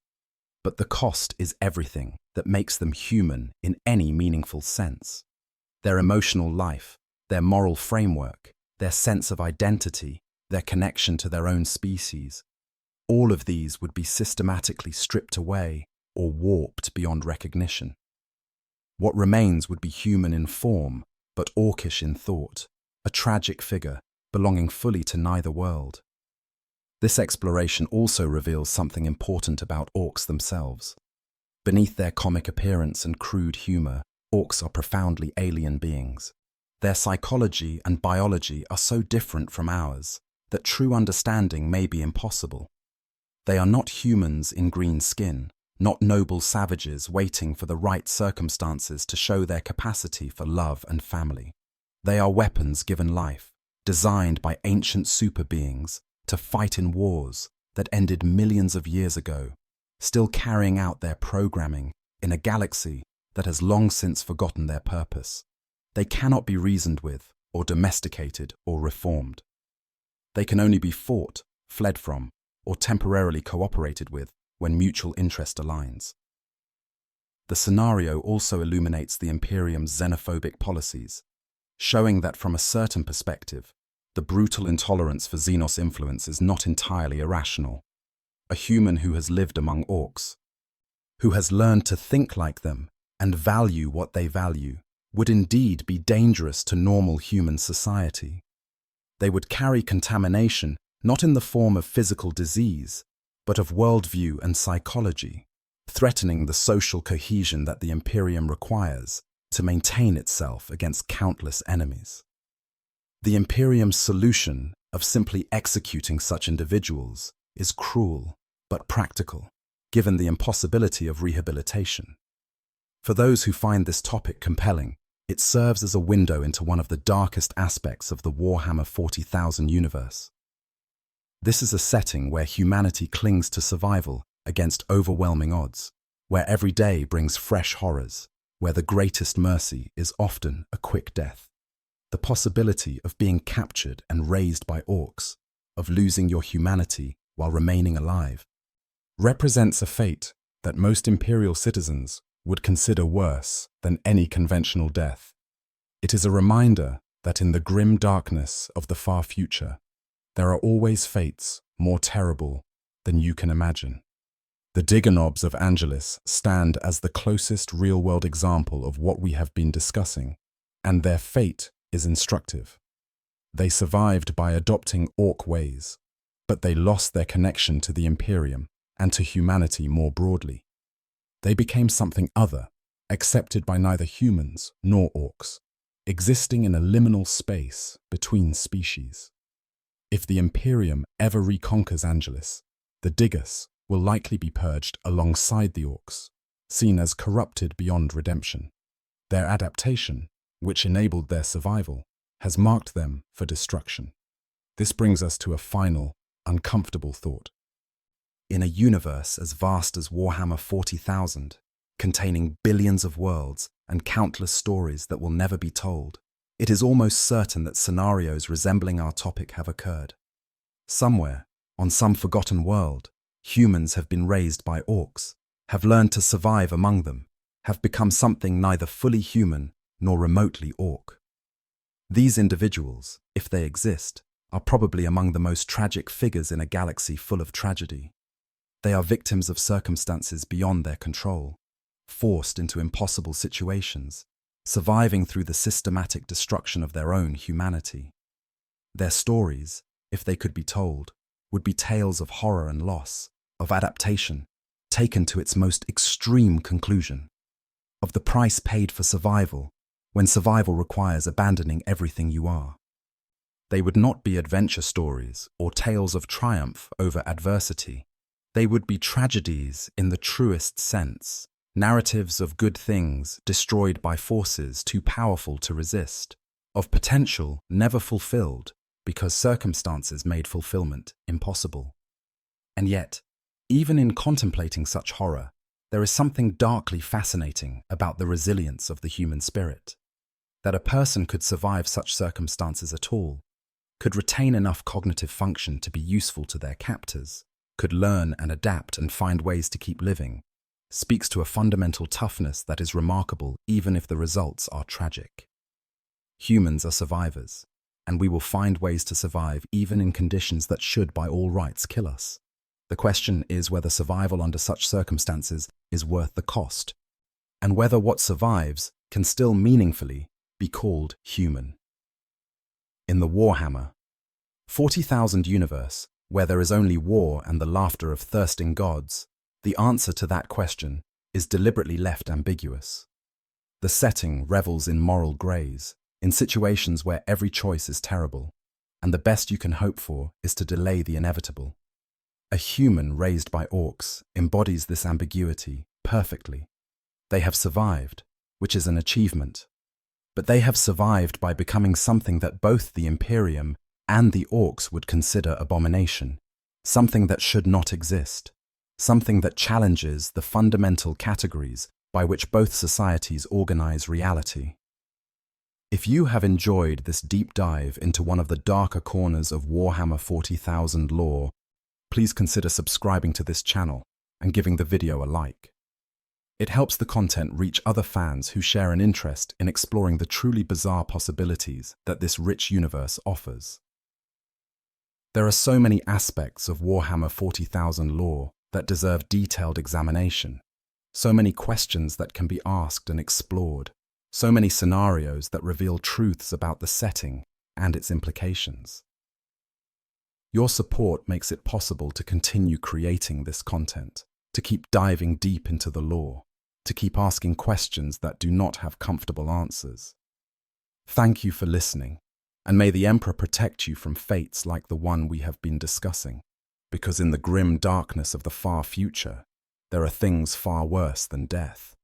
But the cost is everything that makes them human in any meaningful sense. Their emotional life, their moral framework, their sense of identity, their connection to their own species. All of these would be systematically stripped away or warped beyond recognition. What remains would be human in form, but orcish in thought, a tragic figure belonging fully to neither world. This exploration also reveals something important about orcs themselves. Beneath their comic appearance and crude humor, orcs are profoundly alien beings. Their psychology and biology are so different from ours that true understanding may be impossible. They are not humans in green skin, not noble savages waiting for the right circumstances to show their capacity for love and family. They are weapons given life, designed by ancient super beings to fight in wars that ended millions of years ago, still carrying out their programming in a galaxy that has long since forgotten their purpose. They cannot be reasoned with, or domesticated, or reformed. They can only be fought, fled from, or temporarily cooperated with when mutual interest aligns. The scenario also illuminates the Imperium's xenophobic policies, showing that from a certain perspective, the brutal intolerance for Xenos influence is not entirely irrational. A human who has lived among orcs, who has learned to think like them and value what they value, would indeed be dangerous to normal human society. They would carry contamination not in the form of physical disease, but of worldview and psychology, threatening the social cohesion that the Imperium requires to maintain itself against countless enemies. The Imperium's solution of simply executing such individuals is cruel but practical, given the impossibility of rehabilitation. For those who find this topic compelling, it serves as a window into one of the darkest aspects of the Warhammer 40,000 universe. This is a setting where humanity clings to survival against overwhelming odds, where every day brings fresh horrors, where the greatest mercy is often a quick death. The possibility of being captured and raised by orcs, of losing your humanity while remaining alive, represents a fate that most Imperial citizens would consider worse than any conventional death. It is a reminder that in the grim darkness of the far future, there are always fates more terrible than you can imagine. The Digger-knobs of Angelis stand as the closest real-world example of what we have been discussing, and their fate is instructive. They survived by adopting Ork ways, but they lost their connection to the Imperium and to humanity more broadly. They became something other, accepted by neither humans nor Orks, existing in a liminal space between species. If the Imperium ever reconquers Angelis, the Diggers will likely be purged alongside the Orks, seen as corrupted beyond redemption. Their adaptation, which enabled their survival, has marked them for destruction. This brings us to a final, uncomfortable thought. In a universe as vast as Warhammer 40,000, containing billions of worlds and countless stories that will never be told, it is almost certain that scenarios resembling our topic have occurred. Somewhere, on some forgotten world, humans have been raised by Orks, have learned to survive among them, have become something neither fully human nor remotely Ork. These individuals, if they exist, are probably among the most tragic figures in a galaxy full of tragedy. They are victims of circumstances beyond their control, forced into impossible situations, surviving through the systematic destruction of their own humanity. Their stories, if they could be told, would be tales of horror and loss, of adaptation, taken to its most extreme conclusion, of the price paid for survival, when survival requires abandoning everything you are. They would not be adventure stories or tales of triumph over adversity. They would be tragedies in the truest sense, narratives of good things destroyed by forces too powerful to resist, of potential never fulfilled because circumstances made fulfillment impossible. And yet, even in contemplating such horror, there is something darkly fascinating about the resilience of the human spirit. That a person could survive such circumstances at all, could retain enough cognitive function to be useful to their captors, could learn and adapt and find ways to keep living, speaks to a fundamental toughness that is remarkable even if the results are tragic. Humans are survivors, and we will find ways to survive even in conditions that should by all rights kill us. The question is whether survival under such circumstances is worth the cost, and whether what survives can still meaningfully be called human. In the Warhammer 40,000 universe, where there is only war and the laughter of thirsting gods, the answer to that question is deliberately left ambiguous. The setting revels in moral grays, in situations where every choice is terrible, and the best you can hope for is to delay the inevitable. A human raised by Orks embodies this ambiguity perfectly. They have survived, which is an achievement. But they have survived by becoming something that both the Imperium and the Orks would consider abomination, something that should not exist, something that challenges the fundamental categories by which both societies organize reality. If you have enjoyed this deep dive into one of the darker corners of Warhammer 40,000 lore, please consider subscribing to this channel and giving the video a like. It helps the content reach other fans who share an interest in exploring the truly bizarre possibilities that this rich universe offers. There are so many aspects of Warhammer 40,000 lore that deserve detailed examination, so many questions that can be asked and explored, so many scenarios that reveal truths about the setting and its implications. Your support makes it possible to continue creating this content, to keep diving deep into the lore, to keep asking questions that do not have comfortable answers. Thank you for listening, and may the Emperor protect you from fates like the one we have been discussing, because in the grim darkness of the far future, there are things far worse than death.